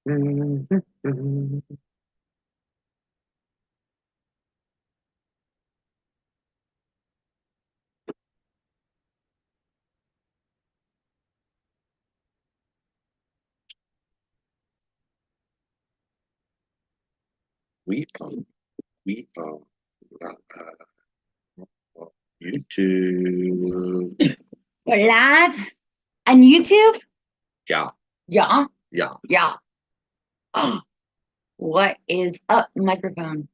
We we YouTube. We're live on YouTube? Yeah. Yeah. Yeah. Yeah. Oh, what is up, microphone?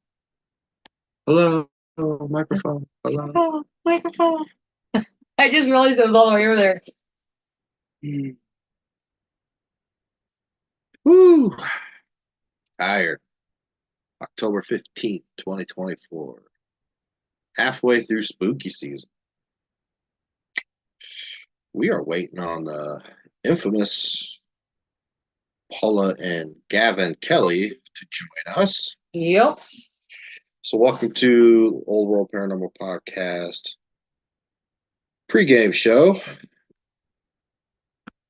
Hello, microphone. Hello. Microphone. Microphone. I just realized I was all the way over there. Woo! Tired. October 15th, 2024. Halfway through spooky season. We are waiting on the infamous Paula and Gavin Kelly to join us. Yep. So, welcome to Old World Paranormal Podcast pregame show.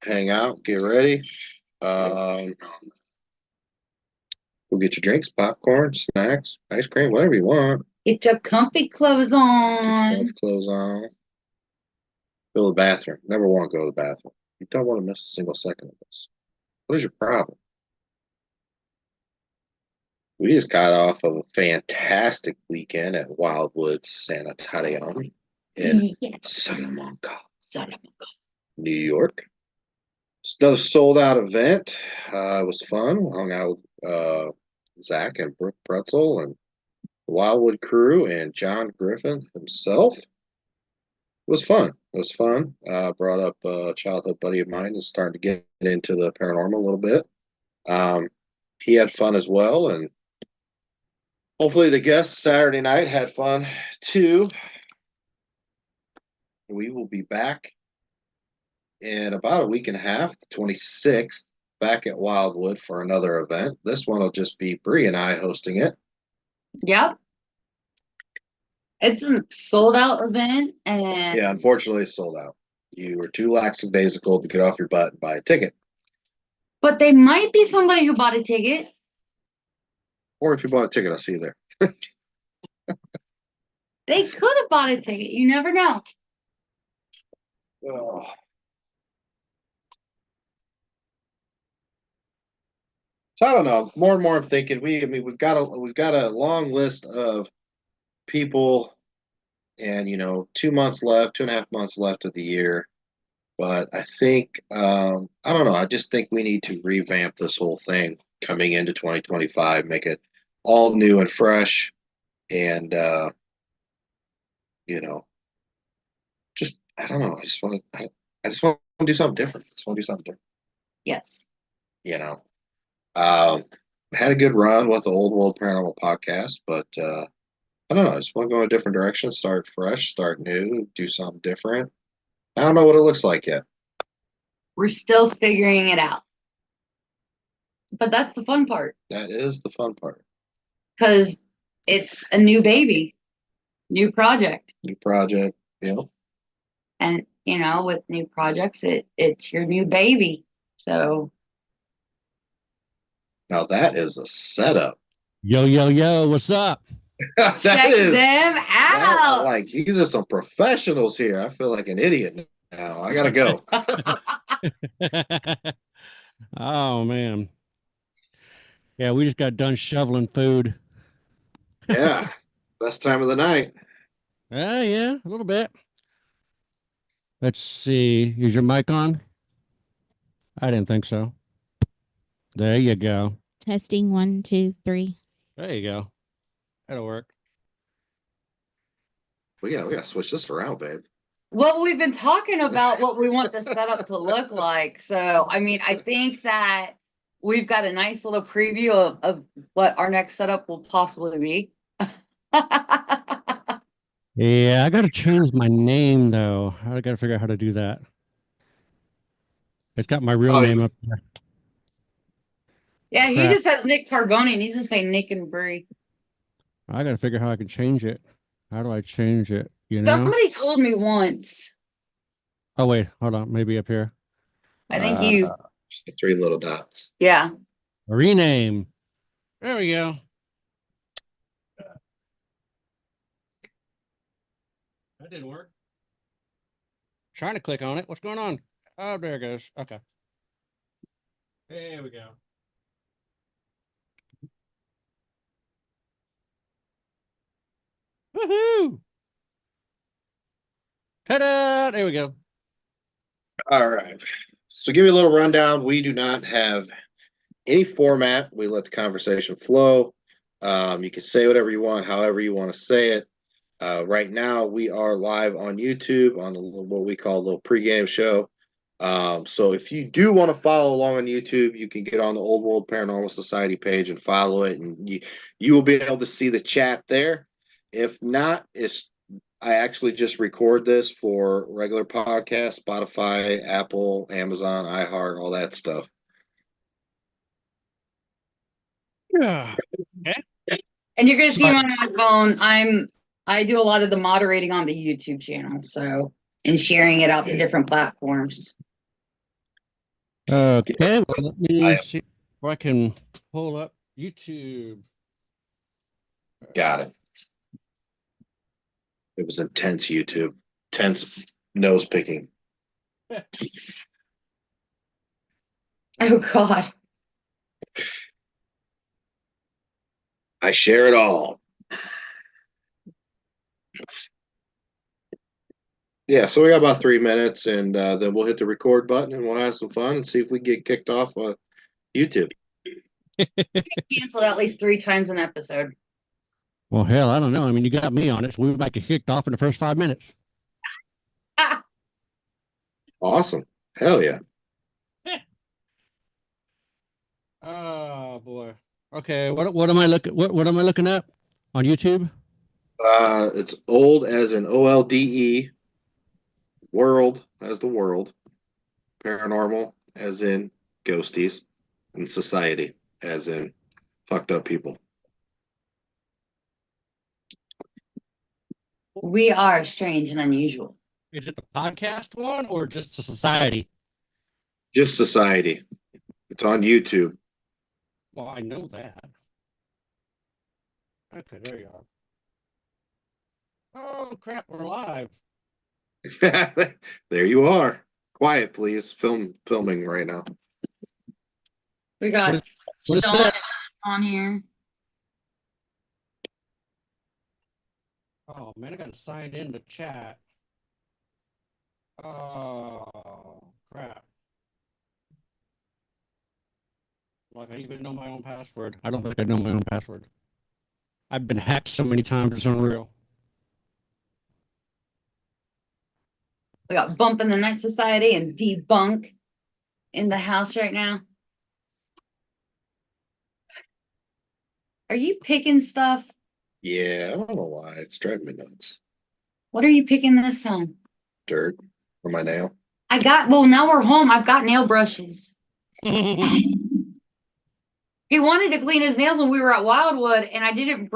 Hang out, get ready. Go get your drinks, popcorn, snacks, ice cream, whatever you want. Get your comfy clothes on. Comfy clothes on. Go to the bathroom. Never want to go to the bathroom. You don't want to miss a single second of this. What is your problem? We just got off of a fantastic weekend at Wildwood Sanitarium in Salamanca, New York. It's another sold out event. It was fun. We hung out with Zach and Brooke Pretzel and the Wildwood crew and John Griffin himself. It was fun. It was fun. Brought up a childhood buddy of mine who's starting to get into the paranormal a little bit. He had fun as well, and hopefully the guests Saturday night had fun too. We will be back in about a week and a half, the 26th, back at Wildwood for another event. This one will just be Bree and I hosting it. Yep. It's a sold out event, and yeah, unfortunately, it's sold out. You were too lackadaisical to get off your butt and buy a ticket. But they might be somebody who bought a ticket. Or if you bought a ticket, I'll see you there. They could have bought a ticket. You never know. Oh. So I don't know. More and more, I'm thinking we've got a long list of people, and 2 months left, 2.5 months left of the year. But I think I don't know. I just think we need to revamp this whole thing coming into 2025, make it all new and fresh, and just I don't know. I just want to do something different. I just want to do something different. Yes. Um, had a good run with the Old World Paranormal Podcast, but I don't know. I just want to go in a different direction, start fresh, start new, do something different. I don't know what it looks like yet. We're still figuring it out. But that's the fun part. That is the fun part. Because it's a new baby, new project. New project, And, with new projects, it's your new baby. So. Now that is a setup. Yo, yo, yo, what's up? Check them out. These are some professionals here. I feel like an idiot now. I gotta go. Oh man. Yeah, we just got done shoveling food. Yeah. Best time of the night. Yeah, a little bit. Let's see. Is your mic on? I didn't think so. There you go. Testing 1, 2, 3. There you go. That'll work. We gotta switch this around, babe. Well, we've been talking about what we want the setup to look like. So, I think that we've got a nice little preview of what our next setup will possibly be. Yeah, I got to change my name, though. I got to figure out how to do that. It's got my real name up there. Yeah, he just has Nick Carboni, and he's just saying Nick and Bree. I got to figure out how I can change it. How do I change it? Somebody told me once. Oh, wait. Hold on. Maybe up here. I think you. The 3 little dots. Yeah. Rename. There we go. That didn't work. Trying to click on it. What's going on? Oh, there it goes. Okay. There we go. Woohoo! Ta-da! There we go. All right. So give you a little rundown. We do not have any format. We let the conversation flow. You can say whatever you want, however you want to say it. Right now, we are live on YouTube on what we call a little pregame show. So if you do want to follow along on YouTube, you can get on the Old World Paranormal Society page and follow it, and you will be able to see the chat there. If not, I actually just record this for regular podcasts, Spotify, Apple, Amazon, iHeart, all that stuff. Yeah. Okay. And you're gonna see on my phone. I do a lot of the moderating on the YouTube channel, so and sharing it out to different platforms. Okay. Well, let me see if I can pull up YouTube. Got it. It was intense YouTube, tense nose picking. Oh God. I share it all. Yeah, so we got about 3 minutes, and then we'll hit the record button, and we'll have some fun and see if we get kicked off on YouTube. Canceled at least 3 times an episode. Well, hell, I don't know. I mean, you got me on it, so we might get kicked off in the first 5 minutes. Awesome. Hell yeah. Oh boy. Okay, what am I looking what am I looking at on YouTube? It's old as in OLDE, world as the world, paranormal as in ghosties, and society as in fucked up people. We are strange and unusual. Is it the podcast one or just the society? Just society. It's on YouTube. Well, I know that. Okay, there you are. Oh crap, we're live. There you are. Quiet, please. Filming right now. We got What is Sean that? on here. Oh man, I gotta sign in the chat. Oh crap. Like I even know my own password. I don't think I know my own password. I've been hacked so many times, it's unreal. We got Bump in the Night Society and Debunk in the house right now. Are you picking stuff? Yeah, I don't know why. It's driving me nuts. What are you picking this time? Dirt for my nail. Now we're home. I've got nail brushes. He wanted to clean his nails when we were at Wildwood, and I didn't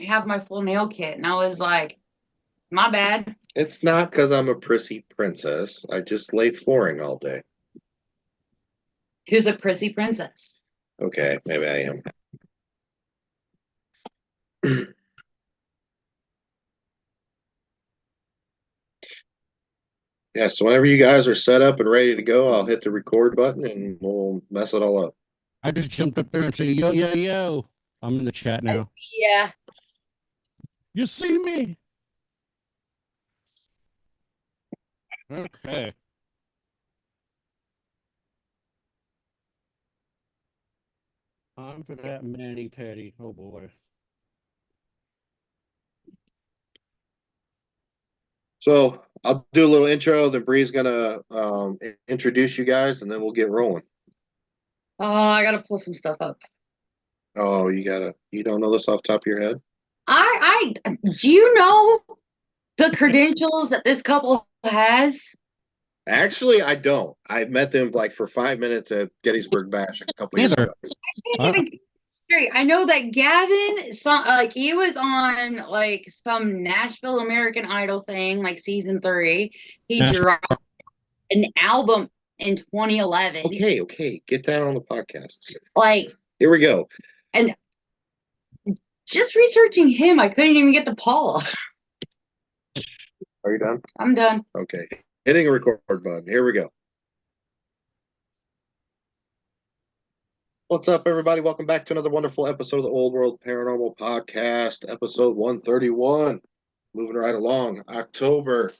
have my full nail kit. And I was like, my bad. It's not because I'm a prissy princess. I just lay flooring all day. Who's a prissy princess? Okay, maybe I am. Yeah, so whenever you guys are set up and ready to go, I'll hit the record button and we'll mess it all up. I just jumped up there and said, yo, yo, yo. I'm in the chat now. Yeah. You see me? Okay. Time for that mani-pedi. Oh boy. So I'll do a little intro, then Bree's gonna introduce you guys, and then we'll get rolling. Oh, I gotta pull some stuff up. Oh, you don't know this off the top of your head? Do you know the credentials that this couple has? Actually, I don't. I met them like for 5 minutes at Gettysburg Bash a couple years ago. I know that Gavin, he was on like some Nashville American Idol thing, like season 3. He dropped an album in 2011. Okay. Get that on the podcast. Like, Here we go. and just researching him, I couldn't even get to Paula. Are you done? I'm done. Okay. Hitting a record button. Here we go. What's up, everybody? Welcome back to another wonderful episode of the Old World Paranormal Podcast, episode 131. Moving right along, October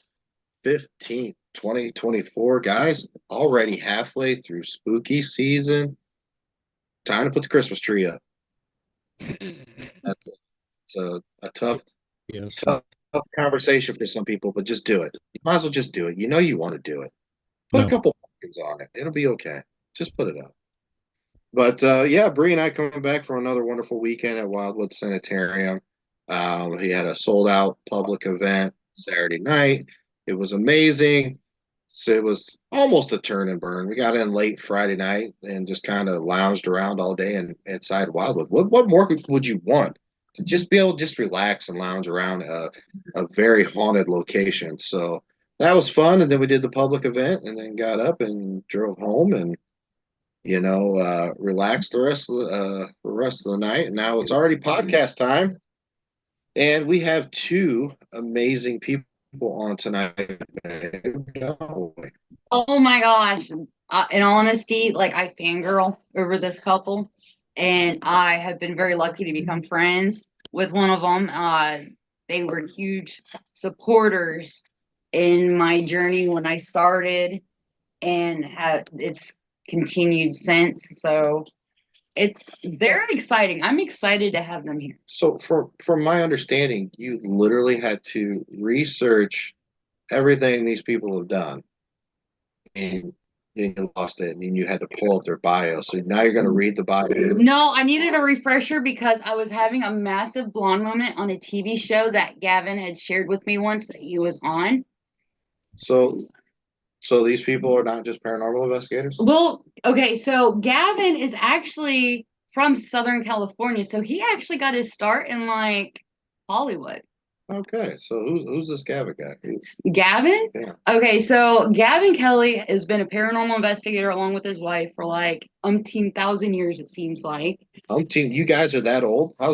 15th, 2024. Guys, already halfway through spooky season. Time to put the Christmas tree up. That's a tough conversation for some people, but just do it. You might as well just do it. You know you want to do it. Put a couple pumpkins on it. It'll be okay. Just put it up. But yeah, Bree and I coming back for another wonderful weekend at Wildwood Sanitarium. He had a sold out public event Saturday night. It was amazing. So it was almost a turn and burn. We got in late Friday night and just kind of lounged around all day inside Wildwood. What more would you want? To just be able to just relax and lounge around a very haunted location. So that was fun. And then we did the public event and then got up and drove home and relaxed the rest of the night. And now it's already podcast time, and we have two amazing people on tonight. Oh my gosh! In honesty, like I fangirl over this couple, and I have been very lucky to become friends with one of them. They were huge supporters in my journey when I started, and it's continued since. So they're exciting. I'm excited to have them here. So from my understanding, you literally had to research everything these people have done, and then you lost it, and then you had to pull up their bio. So now you're going to read the bio. No, I needed a refresher because I was having a massive blonde moment on a TV show that Gavin had shared with me once that he was on. So these people are not just paranormal investigators? Well, okay, so Gavin is actually from Southern California, so he actually got his start in like Hollywood. Okay, so who's this Gavin guy? Gavin? Yeah. Okay, so Gavin Kelly has been a paranormal investigator along with his wife for like umpteen thousand years, it seems like. You guys are that old? How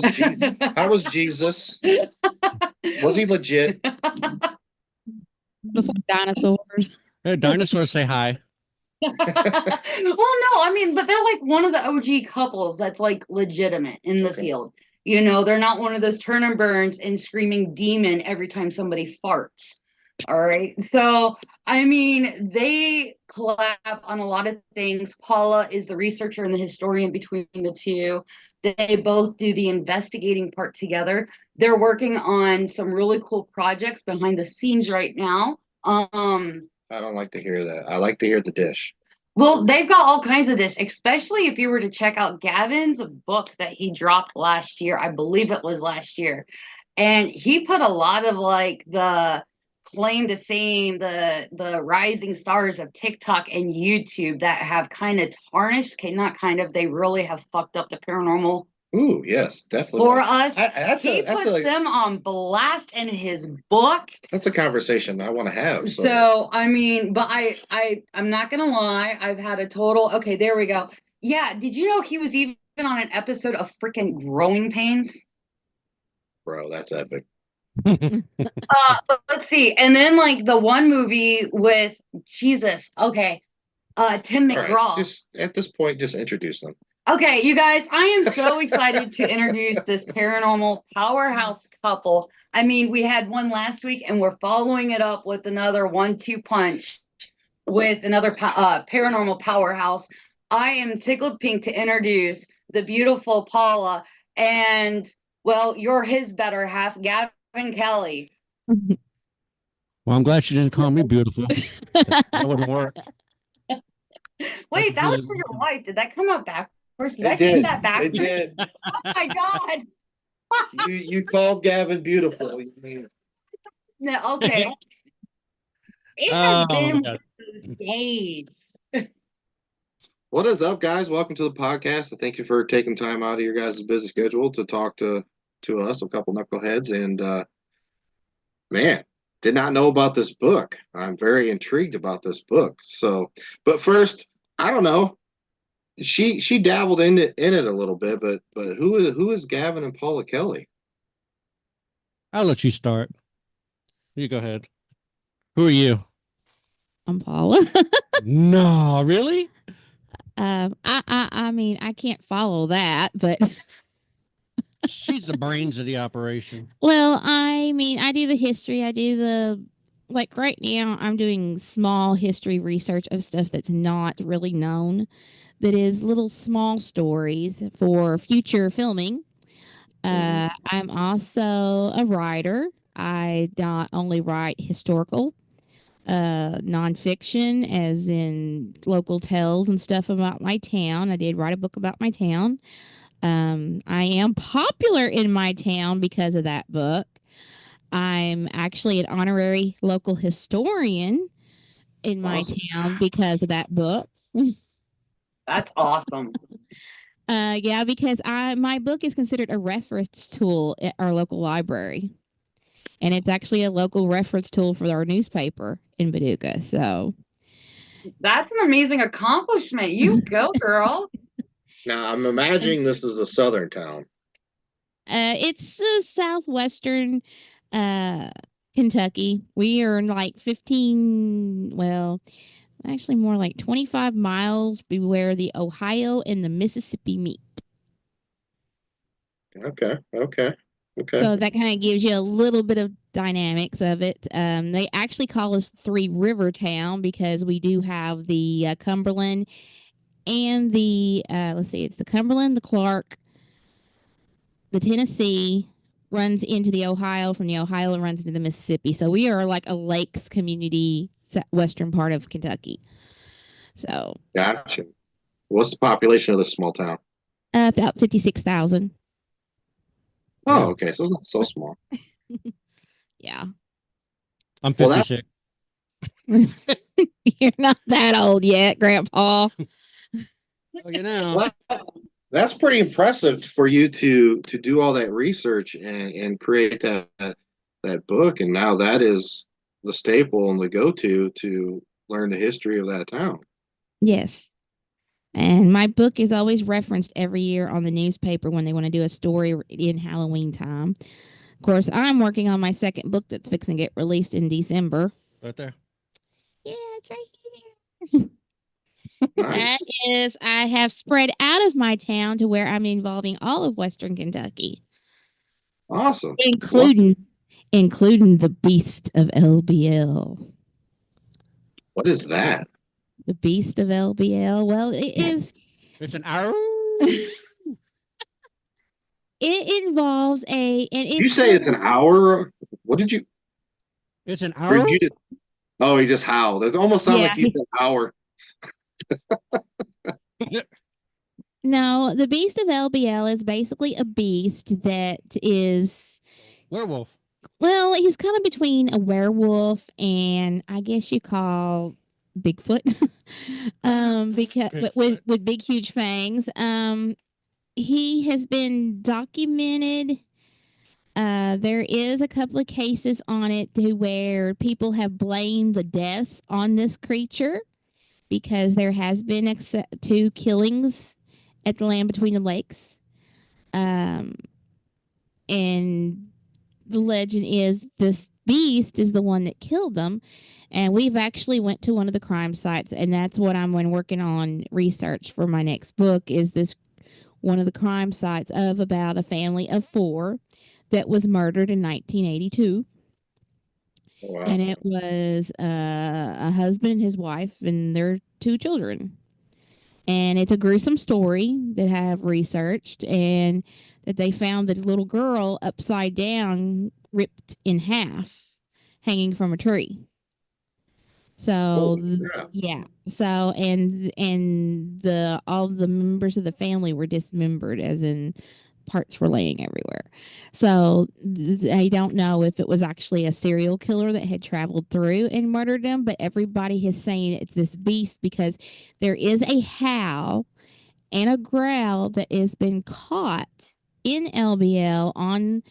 was Jesus? Was he legit? Before dinosaurs. Hey, dinosaurs say hi. Well, no, I mean, but they're like one of the OG couples that's like legitimate in the field. You know, they're not one of those turn and burns and screaming demon every time somebody farts. All right. So, I mean, they collab on a lot of things. Paula is the researcher and the historian between the two. They both do the investigating part together. They're working on some really cool projects behind the scenes right now. I don't like to hear that. I like to hear the dish. Well, they've got all kinds of this, especially if you were to check out Gavin's book that he dropped last year. I believe it was last year. And he put a lot of like the claim to fame, the rising stars of TikTok and YouTube that have kind of tarnished, okay, not kind of, they really have fucked up the paranormal. Ooh, yes, definitely. For us, he puts them on blast in his book. That's a conversation I want to have. So I mean, but I'm not gonna lie, I've had a total. Okay, there we go. Yeah, did you know he was even on an episode of freaking Growing Pains? Bro, that's epic. Let's see, and then like the one movie with Jesus. Okay, Tim McGraw. Right, at this point, just introduce them. Okay, you guys, I am so excited to introduce this paranormal powerhouse couple. I mean, we had one last week, and we're following it up with another 1-2 punch with another paranormal powerhouse. I am tickled pink to introduce the beautiful Paula and, well, you're his better half, Gavin Kelly. Well, I'm glad she didn't call me beautiful. That wouldn't work. Wait, that was for your wife. Did that come up backwards? Did I say that backwards? It did. Oh my God. You called Gavin beautiful. No, okay. It has been one of those days. What is up, guys? Welcome to the podcast. And thank you for taking time out of your guys' busy schedule to talk to us, a couple knuckleheads. And man, did not know about this book. I'm very intrigued about this book. So, but first, I don't know. She dabbled in it a little bit, but who is Gavin and Paula Kelly? I'll let you start. You go ahead. Who are you? I'm Paula. No, really? I mean, I can't follow that, but She's the brains of the operation. well, I mean, I do the history. I do the like right now. I'm doing small history research of stuff that's not really known. That is little small stories for future filming. I'm also a writer. I not only write historical nonfiction, as in local tales and stuff about my town. I did write a book about my town. I am popular in my town because of that book. I'm actually an honorary local historian in my Awesome. town because of that book. That's awesome. Yeah, because my book is considered a reference tool at our local library. And it's actually a local reference tool for our newspaper in Paducah. So That's an amazing accomplishment. You go, girl. Now I'm imagining this is a southern town. It's southwestern uh, Kentucky. We are like 15, well, actually more like 25 miles where the Ohio and the Mississippi meet. Okay. So that kind of gives you a little bit of dynamics of it. They actually call us Three River Town because we do have the Cumberland and the let's see, it's the Cumberland, the Clark, the Tennessee runs into the Ohio. From the Ohio, it runs into the Mississippi. So we are like a lakes community, western part of Kentucky. So Gotcha. What's the population of this small town? about 56,000. Oh, Yeah. okay. So it's not so small. Yeah. I'm Well, that- 56. You're not that old yet, Grandpa. Well, you know. Well, that's pretty impressive for you to do all that research and create that book, and now that is the staple and the go-to to learn the history of that town. Yes. And my book is always referenced every year on the newspaper when they want to do a story in Halloween time. Of course, I'm working on my second book that's fixing to get released in December. Right there. Yeah, it's right here. Nice. That is, I have spread out of my town to where I'm involving all of Western Kentucky, Awesome. including the Beast of LBL. What is that? The Beast of LBL. Well, it is. It's an arrow. It involves and Did you say it's an hour? What did you? It's an Or arrow. did you? Oh, he just howled. It almost sounded Yeah. like you said hour. No, the Beast of LBL is basically a beast that is, Werewolf. well, he's kind of between a werewolf and I guess you call Bigfoot. Because Bigfoot. with big huge fangs. He has been documented. There is a couple of cases on it to where people have blamed the deaths on this creature because there has been 2 killings at the land between the lakes. And the legend is this beast is the one that killed them. And we've actually went to one of the crime sites, and that's what I'm working on research for my next book is this one of the crime sites of about a family of 4 that was murdered in 1982. Wow. And it was a husband and his wife and their 2 children. And it's a gruesome story that I have researched, and that they found the little girl upside down, ripped in half, hanging from a tree. So yeah. So and the all the members of the family were dismembered, as in parts were laying everywhere. So I don't know if it was actually a serial killer that had traveled through and murdered them, but everybody is saying it's this beast because there is a howl and a growl that has been caught in LBL on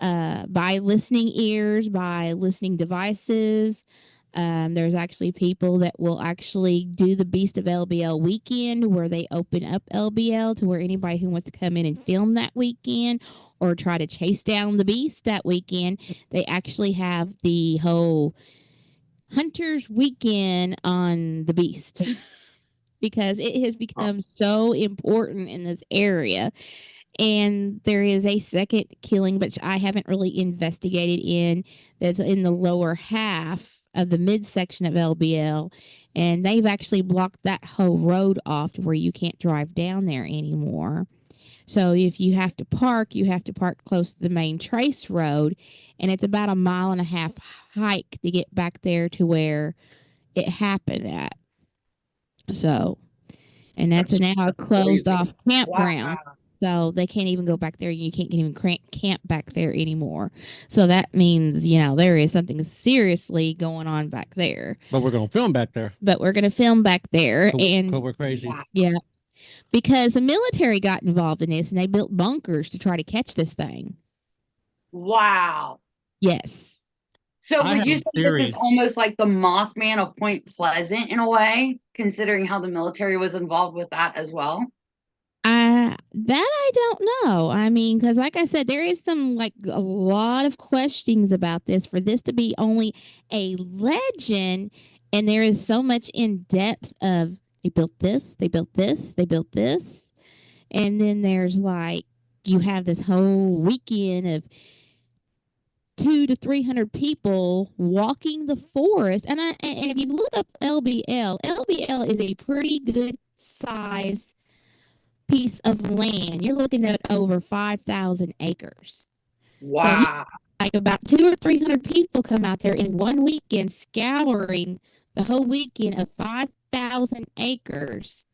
by listening ears, by listening devices. There's actually people that will actually do the Beast of LBL weekend where they open up LBL to where anybody who wants to come in and film that weekend or try to chase down the beast that weekend, they actually have the whole Hunter's Weekend on the beast. Because it has become so important in this area. And there is a second killing, which I haven't really investigated in, that's in the lower half of the midsection of LBL. And they've actually blocked that whole road off to where you can't drive down there anymore. So if you have to park close to the main trace road. And it's about a 1.5 mile hike to get back there to where it happened at. So, and that's now a closed off campground. Wow. So they can't even go back there. You can't even camp back there anymore. So that means, you know, there is something seriously going on back there. But we're going to film back there. But we're going to film back there. And we're crazy. Yeah. Because the military got involved in this and they built bunkers to try to catch this thing. Wow. Yes. So would you say this is almost like the Mothman of Point Pleasant in a way, considering how the military was involved with that as well? That I don't know. I mean, because like I said, there is some like a lot of questions about this for this to be only a legend, and there is so much in depth of they built this, they built this, they built this, and then there's like you have this whole weekend of 200 to 300 people walking the forest, and if you look up LBL is a pretty good size piece of land. You're looking at over 5,000 acres. Wow. So like about 200 or 300 people come out there in one weekend scouring the whole weekend of 5,000 acres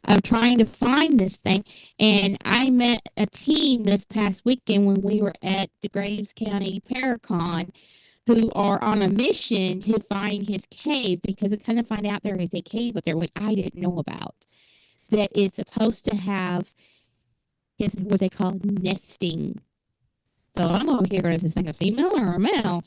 of trying to find this thing. And I met a team this past weekend when we were at the Graves County Paracon who are on a mission to find his cave, because it kind of find out there is a cave up there, which I didn't know about, that is supposed to have his what they call nesting. So I'm over here, is this thing a female or a male?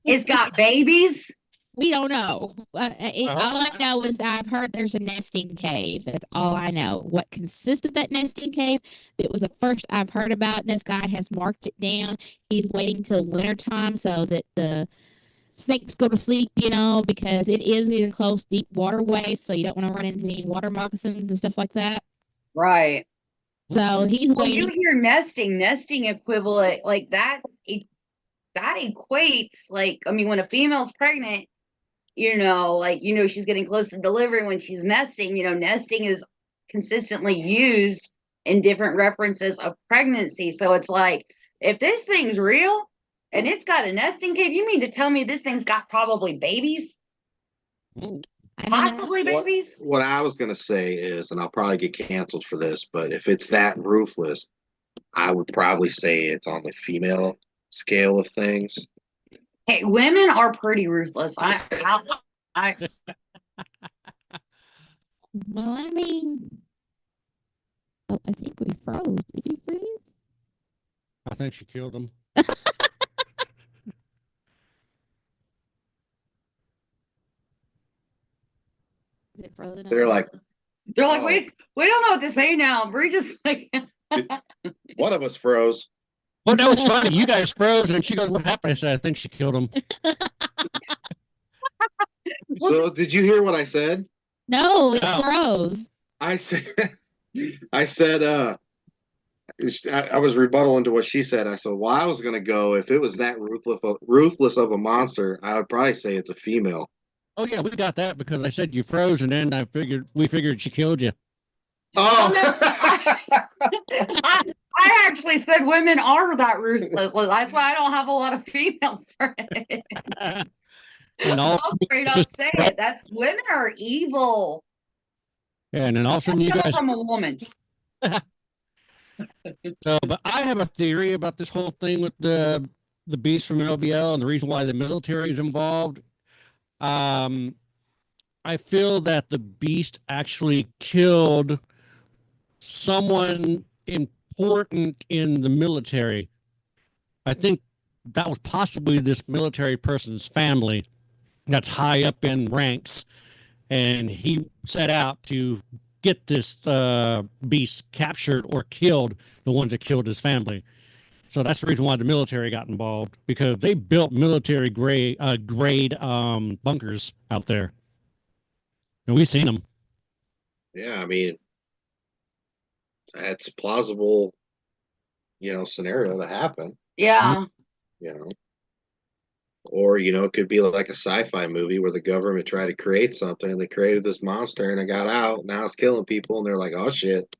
It's got babies? We don't know. All I know is I've heard there's a nesting cave. That's all I know. What consists of that nesting cave? It was the first I've heard about. And this guy has marked it down. He's waiting till wintertime so that the snakes go to sleep, you know, because it is in close, deep waterways. So you don't want to run into any water moccasins and stuff like that. Right. So he's waiting. You hear nesting equivalent like that. That equates, like, I mean, when a female's pregnant, you know, like, you know, she's getting close to delivery. When she's nesting, you know, nesting is consistently used in different references of pregnancy. So it's like, if this thing's real and it's got a nesting cave, you mean to tell me this thing's got probably babies? Possibly babies? What I was going to say is, and I'll probably get canceled for this, but if it's that ruthless, I would probably say it's on the female scale of things. Hey, women are pretty ruthless. Well, I mean, oh, I think we froze. Did you freeze? I think she killed him. Is it frozen? They're like, we don't know what to say now. We're just like, one of us froze. Well, no, it's funny. You guys froze, and she goes, "What happened?" I said, "I think she killed him." So, did you hear what I said? No, it froze. I said, I was rebuttaling to what she said. I said, well, I was going to go, if it was that ruthless of a monster, I would probably say it's a female. Oh, yeah, we got that because I said you froze, and then we figured she killed you. Oh, I actually said women are that ruthless. That's why I don't have a lot of female friends. And I'll straight up say it. That's women are evil. Yeah, and then all of a sudden you guys from a woman. So, but I have a theory about this whole thing with the beast from LBL and the reason why the military is involved. I feel that the beast actually killed someone in important in the military. I think that was possibly this military person's family that's high up in ranks, and he set out to get this beast captured or killed, the ones that killed his family. So that's the reason why the military got involved, because they built military grade bunkers out there, and we've seen them. Yeah, I mean, that's a plausible, scenario to happen, Yeah. you know. Or, it could be like a sci-fi movie where the government tried to create something. They created this monster and it got out. Now it's killing people, and they're like, "Oh shit!"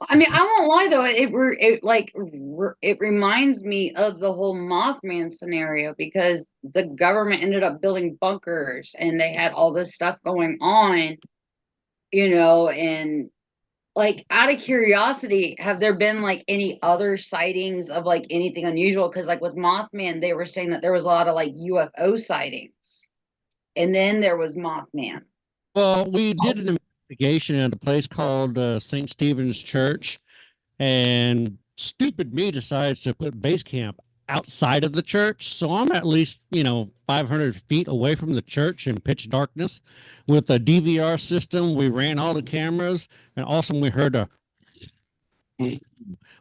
I mean, I won't lie though. It reminds me of the whole Mothman scenario, because the government ended up building bunkers and they had all this stuff going on, and like, out of curiosity, have there been like any other sightings of like anything unusual? Because like with Mothman, they were saying that there was a lot of like UFO sightings, and then there was Mothman. Well, we did an investigation at a place called St. Stephen's Church, and stupid me decides to put base camp outside of the church. So I'm at least, 500 feet away from the church in pitch darkness with a DVR system. We ran all the cameras, and also we heard a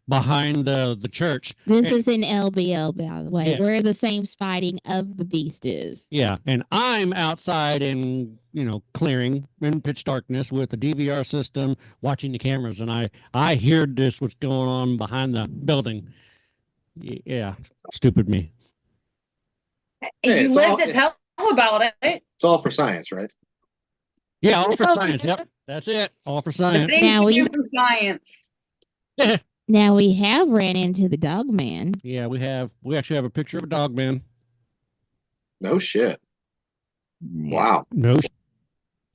behind the church. This is in LBL, by the way, Yeah. where the same spiting of the beast is. Yeah, and I'm outside in, clearing in pitch darkness with the DVR system, watching the cameras, and I heard this what's going on behind the building. Yeah, stupid me. And Hey, you it's lived all- to tell about it. It's all for science, right? Yeah, all for science. Yep, that's it. All for The science. things Now we we- do for science. Now we have ran into the dog man. Yeah, we actually have a picture of a dog man. No shit. Yeah. Wow. No,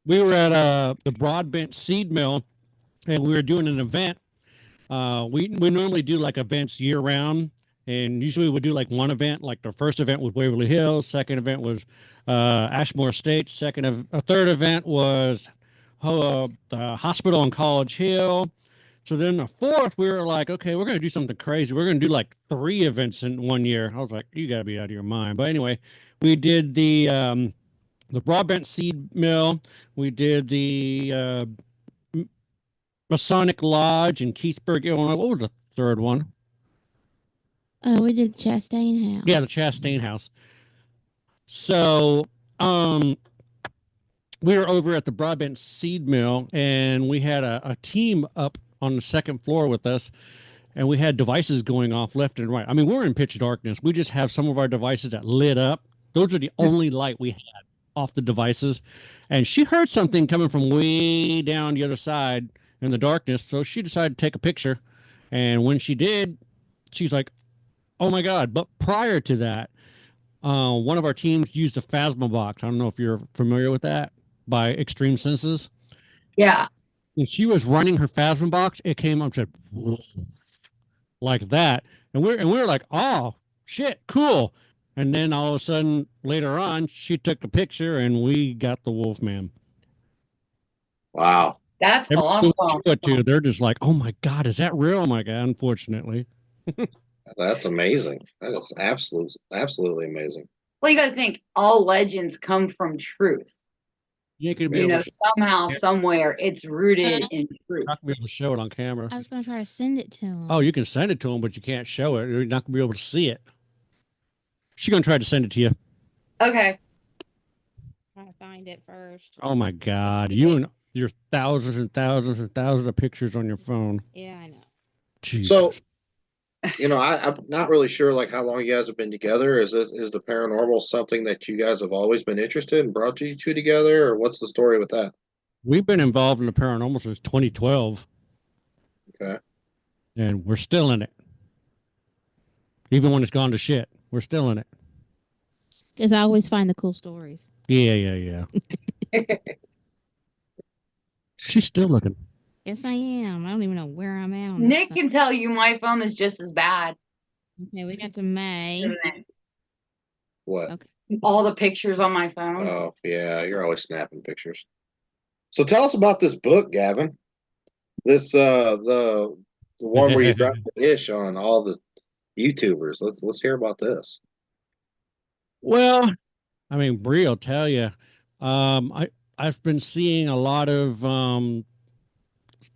we were at the Broadbent Seed Mill, and we were doing an event. We normally do like events year round, and usually we do like one event. Like the first event was Waverly Hills, second event was Ashmore Estates, a third event was the hospital on College Hill. So then the fourth, we were like, okay, we're going to do something crazy. We're going to do like 3 events in 1 year. I was like, you got to be out of your mind. But anyway, we did the Broadbent Seed Mill. We did the Masonic Lodge in Keithsburg, Illinois. What was the third one? Oh, we did Chastain House. Yeah, the Chastain House. So, we were over at the Broadbent Seed Mill, and we had a team up on the second floor with us, and we had devices going off left and right. I mean, we're in pitch darkness. We just have some of our devices that lit up. Those are the only light we had off the devices. And she heard something coming from way down the other side in the darkness, so she decided to take a picture. And when she did, she's like, oh my God. But prior to that, one of our teams used a Phasma box. I don't know if you're familiar with that, by Extreme Senses. Yeah. When she was running her Phasma box, it came up and said like that, and we were like, oh shit, cool. And then all of a sudden later on, she took a picture, and we got the Wolfman. Wow. That's awesome. They're just like, oh my God, is that real? I'm like, unfortunately. That's amazing. That is absolutely amazing. Well, you got to think all legends come from truth. You ain't gonna be able to Somehow, somewhere, it's rooted in truth. not gonna be able to show it on camera. I was going to try to send it to him. Oh, you can send it to them, but you can't show it. You're not gonna be able to see it. She's gonna try to send it to you. Okay. Try to find it first. Oh my God, you and your thousands and thousands and thousands of pictures on your phone. Yeah, I know. Jesus. So, I'm not really sure like how long you guys have been together. Is the paranormal something that you guys have always been interested and brought you two together, or what's the story with that? We've been involved in the paranormal since 2012. Okay. And we're still in it. Even when it's gone to shit, we're still in it. Because I always find the cool stories. Yeah. She's still looking. Yes, I am. I don't even know where I'm at. On Nick this can tell you my phone is just as bad. Okay, we got to May. What? Okay. All the pictures on my phone. Oh, yeah, you're always snapping pictures. So tell us about this book, Gavin. This the The one where you drop the ish on all the YouTubers. Let's hear about this. Well, I mean, Bree will tell you. I've been seeing a lot of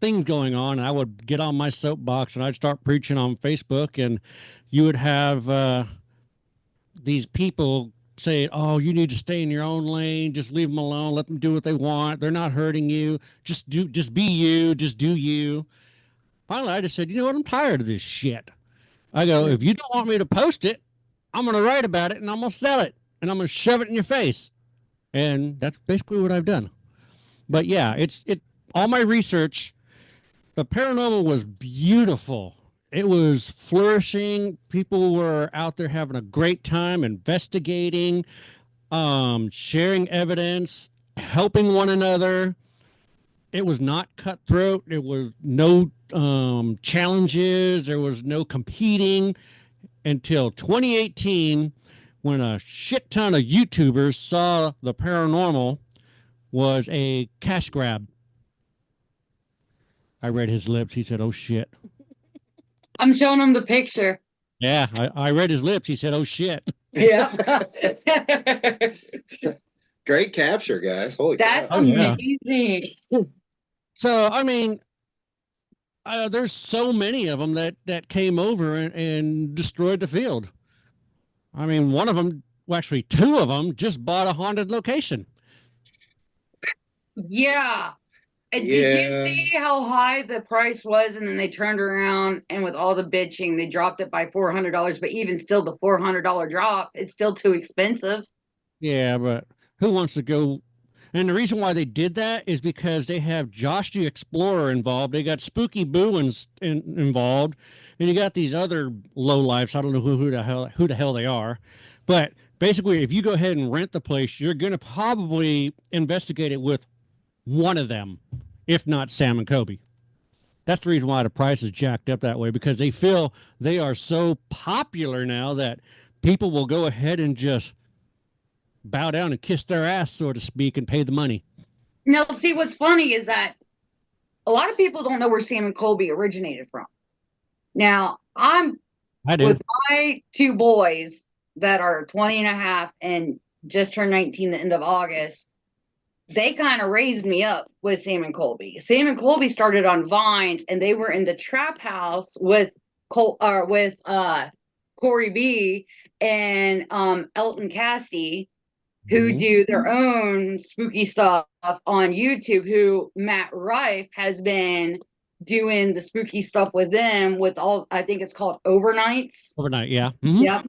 things going on. I would get on my soapbox and I'd start preaching on Facebook, and you would have these people say, "Oh, you need to stay in your own lane. Just leave them alone. Let them do what they want. They're not hurting you. Just be you. Just do you." Finally, I just said, "You know what? I'm tired of this shit." I go, "If you don't want me to post it, I'm going to write about it and I'm going to sell it and I'm going to shove it in your face." And that's basically what I've done. But yeah, it all my research, the paranormal was beautiful. It was flourishing. People were out there having a great time investigating, sharing evidence, helping one another. It was not cutthroat. There was no challenges. There was no competing until 2018, when a shit ton of YouTubers saw the paranormal was a cash grab. I read his lips. He said, "Oh shit." I'm showing him the picture. Yeah, I read his lips. He said, "Oh shit." Yeah. Great capture, guys. Holy That's cow. amazing. So, I mean, there's so many of them that came over and destroyed the field. I mean, one of them, well, actually, two of them just bought a haunted location. Yeah. And did you see how high the price was? And then they turned around and with all the bitching, they dropped it by $400. But even still, the $400 drop, it's still too expensive. Yeah, but who wants to go? And the reason why they did that is because they have Josh the Explorer involved. They got Spooky Boo involved, and you got these other lowlifes. I don't know who the hell they are, but basically, if you go ahead and rent the place, you're going to probably investigate it with one of them, if not Sam and Kobe. That's the reason why the price is jacked up that way, because they feel they are so popular now that people will go ahead and just bow down and kiss their ass, so to speak, and pay the money. Now, see, what's funny is that a lot of people don't know where Sam and Colby originated from. Now, I do. with my two boys that are 20 and a half and just turned 19 the end of August, they kind of raised me up with Sam and Colby. Sam and Colby started on Vines, and they were in the trap house with Corey B and Elton Casty, who do their own spooky stuff on YouTube, who Matt Rife has been doing the spooky stuff with them with all, I think it's called Overnights. Overnight, yeah. Mm-hmm. Yep.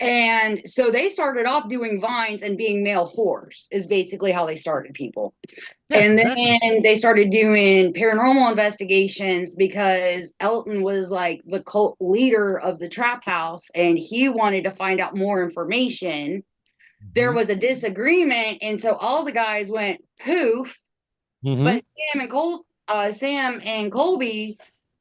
And so they started off doing Vines and being male whores is basically how they started people. Yeah, and then they started doing paranormal investigations because Elton was like the cult leader of the trap house and he wanted to find out more information. There was a disagreement, and so all the guys went poof. But Sam and Colby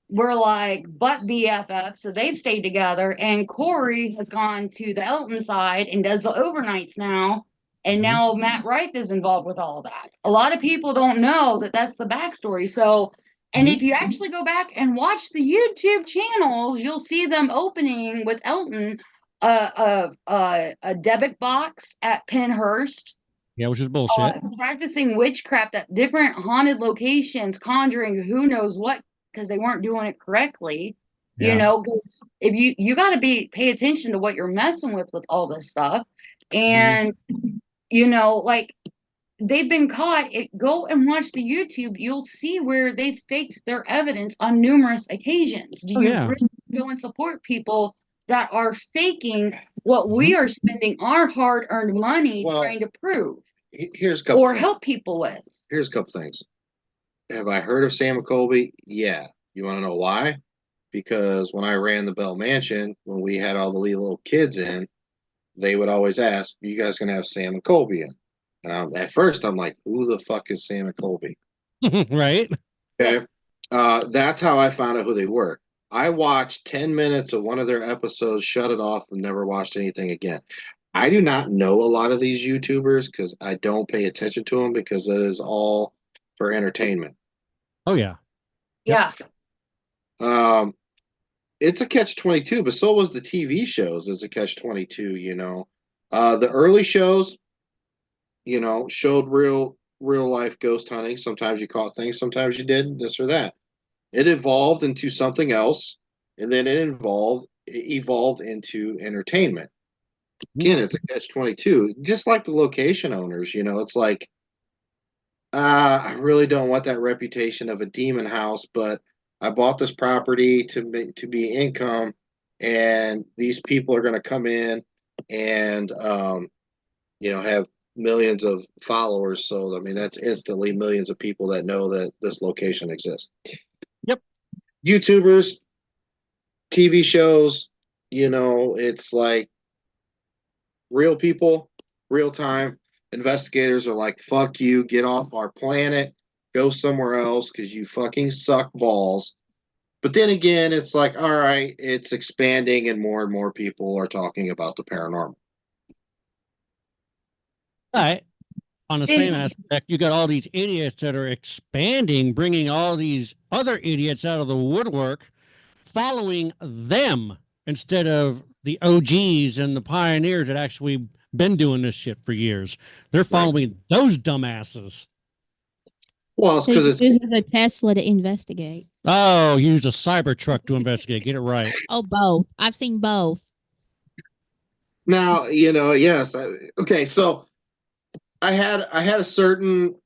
were like butt BFF, so they've stayed together. And Corey has gone to the Elton side and does the overnights now. And now Matt Rife is involved with all of that. A lot of people don't know that that's the backstory. So, and if you actually go back and watch the YouTube channels, you'll see them opening with Elton a debit box at Pennhurst. Yeah, which is bullshit. Practicing witchcraft at different haunted locations, conjuring who knows what, because they weren't doing it correctly. Yeah. You know, because if you got to pay attention to what you're messing with all this stuff. And, you know, like they've been caught. Go and watch the YouTube. You'll see where they've faked their evidence on numerous occasions. Do you really go and support people that are faking what we are spending our hard-earned money trying to prove? Here's a couple or help people with. Here's a couple things. Have I heard of Sam and Colby? Yeah. You want to know why? Because when I ran the Bell Mansion, when we had all the little kids in, they would always ask, "You guys gonna have Sam and Colby in?" And at first, I'm like, "Who the fuck is Sam and Colby?" Right. Okay. That's how I found out who they were. I watched 10 minutes of one of their episodes, shut it off, and never watched anything again. I do not know a lot of these YouTubers because I don't pay attention to them because it is all for entertainment. Oh, yeah. Yeah. It's a catch-22, but so was the TV shows as a catch-22, you know. The early shows, you know, showed real life ghost hunting. Sometimes you caught things, sometimes you didn't, this or that. It evolved into something else, and then it evolved into entertainment. Again, it's a catch-22. Just like the location owners, you know, it's like I really don't want that reputation of a demon house, but I bought this property to be income, and these people are going to come in and you know, have millions of followers. So I mean, that's instantly millions of people that know that this location exists. Yep. YouTubers, TV shows, you know, it's like real people, real time. Investigators are like, fuck you, get off our planet, go somewhere else because you fucking suck balls. But then again, it's like, all right, it's expanding and more people are talking about the paranormal. Right. On the same aspect, you got all these idiots that are expanding, bringing all these other idiots out of the woodwork, following them instead of the OGs and the pioneers that actually been doing this shit for years. They're following those dumbasses. Well, it's because it's uses a Tesla to investigate. Oh, use a Cybertruck to investigate. Get it right. Oh, both. I've seen both. now, you know, yes. Okay, so I had a certain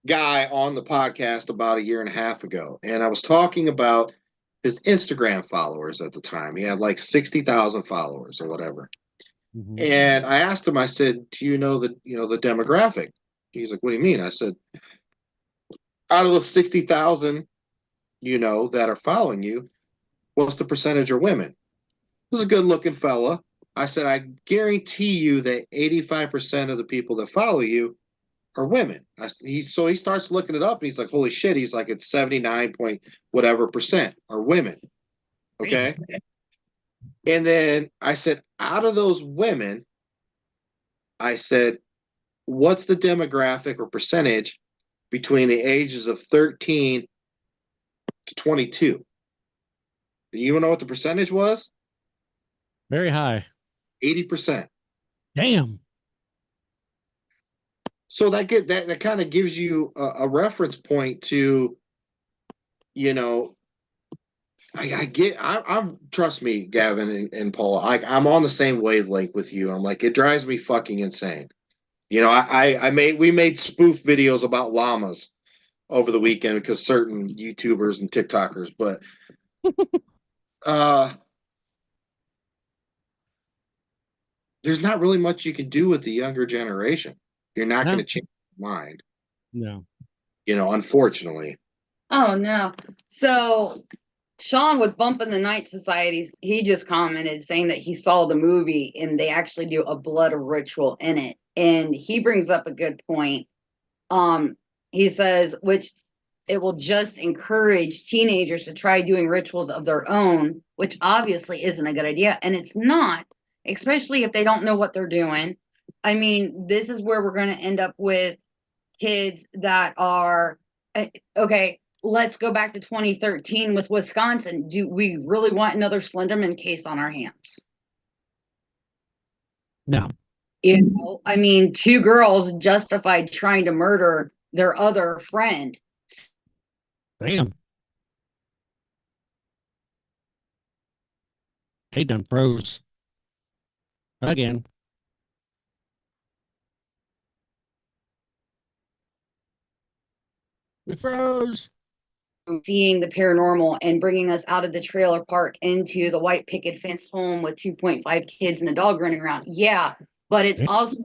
guy on the podcast about a year and a half ago, and I was talking about his Instagram followers at the time. He had like 60,000 followers or whatever. Mm-hmm. And I asked him, I said, do you know the demographic? He's like, what do you mean? I said, out of the 60,000, you know, that are following you, what's the percentage are women? He was a good looking fella. I said, I guarantee you that 85% of the people that follow you are women. So he starts looking it up and he's like, holy shit. He's like, it's 79 point whatever percent are women. Okay. And then I said, out of those women, I said, what's the demographic or percentage between the ages of 13 to 22? Do you know what the percentage was? Very high. 80%. Damn. So that kind of gives you a reference point to, you know, I'm trust me, Gavin and Paula, I'm on the same wavelength with you. I'm like, it drives me fucking insane. You know, we made spoof videos about llamas over the weekend because certain YouTubers and TikTokers, but there's not really much you can do with the younger generation. You're not going to change their mind. No. You know, unfortunately. Oh no. So Sean with Bump in the Night Society, he just commented saying that he saw the movie and they actually do a blood ritual in it. And he brings up a good point. He says, which it will just encourage teenagers to try doing rituals of their own, which obviously isn't a good idea. And it's not, especially if they don't know what they're doing. I mean, this is where we're going to end up with kids that are, okay, let's go back to 2013 with Wisconsin. Do we really want another Slenderman case on our hands? No. You know, I mean, two girls justified trying to murder their other friend. Damn. They done froze. Again. We froze. Seeing the paranormal and bringing us out of the trailer park into the white picket fence home with 2.5 kids and a dog running around. Yeah, but it's also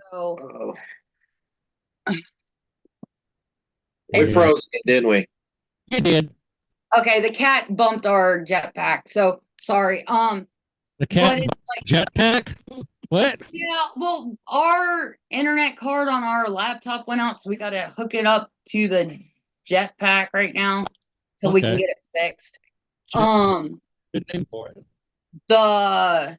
We froze, didn't we? You did. Okay, the cat bumped our jetpack. So sorry. The cat jetpack? What? Yeah, well, our internet card on our laptop went out, so we got to hook it up to the jetpack right now so we can get it fixed. Good name for it. But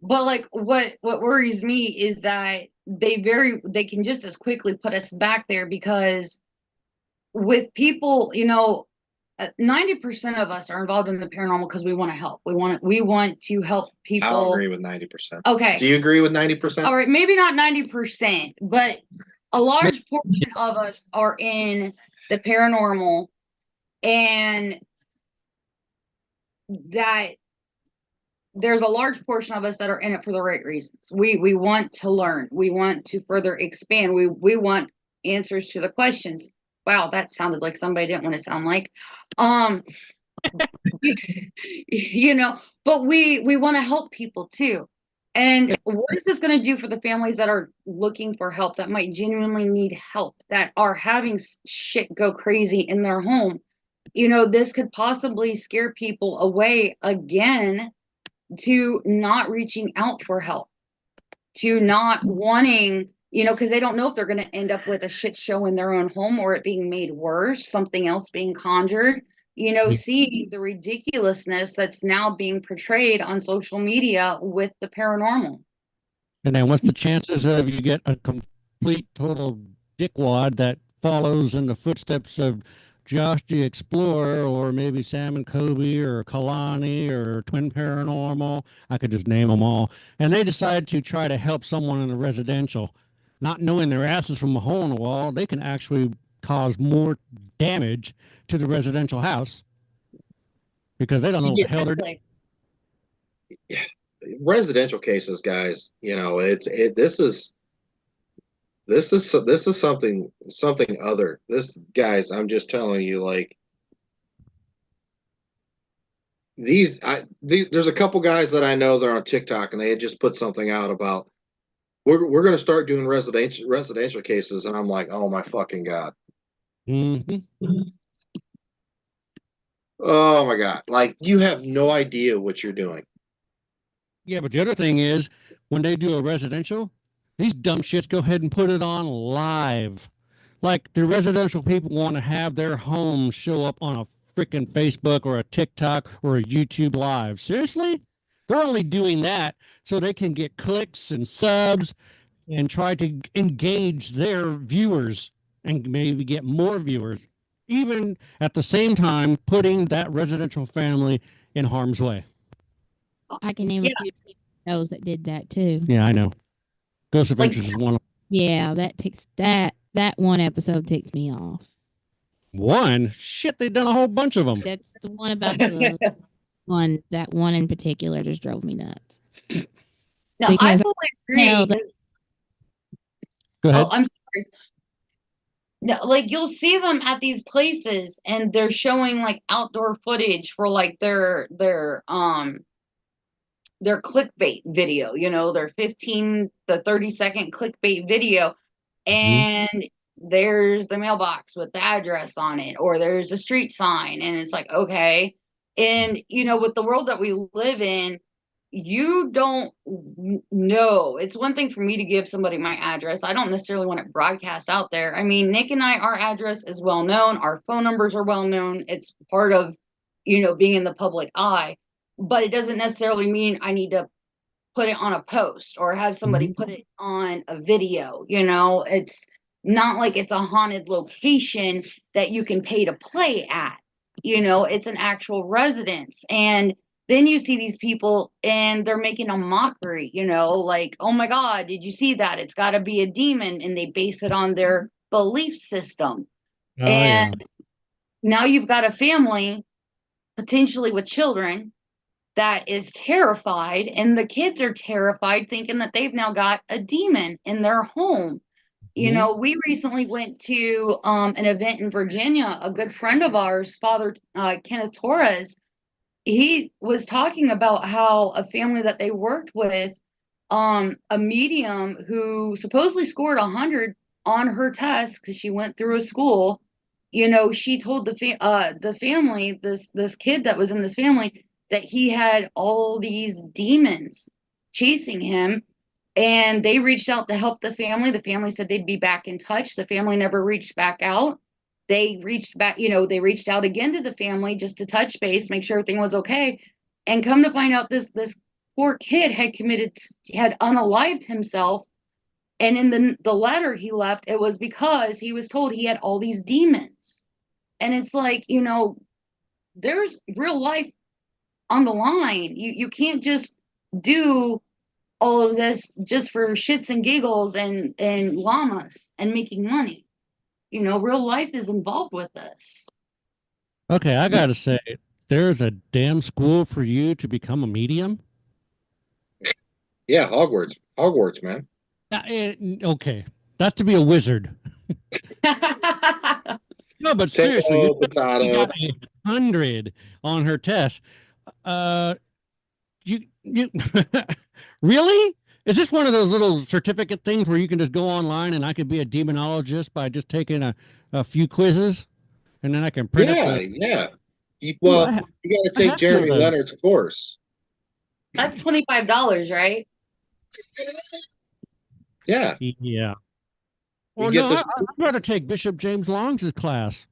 like what worries me is that they can just as quickly put us back there because with people, you know, 90% of us are involved in the paranormal because we want to help. We want to help people. I'll agree with 90%. Okay. Do you agree with 90%? All right, maybe not 90%, but a large portion of us are in the paranormal, and that there's a large portion of us that are in it for the right reasons. We want to learn. We want to further expand. We want answers to the questions. Wow, that sounded like somebody didn't want to sound like. You know, but we want to help people too. And what is this going to do for the families that are looking for help, that might genuinely need help, that are having shit go crazy in their home? You know, this could possibly scare people away again to not reaching out for help, to not wanting, you know, because they don't know if they're going to end up with a shit show in their own home, or it being made worse, something else being conjured. You know, see the ridiculousness that's now being portrayed on social media with the paranormal. And then what's the chances of you get a complete total dickwad that follows in the footsteps of Josh the Explorer, or maybe Sam and Kobe, or Kalani, or Twin Paranormal? I could just name them all. And they decide to try to help someone in a residential, not knowing their asses from a hole in the wall. They can actually cause more damage to the residential house because they don't know what the hell they're doing. Residential cases, guys, you know, this is something other. This, guys, I'm just telling you, like, there's a couple guys that I know that are on TikTok, and they had just put something out about we're going to start doing residential cases, and I'm like, oh my fucking god. Oh my god, like, you have no idea what you're doing. Yeah, but the other thing is, when they do a residential, these dumb shits go ahead and put it on live. Like, the residential people want to have their homes show up on a freaking Facebook or a TikTok or a YouTube live. Seriously? They're only doing that so they can get clicks and subs and try to engage their viewers and maybe get more viewers, even at the same time putting that residential family in harm's way. I can name a few shows that did that too. Yeah, I know. Ghost Adventures is one of them. Yeah, that one episode ticks me off. One? Shit, they've done a whole bunch of them. That's the one about the one, that one in particular just drove me nuts. No, I fully agree. Go ahead. Oh, I'm sorry. No, like, you'll see them at these places, and they're showing like outdoor footage for like their clickbait video, you know, their 15 to 30-second clickbait video, and there's the mailbox with the address on it, or there's a street sign, and it's like, okay. And you know, with the world that we live in, you don't know. It's one thing for me to give somebody my address. I don't necessarily want it broadcast out there. I mean, Nick and I, our address is well known. Our phone numbers are well known. It's part of, you know, being in the public eye. But it doesn't necessarily mean I need to put it on a post or have somebody put it on a video. You know, it's not like it's a haunted location that you can pay to play at. You know, it's an actual residence. And then you see these people and they're making a mockery, you know, like, oh my God, did you see that? It's got to be a demon. And they base it on their belief system. And now you've got a family potentially with children that is terrified, and the kids are terrified, thinking that they've now got a demon in their home. You know, we recently went to an event in Virginia. A good friend of ours, Father Kenneth Torres, he was talking about how a family that they worked with, a medium who supposedly scored 100 on her test because she went through a school. You know, she told the family, this kid that was in this family, that he had all these demons chasing him, and they reached out to help the family. The family said they'd be back in touch. The family never reached back out. They reached back, you know, they reached out again to the family just to touch base, make sure everything was okay. And come to find out, this poor kid had unalived himself. And in the letter he left, it was because he was told he had all these demons. And it's like, you know, there's real life on the line. You can't just do all of this just for shits and giggles and llamas and making money. Real life is involved with this. Okay, I gotta say, there's a damn school for you to become a medium. Yeah, Hogwarts, man. Okay, that's to be a wizard. No, but seriously, you Potato. got 100 on her test. You really? Is this one of those little certificate things where you can just go online and I could be a demonologist by just taking a few quizzes, and then I can print up Yeah, the. yeah. You, Ooh, well, you got to take have to, Jeremy Leonard's course. That's $25, right? Yeah. Yeah. You Well, get no, this. I'd rather take Bishop James Long's class.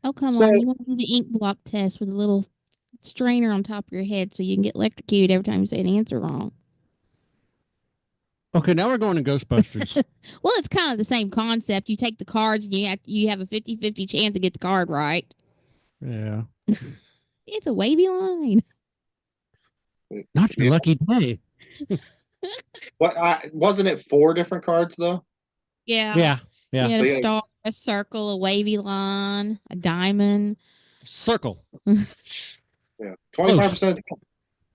Oh, come So, on. You want to do the ink block test with a little strainer on top of your head so you can get electrocuted every time you say an answer wrong. Okay, now we're going to Ghostbusters. Well, it's kind of the same concept. You take the cards and you have a 50-50 chance to get the card right. Yeah. It's a wavy line. Not your yeah. lucky day. Wasn't it 4 different cards though? Yeah. Yeah. Yeah. You had So, a yeah. star, a circle, a wavy line, a diamond. Circle. Yeah. 25%.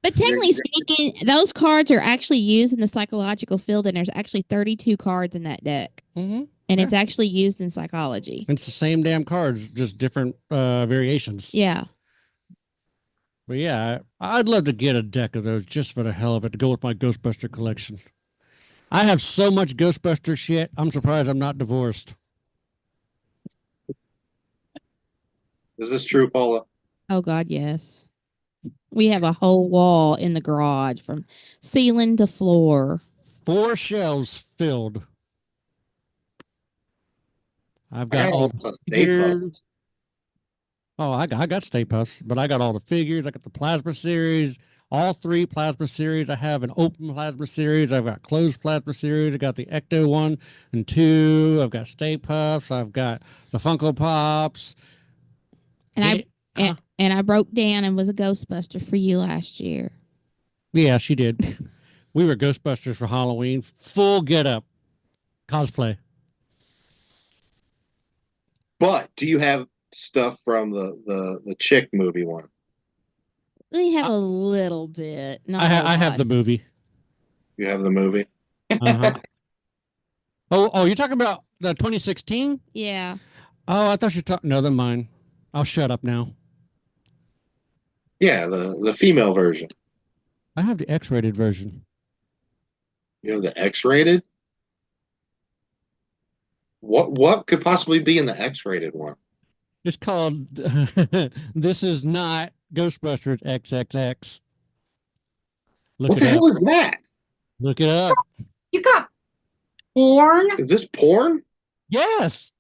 But technically speaking, those cards are actually used in the psychological field, and there's actually 32 cards in that deck. Mm-hmm. And it's actually used in psychology. It's the same damn cards, just different variations. Yeah. But yeah, I'd love to get a deck of those just for the hell of it to go with my Ghostbuster collection. I have so much Ghostbuster shit. I'm surprised I'm not divorced. Is this true, Paula? Oh, God, yes. We have a whole wall in the garage from ceiling to floor. 4 shelves filled. I've got all the figures. Oh, I got Stay Puffs, but I got all the figures. I got the Plasma series, all 3 Plasma series. I have an open Plasma series. I've got closed Plasma series. I got the Ecto 1 and 2. I've got Stay Puffs. I've got the Funko Pops. And I broke down and was a Ghostbuster for you last year. Yeah, she did. We were Ghostbusters for Halloween. Full get up. Cosplay. But do you have stuff from the chick movie one? We have a little bit. I have the movie. You have the movie? Uh-huh. Oh, you're talking about the 2016? Yeah. Oh, I thought you were talking. No, then mine. I'll shut up now. Yeah, the female version. I have the X-rated version. You have the X-rated? What could possibly be in the X-rated one? It's called This Is Not Ghostbusters XXX. What the hell is that? Look it up. You got porn? Is this porn? Yes.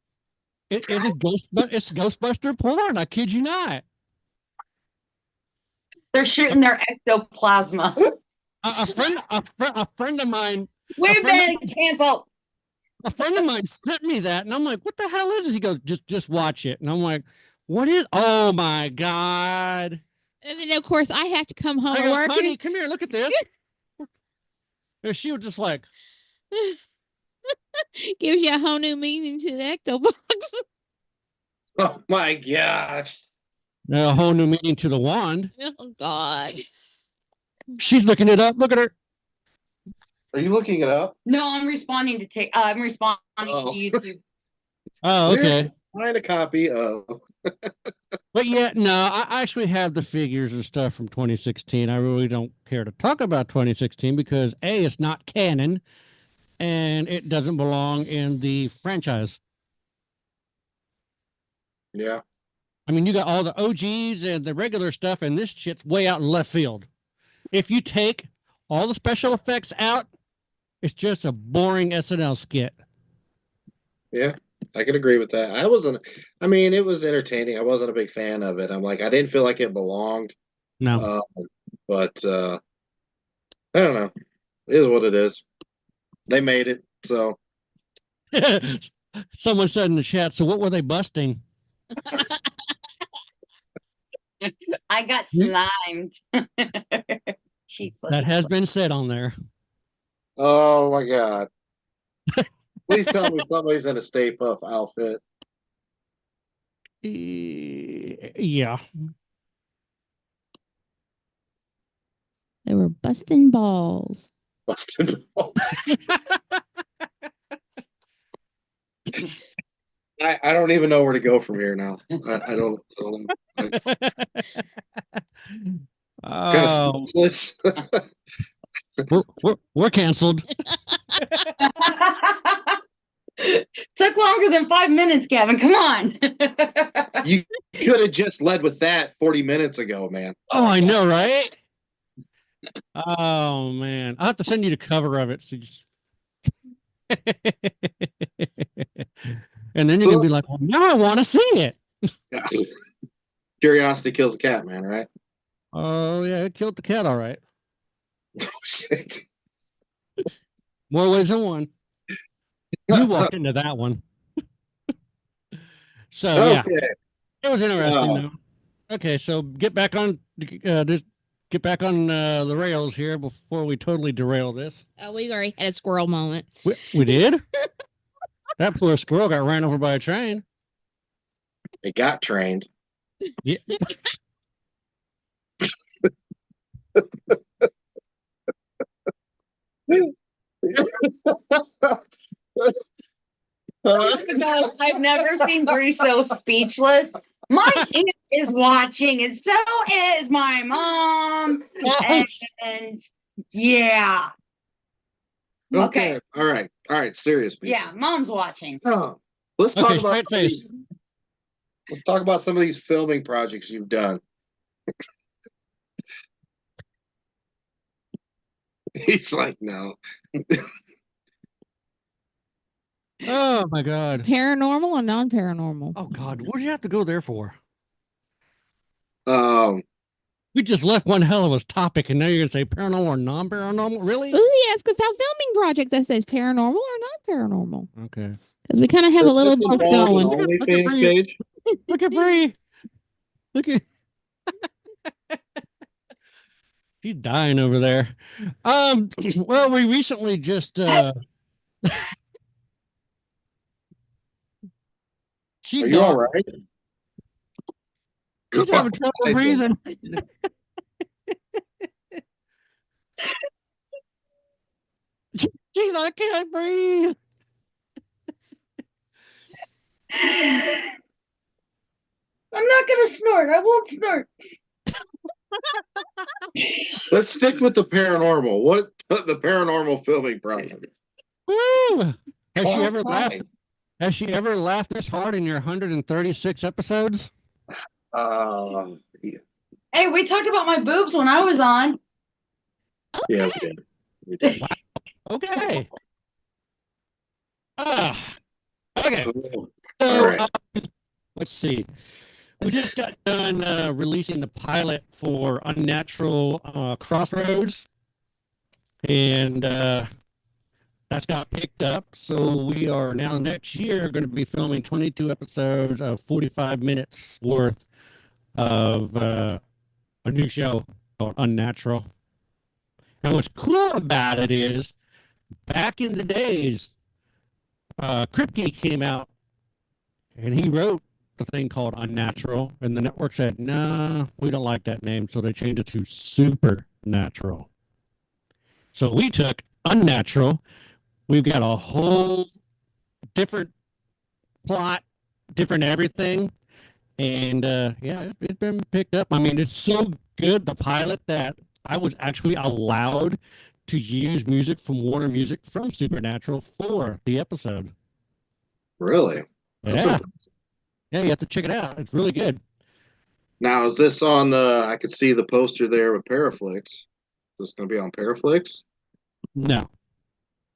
It's Ghostbuster porn. I kid you not. They're shooting their ectoplasma. A friend of mine. We've been canceled. A friend of mine sent me that, and I'm like, "What the hell is it?" He goes, "Just watch it." And I'm like, "What is? Oh my god!" And then of course I have to come home I and go, work. "Honey, come here, look at this." And she was just like, gives you a whole new meaning to the ectobox. Oh my gosh! a whole new meaning to the wand. Oh God! She's looking it up. Look at her. Are you looking it up? No, I'm responding to I'm responding to YouTube. Oh, okay. Find a copy of. But yeah, no, I actually have the figures and stuff from 2016. I really don't care to talk about 2016 because A, it's not canon, and it doesn't belong in the franchise. Yeah. I mean, you got all the OGs and the regular stuff, and this shit's way out in left field. If you take all the special effects out, it's just a boring SNL skit. Yeah, I can agree with that. I mean, it was entertaining. I wasn't a big fan of it. I'm like, I didn't feel like it belonged. No. But I don't know. It is what it is. They made it, so. Someone said in the chat, so what were they busting? I got slimed. That has been said on there. Oh my God. Please tell me somebody's in a Stay Puft outfit. Yeah. They were busting balls. Busted balls. I don't even know where to go from here now. I don't know. Oh, we're canceled. Took longer than 5 minutes, Gavin. Come on. You could have just led with that 40 minutes ago, man. Oh, I know, right? Oh man, I'll have to send you the cover of it. So and then you're gonna be like, well, now I want to see it. Yeah. Curiosity kills the cat, man, right? Oh yeah, it killed the cat, all right. Oh, shit. More ways than one. You walked into that one. So yeah, it was interesting though. Okay, so get back on the rails here before we totally derail this. Oh, we already had a squirrel moment. We did? That poor squirrel got ran over by a train. It got trained. Yeah. I've never seen Bree so speechless. My aunt is watching, and so is my mom. And yeah. Okay. All right. Serious. People. Yeah, mom's watching. Oh. Let's talk about let's talk about some of these filming projects you've done. He's like, no. Oh my God. Paranormal or non-paranormal? Oh God, what do you have to go there for? We just left one hell of a topic, and now you're gonna say paranormal or non-paranormal? Really? Well, he asked about filming projects. I says paranormal or non-paranormal. Okay. Because we kind of have a little both going. OnlyFans page. Look at Bree. Look at. She's dying over there. Well, we recently just Are you all right? She's having trouble breathing. She's like, I can't breathe. I'm not gonna snort. I won't snort. Let's stick with the paranormal. What the paranormal filming project? Woo! Has she ever laughed? Has she ever laughed this hard in your 136 episodes? Yeah. Hey, we talked about my boobs when I was on. Yeah, we did. Wow. Okay. Okay. So, right. Let's see. We just got done releasing the pilot for Unnatural Crossroads, and that's got picked up. So we are now next year going to be filming 22 episodes of 45 minutes worth of a new show called Unnatural. And what's cool about it is, back in the days, Kripke came out and he wrote the thing called Unnatural, and the network said, "No, we don't like that name," so they changed it to Supernatural. So we took Unnatural. We've got a whole different plot, different everything, and yeah, it's been picked up. I mean, it's so good, the pilot, that I was actually allowed to use music from Warner Music from Supernatural for the episode. Really? Yeah. Yeah, you have to check it out. It's really good. Now, is this on the? I could see the poster there with Paraflix. Is this going to be on Paraflix? No.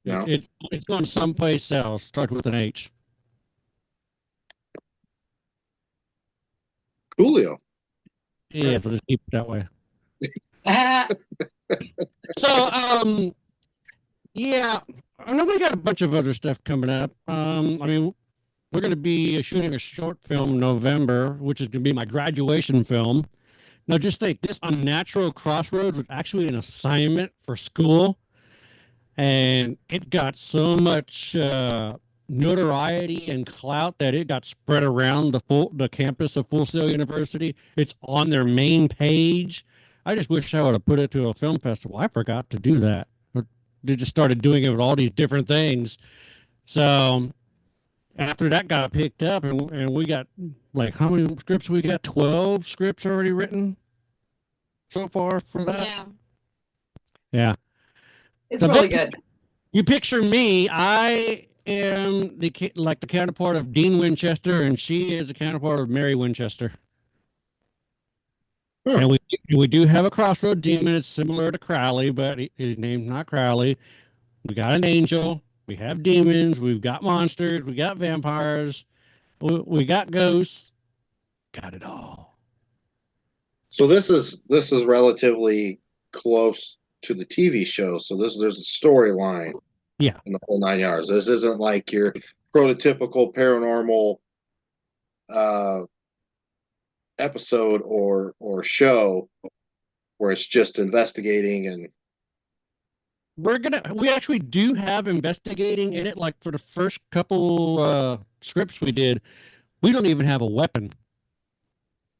No. It's going someplace else. Starts with an H. Coolio. Yeah, but just keep it that way. So, yeah, I know we got a bunch of other stuff coming up. I mean, we're going to be shooting a short film in November, which is going to be my graduation film. Now, just think, this Unnatural Crossroads was actually an assignment for school, and it got so much notoriety and clout that it got spread around the campus of Full Sail University. It's on their main page. I just wish I would have put it to a film festival. I forgot to do that. They just started doing it with all these different things. So after that got picked up, and we got, like, how many scripts we got? 12 scripts already written so far for that. Yeah. It's really good. You picture me, I am the counterpart of Dean Winchester, and she is the counterpart of Mary Winchester. And we do have a crossroad demon. It's similar to Crowley, but his name's not Crowley. We got an angel. We have demons. We've got monsters. We got vampires. We got ghosts. Got it all. So this is relatively close to the TV show. So there's a storyline. Yeah. In the whole 9 yards. This isn't like your prototypical paranormal episode or show where it's just investigating and we actually do have investigating in it. Like for the first couple scripts we did, we don't even have a weapon.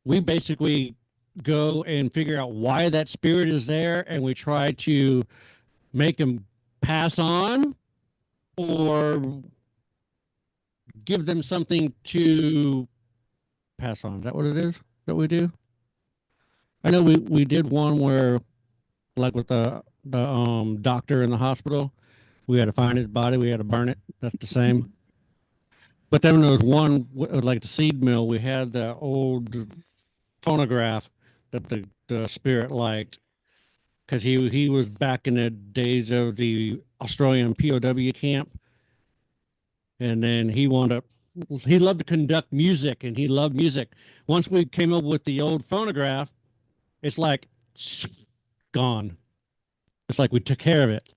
We basically go and figure out why that spirit is there, and we try to make them pass on or give them something to pass on. Is that what it is that we do? I know we did one where, like with the doctor in the hospital, we had to find his body, we had to burn it. That's the same. But then there was one, like the seed mill, we had the old phonograph that the spirit liked, because he was back in the days of the Australian POW camp. And then he loved to conduct music, and he loved music. Once we came up with the old phonograph, it's like gone. It's like we took care of it.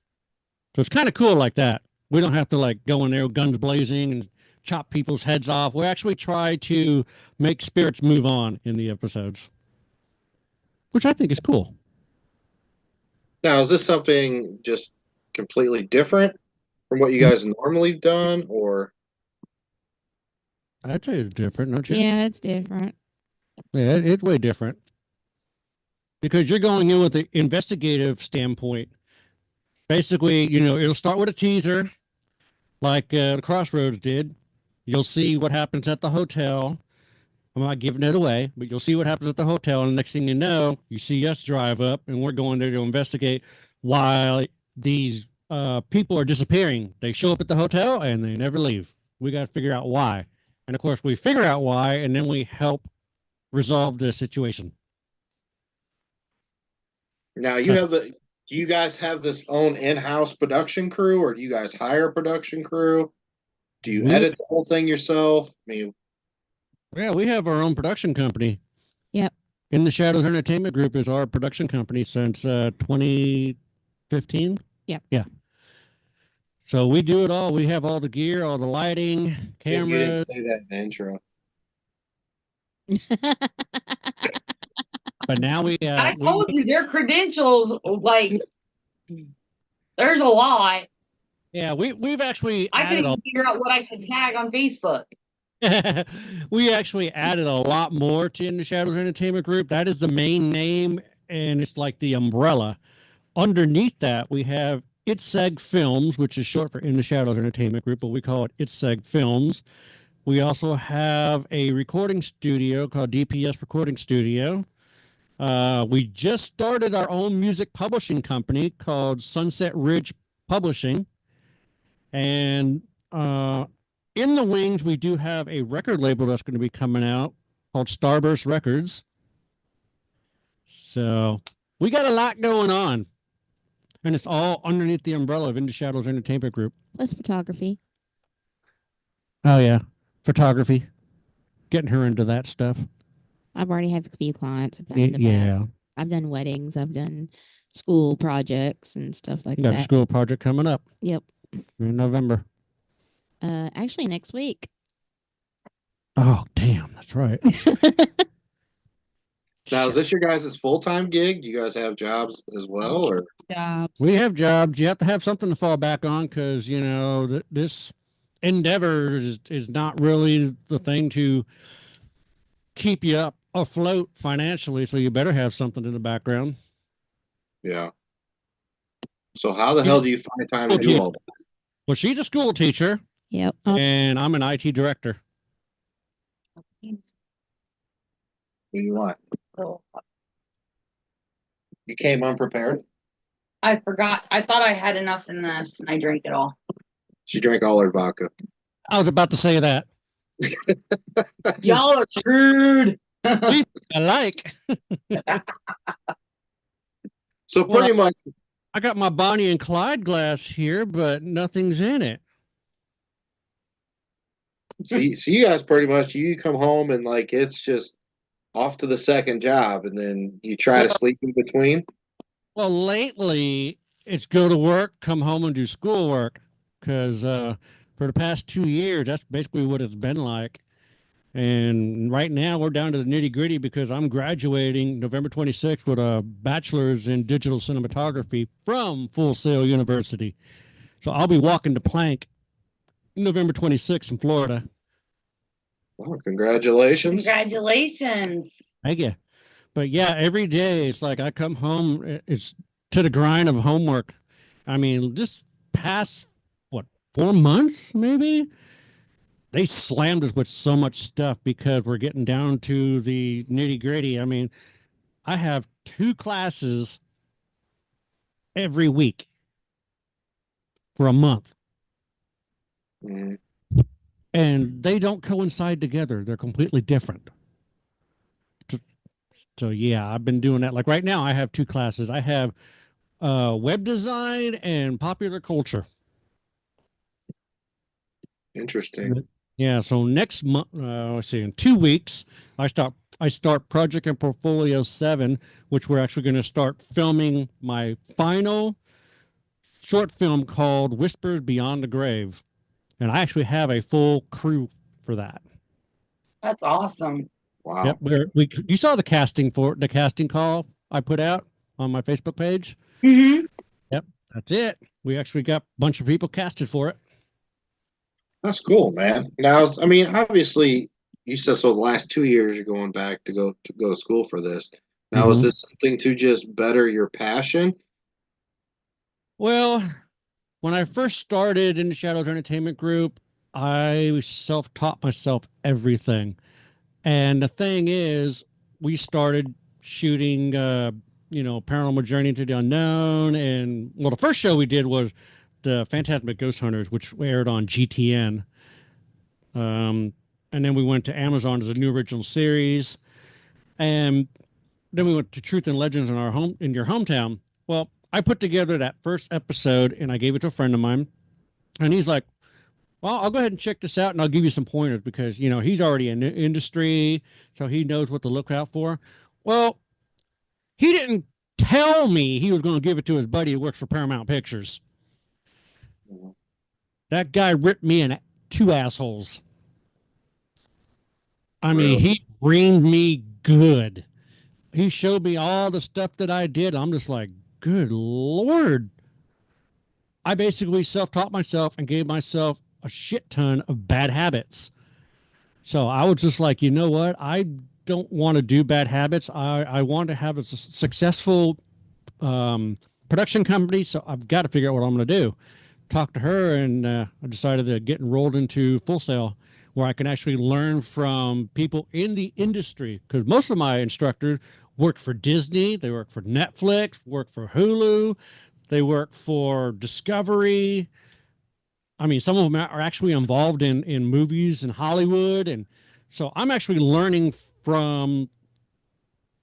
So it's kind of cool like that. We don't have to like go in there with guns blazing and chop people's heads off. We actually try to make spirits move on in the episodes, which I think is cool. Now, is this something just completely different from what you guys normally done, or? I'd say it's different, don't you? Yeah, it's different. Yeah, it's way different. Because you're going in with the investigative standpoint. Basically, it'll start with a teaser, like the Crossroads did. You'll see what happens at the hotel. I'm not giving it away, but you'll see what happens at the hotel. And the next thing you know, you see us drive up, and we're going there to investigate why these people are disappearing. They show up at the hotel, and they never leave. We got to figure out why. And, of course, we figure out why, and then we help resolve the situation. Now, do you guys have this own in-house production crew, or do you guys hire a production crew? Do you edit the whole thing yourself? I mean, yeah, we have our own production company. Yep. In the Shadows Entertainment Group is our production company since 2015. Yep. Yeah. So we do it all. We have all the gear, all the lighting, cameras. You didn't say that in the intro. But now I told you their credentials, like, there's a lot. Yeah, we've actually I couldn't even figure out what I could tag on Facebook. We actually added a lot more to In the Shadows Entertainment Group. That is the main name, and it's like the umbrella. Underneath that, we have ITSEG Films, which is short for In the Shadows Entertainment Group, but we call it ITSEG Films. We also have a recording studio called DPS Recording Studio. We just started our own music publishing company called Sunset Ridge Publishing. And in the wings, we do have a record label that's going to be coming out called Starburst Records. So we got a lot going on. And it's all underneath the umbrella of In the Shadows Entertainment Group. Plus photography. Oh, yeah. Photography. Getting her into that stuff. I've already had a few clients. I've done weddings. I've done school projects and stuff like that. You got a school project coming up. Yep. In November. Actually, next week. Oh, damn, that's right. Now, is this your guys' full-time gig? Do you guys have jobs as well, or? Jobs. We have jobs. You have to have something to fall back on because, this endeavor is not really the thing to keep you up afloat financially. So you better have something in the background. Yeah. So how the She's hell a do you find time to school do teacher. all this? Well, she's a school teacher, Yep. and I'm an IT director. What do you want? Oh, You came unprepared? I forgot. I thought I had enough in this, and I drank it all. She drank all her vodka. I was about to say that. Y'all are screwed. I like. So Well, pretty much, I got my Bonnie and Clyde glass here, but nothing's in it. see, you guys pretty much, you come home and like it's just off to the second job, and then you try to sleep in between. Well, lately it's go to work, come home, and do schoolwork. Because for the past 2 years, that's basically what it's been like. And right now we're down to the nitty gritty because I'm graduating November 26th with a bachelor's in digital cinematography from Full Sail University. So I'll be walking the plank November 26th in Florida. Well, congratulations. Congratulations. Thank you. But yeah, every day it's like I come home, it's to the grind of homework. I mean, just past, what, 4 months maybe? They slammed us with so much stuff because we're getting down to the nitty gritty. I mean, I have 2 classes every week for a month, Mhm. and they don't coincide together. They're completely different. So yeah, I've been doing that. Like right now, I have 2 classes. I have web design and popular culture. Interesting. Yeah. So next month, let's see, in 2 weeks, I start Project and Portfolio 7, which we're actually going to start filming my final short film called Whispers Beyond the Grave, and I actually have a full crew for that. That's awesome. Wow. Yep. You saw the casting call I put out on my Facebook page. Mm-hmm. Yep, that's it. We actually got a bunch of people casted for it. That's cool, man. Now, I mean, obviously, you said so. The last 2 years, you're going back to go to school for this. Now, is Mhm. this something to just better your passion? Well, when I first started in the Shadows Entertainment Group, I self-taught myself everything. And the thing is, we started shooting, Paranormal Journey into the Unknown. And, well, the first show we did was the Phantasmic Ghost Hunters, which aired on GTN. And then we went to Amazon as a new original series. And then we went to Truth and Legends in your hometown. Well, I put together that first episode and I gave it to a friend of mine. And he's like, well, I'll go ahead and check this out and I'll give you some pointers because, he's already in the industry, so he knows what to look out for. Well, he didn't tell me he was going to give it to his buddy who works for Paramount Pictures. Mhm. That guy ripped me in 2 assholes. I mean, Really? he reamed me good. He showed me all the stuff that I did. I'm just like, good Lord. I basically self-taught myself and gave myself a shit ton of bad habits. So I was just like, you know what? I don't want to do bad habits. I want to have a successful production company. So I've got to figure out what I'm going to do. Talked to her, and I decided to get enrolled into Full Sail, where I can actually learn from people in the industry. Because most of my instructors work for Disney, they work for Netflix, work for Hulu, they work for Discovery. I mean, some of them are actually involved in movies in Hollywood, and so I'm actually learning from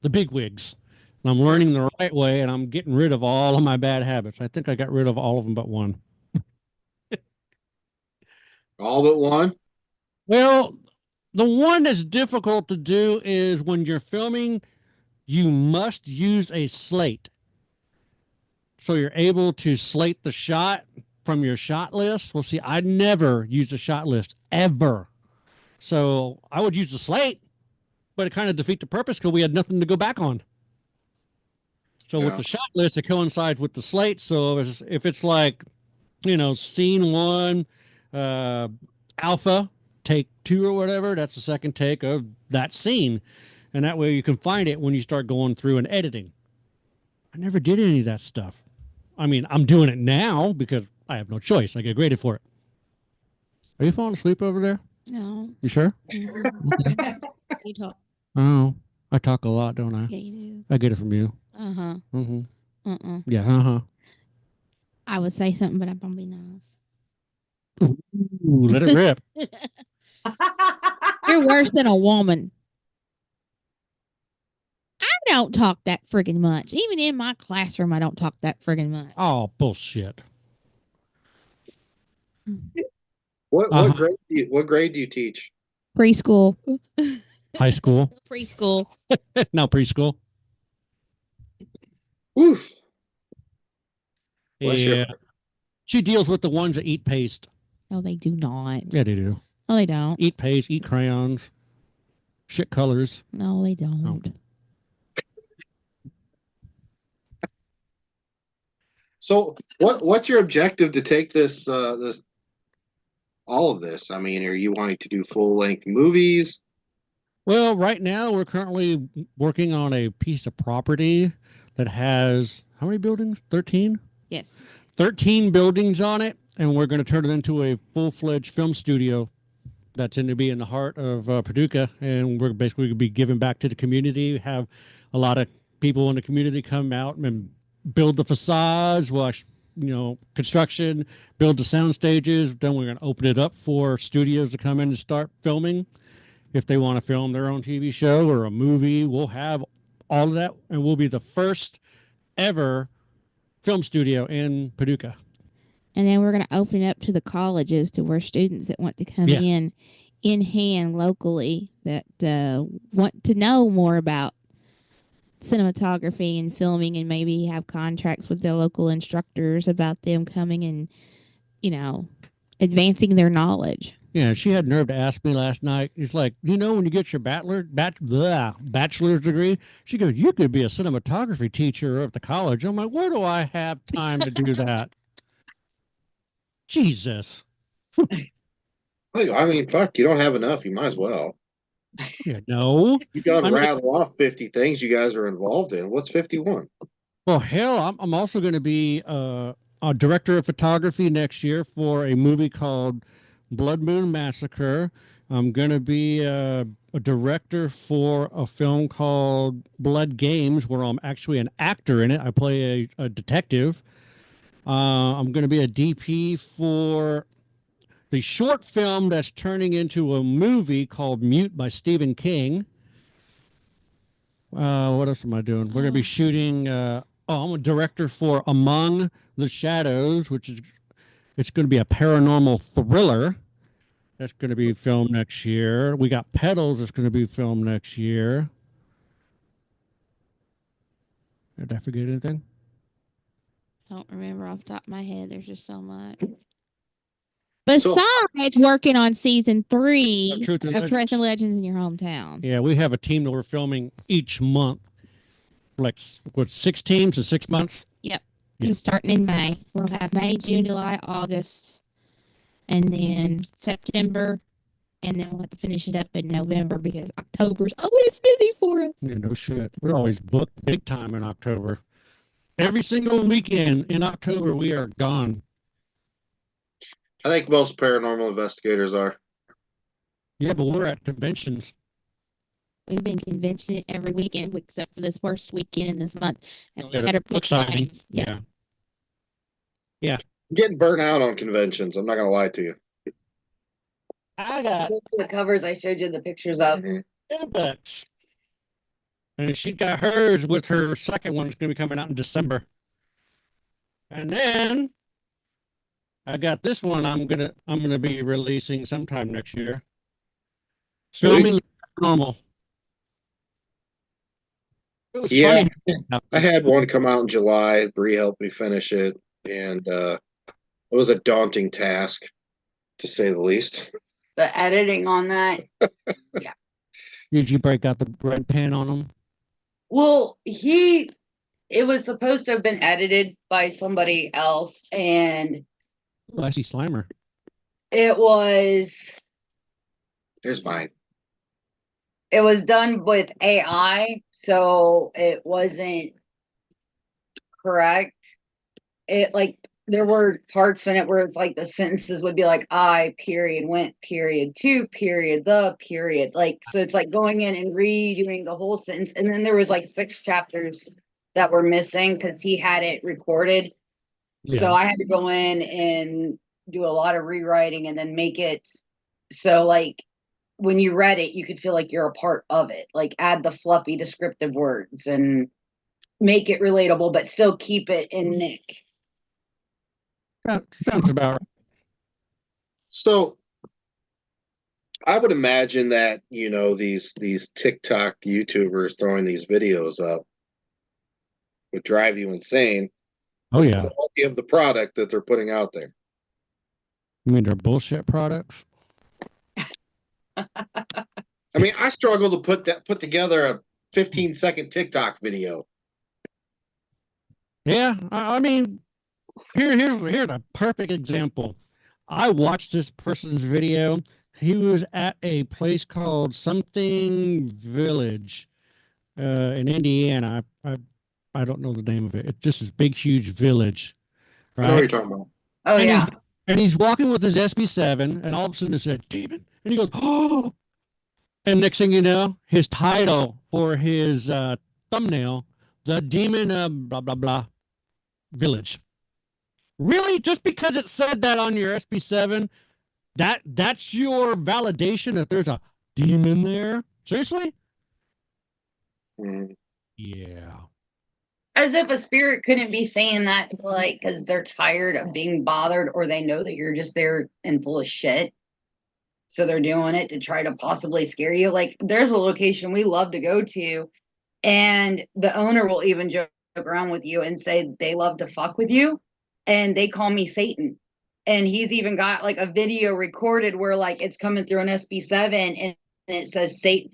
the bigwigs. And I'm learning the right way, and I'm getting rid of all of my bad habits. I think I got rid of all of them but one. All but one? Well, the one that's difficult to do is when you're filming, you must use a slate. So you're able to slate the shot from your shot list. Well, see, I never use a shot list ever. So I would use the slate, but it kind of defeat the purpose because we had nothing to go back on. So with the shot list, it coincides with the slate. So if it's like, scene one, alpha, take two or whatever, that's the second take of that scene. And that way you can find it when you start going through and editing. I never did any of that stuff. I mean, I'm doing it now because I have no choice. I get graded for it. Are you falling asleep over there? No. You sure? Mm-hmm. You talk. Oh, I talk a lot, don't I? Yeah, you do. I get it from you. Uh-huh. Mm-hmm. Uh-uh. Yeah, uh-huh. I would say something, but I'm gonna be nice. Ooh, let it rip. You're worse than a woman. I don't talk that friggin' much. Even in my classroom, I don't talk that friggin' much. Oh, bullshit. What grade do you teach? Preschool. High school. Preschool. No, preschool. Oof. Yeah. She deals with the ones that eat paste. No, they do not. Yeah, they do. No, they don't. Eat paste, eat crayons, shit colors. No, they don't. Oh. So what's your objective to take this all of this? I mean, are you wanting to do full length movies? Well, right now we're currently working on a piece of property that has how many buildings? 13? Yes. 13 buildings on it, and we're going to turn it into a full-fledged film studio that's going to be in the heart of Paducah, and we're basically going to be giving back to the community, have a lot of people in the community come out and build the facades, watch, construction, build the sound stages. Then we're going to open it up for studios to come in and start filming. If they want to film their own TV show or a movie, we'll have all of that, and we'll be the first ever film studio in Paducah. And then we're going to open it up to the colleges to where students that want to come in hand locally that want to know more about cinematography and filming and maybe have contracts with their local instructors about them coming and, advancing their knowledge. Yeah, she had nerve to ask me last night. It's like, when you get your bachelor's degree, she goes, you could be a cinematography teacher at the college. I'm like, where do I have time to do that? Jesus. I mean, fuck, you don't have enough. You might as well. Yeah, no. You got to rattle off 50 things you guys are involved in. What's 51? Well, hell, I'm also going to be a director of photography next year for a movie called Blood Moon Massacre. I'm going to be a director for a film called Blood Games, where I'm actually an actor in it. I play a detective. I'm going to be a DP for the short film that's turning into a movie called Mute by Stephen King. What else am I doing? We're going to be shooting. I'm a director for Among the Shadows, it's going to be a paranormal thriller. That's going to be filmed next year. We got Petals that's going to be filmed next year. Did I forget anything? I don't remember off the top of my head. There's just so much. Besides working on season 3 of Truth and Legends in your hometown. Yeah, we have a team that we're filming each month. Like, 6 teams in 6 months? Yep. We're starting in May. We'll have May, June, July, August, and then September, and then we'll have to finish it up in November because October's always busy for us. Yeah, no shit. We're always booked big time in October. Every single weekend in October, we are gone. I think most paranormal investigators are. Yeah, but we're at conventions. We've been conventioning every weekend except for this first weekend in this month. Exciting. Yeah. I'm getting burnt out on conventions. I'm not going to lie to you. I got the covers I showed you the pictures of. $10. And she got hers with her second one. It's going to be coming out in December. And then I got this one I'm gonna be releasing sometime next year. Filming normal. Yeah, funny. I had one come out in July. Bree helped me finish it, and it was a daunting task, to say the least. the editing on that. Did you break out the red pen on them? Well, it was supposed to have been edited by somebody else, and Oh, I see Slimer. it was Here's mine. done with AI, so it wasn't correct. It like there were parts in it where it's like the sentences would be like I period went period to period the period, like, so it's like going in and redoing the whole sentence, and then there was like 6 chapters that were missing because he had it recorded. So Yeah. I had to go in and do a lot of rewriting and then make it so like when you read it you could feel like you're a part of it, like add the fluffy descriptive words and make it relatable but still keep it in Nick. Sounds about right. So I would imagine that, you know, these TikTok YouTubers throwing these videos up would drive you insane. Oh, yeah. Quality of the product that they're putting out there. You mean they're bullshit products? I mean, I struggle to put together a 15-second TikTok video. Yeah, I mean, here's a perfect example. I watched this person's video. He was at a place called something Village in Indiana. I don't know the name of it. It's just this big, huge village, I know what right? you're talking about. Oh And yeah. he's walking with his SB7, and all of a sudden it said demon, and he goes, oh! And next thing you know, his title for his thumbnail, the demon blah blah blah village. Really? Just because it said that on your SB7, that's your validation that there's a demon there? Seriously? Mm. Yeah. As if a spirit couldn't be saying that, like, because they're tired of being bothered or they know that you're just there and full of shit. So they're doing it to try to possibly scare you. Like, there's a location we love to go to, and the owner will even joke around with you and say they love to fuck with you, and they call me Satan. And he's even got like a video recorded where like it's coming through an SB7 and it says Satan,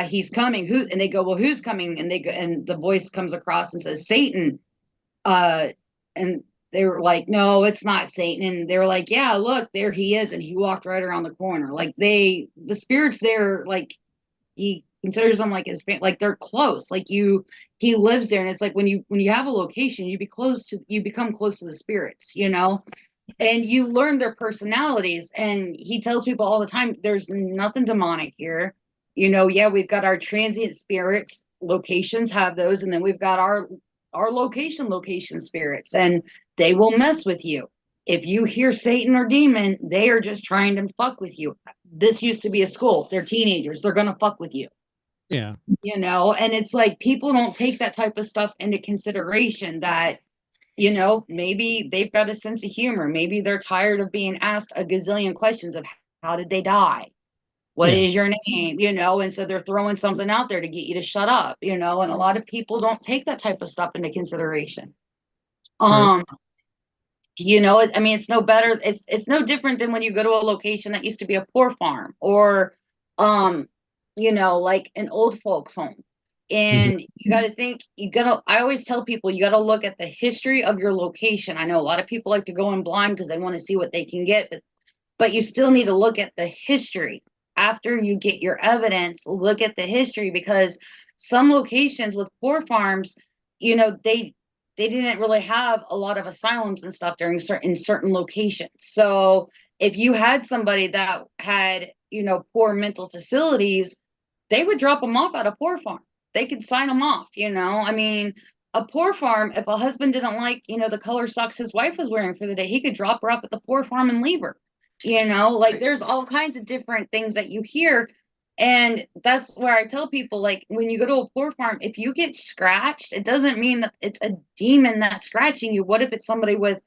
he's coming. Who? And they go, well, who's coming? And they go, and the voice comes across and says Satan. And they were like, no, it's not Satan. And they were like, yeah, look, there he is. And he walked right around the corner. Like the spirits there, like he considers them like his like they're close. Like he lives there. And it's like when you have a location, you become close to the spirits, you know, and you learn their personalities. And he tells people all the time, there's nothing demonic here. You know, yeah, we've got our transient spirits, locations have those, and then we've got our location spirits, and they will mess with you. If you hear Satan or demon, they are just trying to fuck with you. This used to be a school. They're teenagers. They're gonna fuck with you. Yeah. You know, and it's like people don't take that type of stuff into consideration, that, you know, maybe they've got a sense of humor. Maybe they're tired of being asked a gazillion questions of how did they die? What is your name? You know, and so they're throwing something out there to get you to shut up, you know, and a lot of people don't take that type of stuff into consideration. You know, I mean, it's no better. It's no different than when you go to a location that used to be a poor farm, or, you know, like an old folks home. And you got to think, I always tell people, you got to look at the history of your location. I know a lot of people like to go in blind because they want to see what they can get, but you still need to look at the history. After you get your evidence, look at the history, because some locations with poor farms, you know, they didn't really have a lot of asylums and stuff during certain locations. So if you had somebody that had, you know, poor mental facilities, they would drop them off at a poor farm. They could sign them off, you know. I mean, a poor farm, if a husband didn't like, you know, the color socks his wife was wearing for the day, he could drop her off at the poor farm and leave her. You know, like there's all kinds of different things that you hear. And that's where I tell people, like, when you go to a poor farm, if you get scratched, it doesn't mean that it's a demon that's scratching you. What if it's somebody with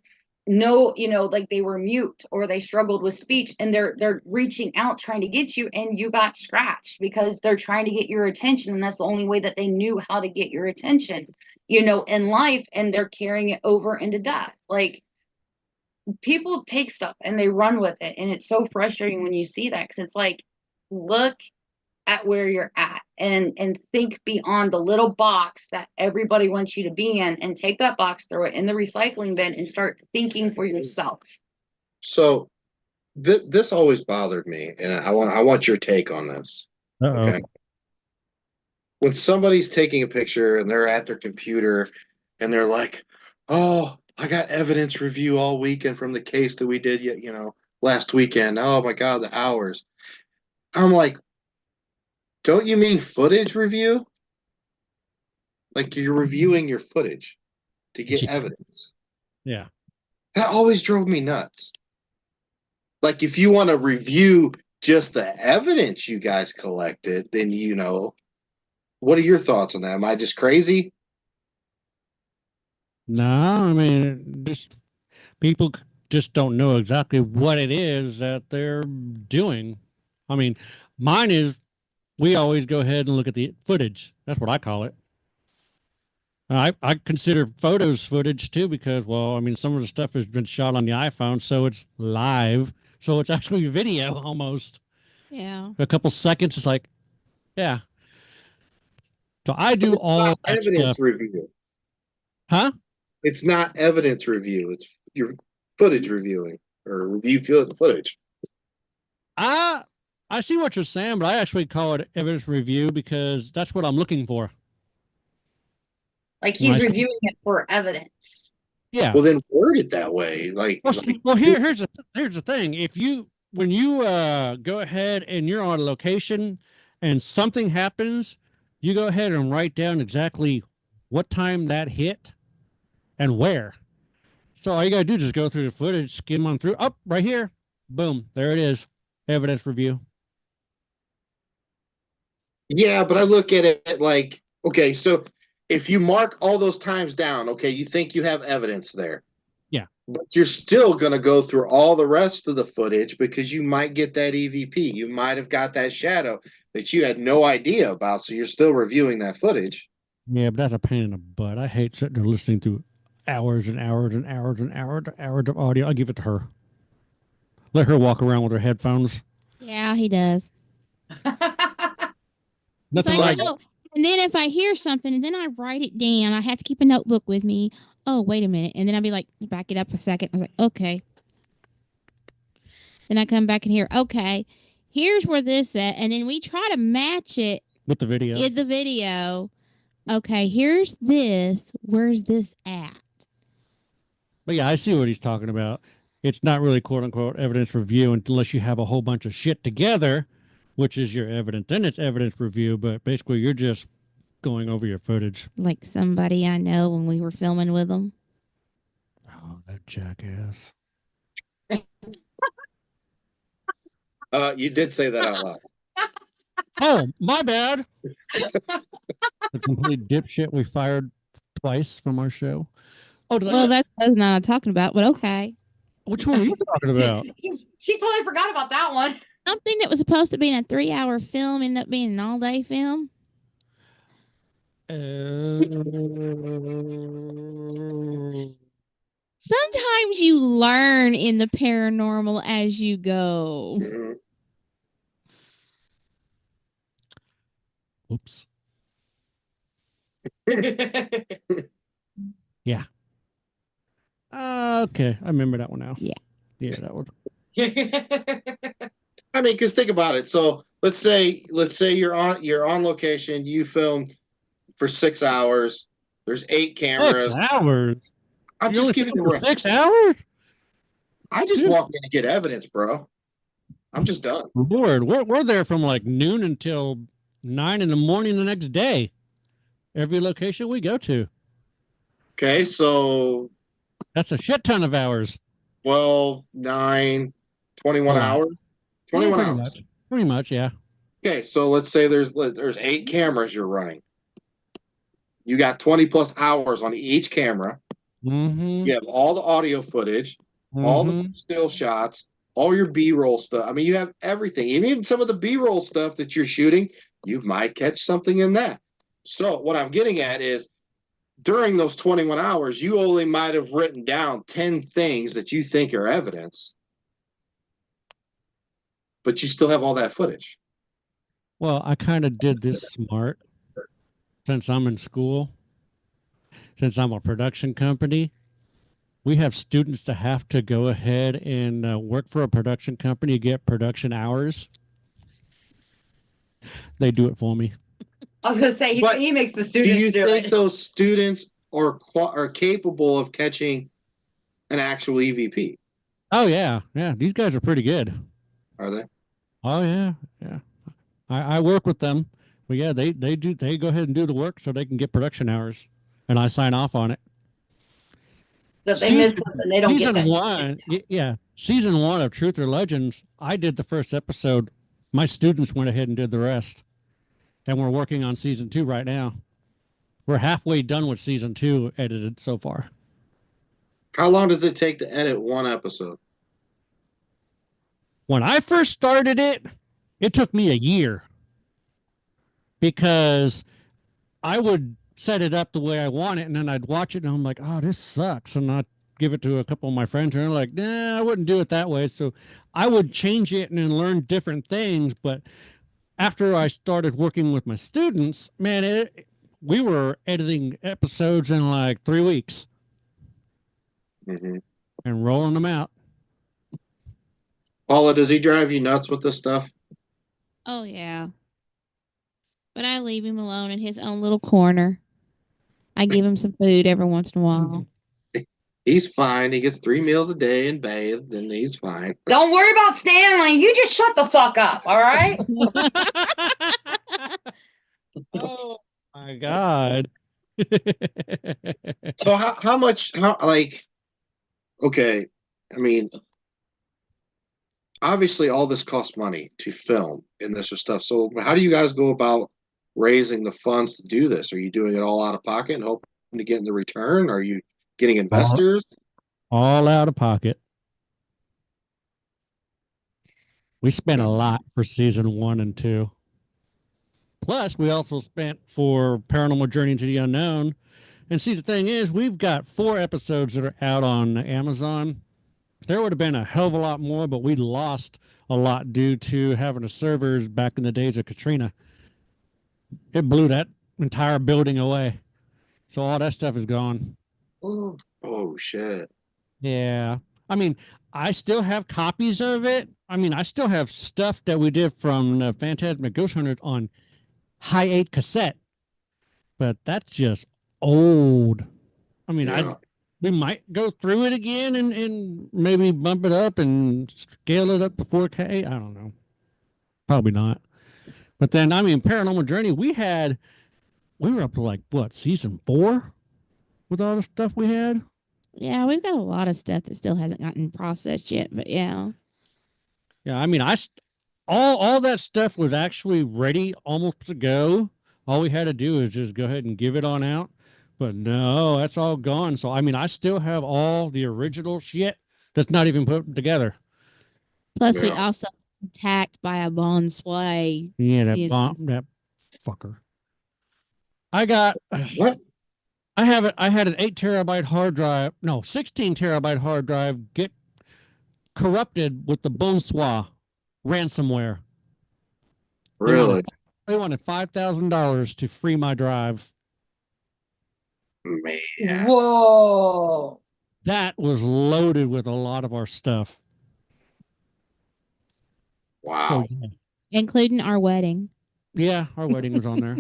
no, you know, like they were mute or they struggled with speech, and they're reaching out trying to get you, and you got scratched because they're trying to get your attention, and that's the only way that they knew how to get your attention, you know, in life, and they're carrying it over into death. Like, people take stuff and they run with it, and it's so frustrating when you see that, because it's like, look at where you're at and think beyond the little box that everybody wants you to be in, and take that box, throw it in the recycling bin, and start thinking for yourself. So this always bothered me, and I want your take on this. Uh-oh. Okay. When somebody's taking a picture and they're at their computer and they're like, "Oh, I got evidence review all weekend from the case that we did last weekend. Oh my God, the hours." I'm like, don't you mean footage review? Like you're reviewing your footage to get evidence. Yeah. That always drove me nuts. Like if you want to review just the evidence you guys collected, then what are your thoughts on that? Am I just crazy? No, I mean, just people just don't know exactly what it is that they're doing. I mean, mine is we always go ahead and look at the footage. That's what I call it. I consider photos footage too because, well, I mean, some of the stuff has been shot on the iPhone, so it's live. So it's actually video almost. Yeah. A couple seconds, it's like, yeah. So I do all that evidence stuff. review. Huh? It's not evidence review. It's your footage reviewing or review footage. I see what you're saying, but I actually call it evidence review because that's what I'm looking for. Like he's reviewing it for evidence. Yeah. Well, then word it that way. Well, here's the thing. When you go ahead and you're on location and something happens, you go ahead and write down exactly what time that hit and where. So all you gotta do is just go through the footage, skim on through. Up right here, boom, there it is. Evidence review. Yeah, but I look at it like, okay, so if you mark all those times down, okay, you think you have evidence there. Yeah. But you're still going to go through all the rest of the footage because you might get that EVP. You might have got that shadow that you had no idea about. So you're still reviewing that footage. Yeah, but that's a pain in the butt. I hate sitting there listening to hours and hours and hours and hours of audio. I'll give it to her. Let her walk around with her headphones. Yeah, he does. Nothing like oh, and then if I hear something, and then I write it down, I have to keep a notebook with me. Oh, wait a minute. And then I'll be like, back it up a second. I was like, okay. Then I come back and hear, okay, here's where this at. And then we try to match it with the video. In the video. Okay, here's this. Where's this at? But yeah, I see what he's talking about. It's not really quote unquote evidence review unless you have a whole bunch of shit together, which is your evidence. Then it's evidence review, but basically you're just going over your footage. Like somebody I know when we were filming with them. Oh, that jackass. You did say that out loud. Oh, my bad. The complete dipshit we fired twice from our show. Oh, well, that's what I was not talking about, but okay. Which one are you talking about? She totally forgot about that one. Something that was supposed to be in a 3-hour film ended up being an all-day film. Sometimes you learn in the paranormal as you go. Oops. Yeah. Okay, I remember that one now. Yeah. Yeah, that one. I mean, because think about it. So let's say you're on location. You filmed for 6 hours. There's 8 cameras. 6 hours. I'm just giving you 6 hours. I just walk in to get evidence, bro. I'm just done. Lord, we're there from like noon until 9 in the morning the next day. Every location we go to. Okay, so that's a shit ton of hours. 12, 9, 21 hours. 21 hours. Pretty much, yeah. Okay, so let's say there's 8 cameras you're running. You got 20 plus hours on each camera. Mm-hmm. You have all the audio footage, all the still shots, all your B-roll stuff. I mean, you have everything. Even some of the B-roll stuff that you're shooting, you might catch something in that. So what I'm getting at is during those 21 hours, you only might have written down 10 things that you think are evidence, but you still have all that footage. Well, I kind of did this smart since I'm in school, since I'm a production company. We have students that have to go ahead and work for a production company to get production hours. They do it for me. I was gonna say he makes the Do students you do think it. those students are capable of catching an actual EVP? Oh yeah, yeah. These guys are pretty good. Are they? Oh yeah, yeah. I work with them, but yeah, they go ahead and do the work so they can get production hours, and I sign off on it. So if they miss something, they don't get Season that. one, yeah, season one of Truth or Legends. I did the first episode. My students went ahead and did the rest, and we're working on season two right now. We're halfway done with season two edited so far. How long does it take to edit one episode? When I first started it, it took me a year because I would set it up the way I want it, and then I'd watch it, and I'm like, oh, this sucks. And I'd give it to a couple of my friends, and they're like, nah, I wouldn't do it that way. So I would change it and then learn different things. But after I started working with my students, man, we were editing episodes in like 3 weeks Mm-hmm. and rolling them out. Paula, does he drive you nuts with this stuff? Oh, yeah. But I leave him alone in his own little corner. I give him some food every once in a while. He's fine. He gets 3 meals a day and bathed, and he's fine. Don't worry about Stanley. You just shut the fuck up, all right? Oh my God. So how much okay, I mean, obviously all this costs money to film and this or stuff. So how do you guys go about raising the funds to do this? Are you doing it all out of pocket and hoping to get in the return? Are you getting investors? All out of pocket. We spent a Yeah. lot for season 1 and 2. Plus, we also spent for Paranormal Journey into the Unknown. And see, the thing is, we've got 4 episodes that are out on Amazon. There would have been a hell of a lot more, but we lost a lot due to having the servers back in the days of Katrina. It blew that entire building away. So all that stuff is gone. Oh shit. Yeah. I mean, I still have copies of it. I mean, I still have stuff that we did from the Phantasmic Ghost Hunters on high 8 cassette, but that's just old. I mean, Yeah. we might go through it again and maybe bump it up and scale it up to 4K. I don't know. Probably not. But then, I mean, Paranormal Journey, we were up to like, what, season 4 with all the stuff we had? Yeah, we've got a lot of stuff that still hasn't gotten processed yet, but yeah. Yeah, I mean, all that stuff was actually ready almost to go. All we had to do is just go ahead and give it on out. But no, that's all gone. So I mean, I still have all the original shit that's not even put together. Plus, we Yeah. also attacked by a bon sway. Yeah, Yeah. that fucker. I got What? I had an 8 terabyte hard drive, no, 16 terabyte hard drive get corrupted with the bonsoir ransomware. Really? They wanted $5,000 to free my drive. Man. Whoa. That was loaded with a lot of our stuff. Wow. So, Including our wedding. yeah, our wedding was on there.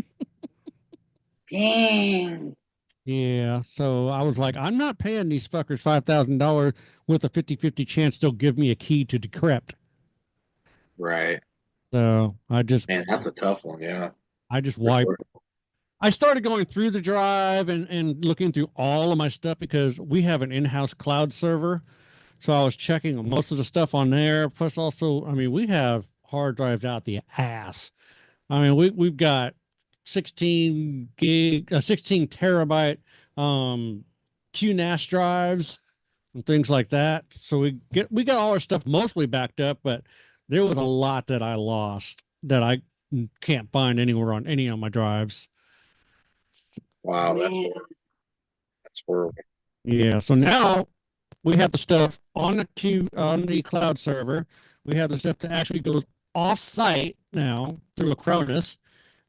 Dang. Yeah, so I was like, I'm not paying these fuckers $5,000 with a 50-50 chance they'll give me a key to decrypt. Right. So Man, that's a tough one, yeah. I just wiped. I started going through the drive and looking through all of my stuff because we have an in-house cloud server. So I was checking most of the stuff on there. Plus also, I mean, we have hard drives out the ass. I mean, we've got 16 terabyte QNAS drives and things like that. So we got all our stuff mostly backed up, but there was a lot that I lost that I can't find anywhere on any of my drives. Wow, that's Man. horrible. It's horrible. Yeah. So now we have the stuff on the cloud server. We have the stuff that actually goes off site now through Acronis.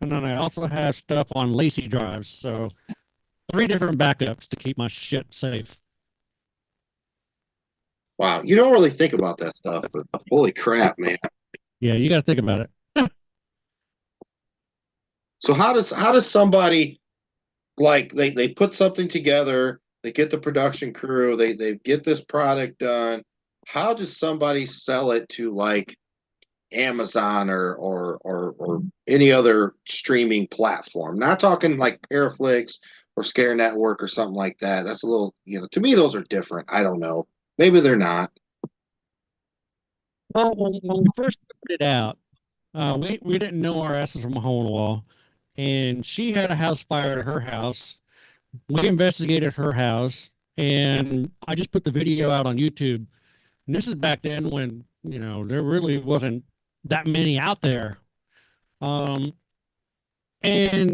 And then I also have stuff on Lacy drives. So 3 different backups to keep my shit safe. Wow, you don't really think about that stuff, but holy crap, man. Yeah, you got to think about it. So how does somebody like they put something together, they get the production crew, they get this product done. How does somebody sell it to like Amazon or any other streaming platform? Not talking like Paraflix or Scare Network or something like that. That's a little, to me those are different. I don't know. Maybe they're not. Well, when we first put it out, we didn't know our asses from a hole in the wall. And she had a house fire at her house. We investigated her house, and I just put the video out on YouTube. And this is back then when, there really wasn't that many out there. And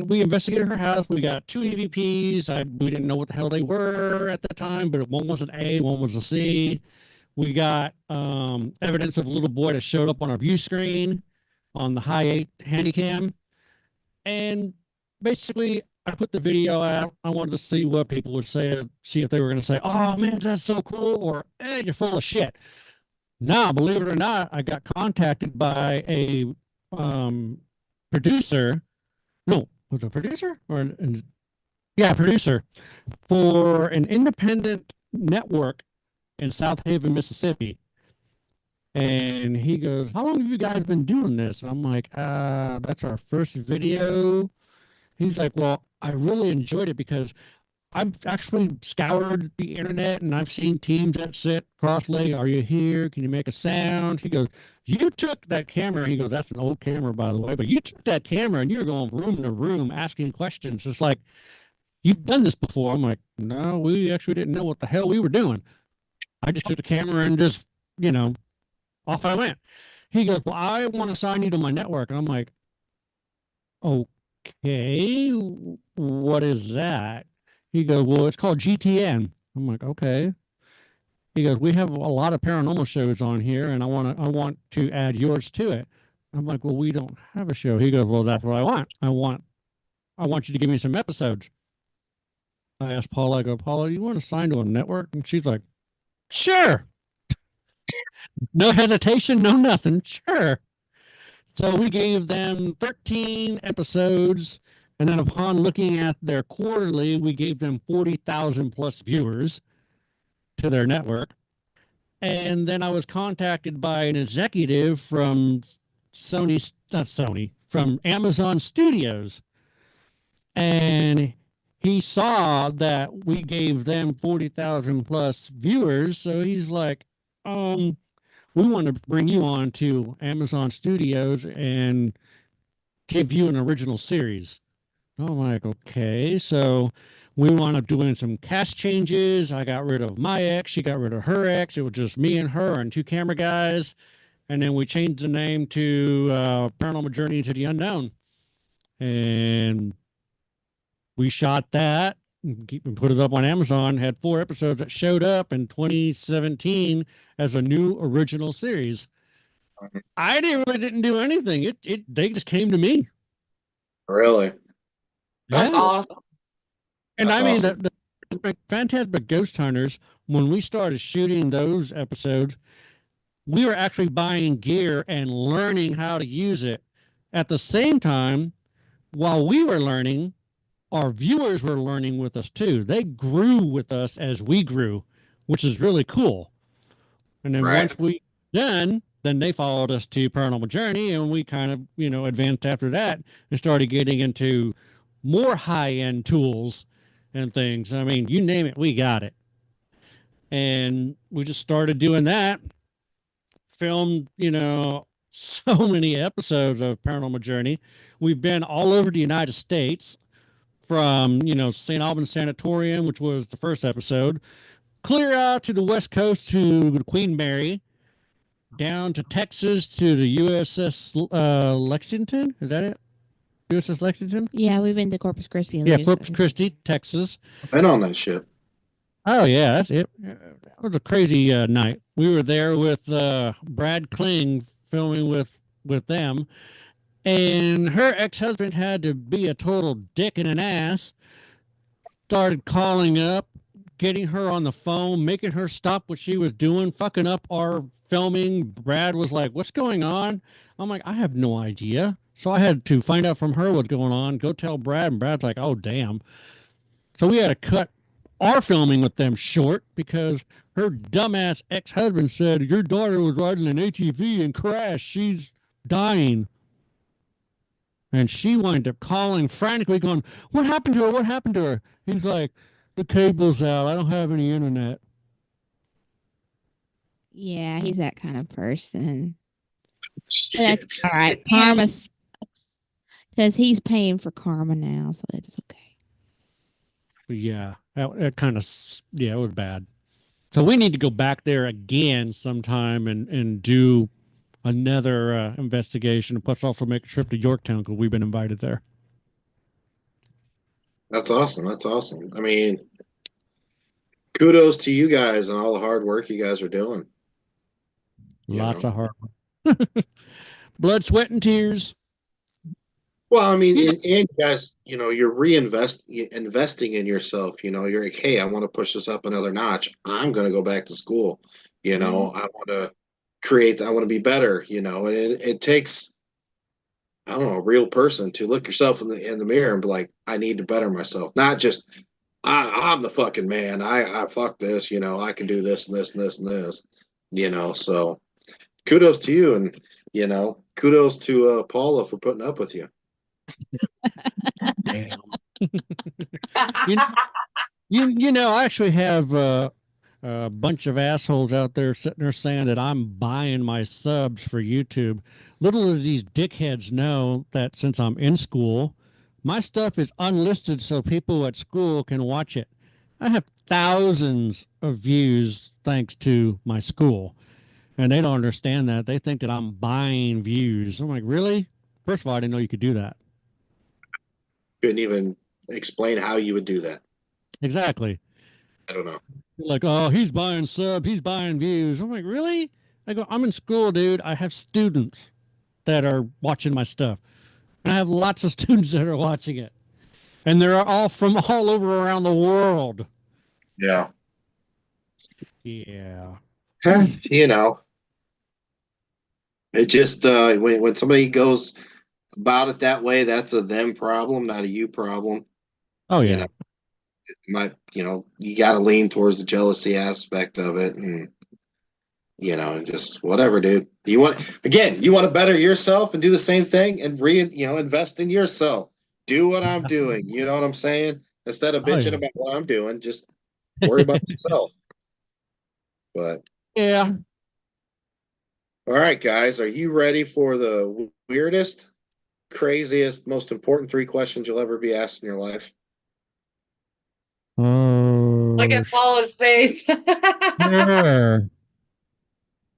we investigated her house. We got 2 EVPs. We didn't know what the hell they were at the time, but one was an A, one was a C. We got evidence of a little boy that showed up on our view screen on the high 8 handycam. And basically, I put the video out. I wanted to see what people would say, see if they were going to say, "Oh man, that's so cool," or "Hey, you're full of shit." Now, believe it or not, I got contacted by a producer. No, was it a producer yeah, producer for an independent network in South Haven, Mississippi. And he goes, "How long have you guys been doing this?" And I'm like, "That's our first video." He's like, "Well, I really enjoyed it because I've actually scoured the internet and I've seen teams that sit cross-legged. Are you here? Can you make a sound?" He goes, "You took that camera." He goes, "That's an old camera, by the way, but you took that camera and you're going room to room asking questions. It's like, you've done this before." I'm like, "No, we actually didn't know what the hell we were doing. I just took the camera and just, off I went." He goes, "Well, I want to sign you to my network." And I'm like, "Okay, what is that?" He goes, "Well, it's called GTN." I'm like, "Okay." He goes, "We have a lot of paranormal shows on here, and I want to add yours to it." I'm like, "Well, we don't have a show." He goes, "Well, that's what I want. I want you to give me some episodes." I asked Paula, I go, "Paula, you want to sign to a network?" And she's like, "Sure." No hesitation, no nothing. Sure. So we gave them 13 episodes. And then upon looking at their quarterly, we gave them 40,000 plus viewers to their network. And then I was contacted by an executive from from Amazon Studios. And he saw that we gave them 40,000 plus viewers. So he's like, "We want to bring you on to Amazon Studios and give you an original series." I'm like, "Okay." So we wound up doing some cast changes. I got rid of my ex. She got rid of her ex. It was just me and her and 2 camera guys. And then we changed the name to Paranormal Journey to the Unknown. And we shot that and put it up on Amazon. Had 4 episodes that showed up in 2017 as a new original series. I really didn't do anything. They just came to me. Really? That's Yeah. awesome. And That's I mean, awesome. the Phantasmic Ghost Hunters, when we started shooting those episodes, we were actually buying gear and learning how to use it. At the same time, while we were learning, our viewers were learning with us too. They grew with us as we grew, which is really cool. And then Right. once we done, then they followed us to Paranormal Journey, and we kind of, advanced after that and started getting into more high-end tools and things. I mean, you name it, we got it. And we just started doing that, filmed, so many episodes of Paranormal Journey. We've been all over the United States, from, St. Albans Sanatorium, which was the first episode, clear out to the West Coast to Queen Mary, down to Texas to the USS Lexington. Is that it? USS Lexington? Yeah, we've been to Corpus Christi. Yeah, Corpus Christi, Texas. Been on that ship. Oh yeah, that's it. That was a crazy night. We were there with Brad Kling filming with them, and her ex-husband had to be a total dick and an ass. Started calling up, getting her on the phone, making her stop what she was doing, fucking up our filming. Brad was like, "What's going on?" I'm like, "I have no idea." So I had to find out from her what's going on. Go tell Brad, and Brad's like, "Oh damn." So we had to cut our filming with them short because her dumbass ex-husband said your daughter was riding an ATV and crashed. She's dying. And she wound up calling frantically, going, "What happened to her? What happened to her?" He's like, "The cable's out. I don't have any internet." Yeah, he's that kind of person. But Shit. that's all right. Karma sucks because he's paying for karma now, so it's okay. But yeah, that kind of, yeah, it was bad. So we need to go back there again sometime and do another investigation, plus also make a trip to Yorktown because we've been invited there. That's awesome. That's awesome. I mean, kudos to you guys and all the hard work you guys are doing. Lots of hard work. Blood, sweat, and tears. Well, I mean, You know, and you guys, you're investing in yourself. You're like, hey, I want to push this up another notch. I'm going to go back to school. I want to I want to be better. And it takes, I don't know, a real person to look yourself in the mirror and be like, I need to better myself. Not just I'm the fucking man. I fuck this. I can do this and this and this and this. So kudos to you, and kudos to Paula for putting up with you. damn. you, I actually have a bunch of assholes out there sitting there saying that I'm buying my subs for YouTube. Little do these dickheads know that since I'm in school, my stuff is unlisted so people at school can watch it. I have thousands of views thanks to my school, and they don't understand that. They think that I'm buying views. I'm like, really? First of all, I didn't know you could do that. Couldn't even explain how you would do that. Exactly. I don't know. Like, oh, he's buying subs, he's buying views. I'm like, really? I go, I'm in school, dude. I have students that are watching my stuff. And I have lots of students that are watching it. And they're all from all over around the world. Yeah. Yeah. you know, it just when somebody goes about it that way, that's a them problem, not a you problem. Oh, You yeah. know, you got to lean towards the jealousy aspect of it, and just whatever, dude. You want to better yourself and do the same thing and invest in yourself. Do what I'm doing. You know what I'm saying? Instead of Oh, bitching yeah. about what I'm doing, just worry about yourself. But Yeah. all right, guys, are you ready for the weirdest, craziest, most important three questions you'll ever be asked in your life? Look Oh, at Paula's face. sure.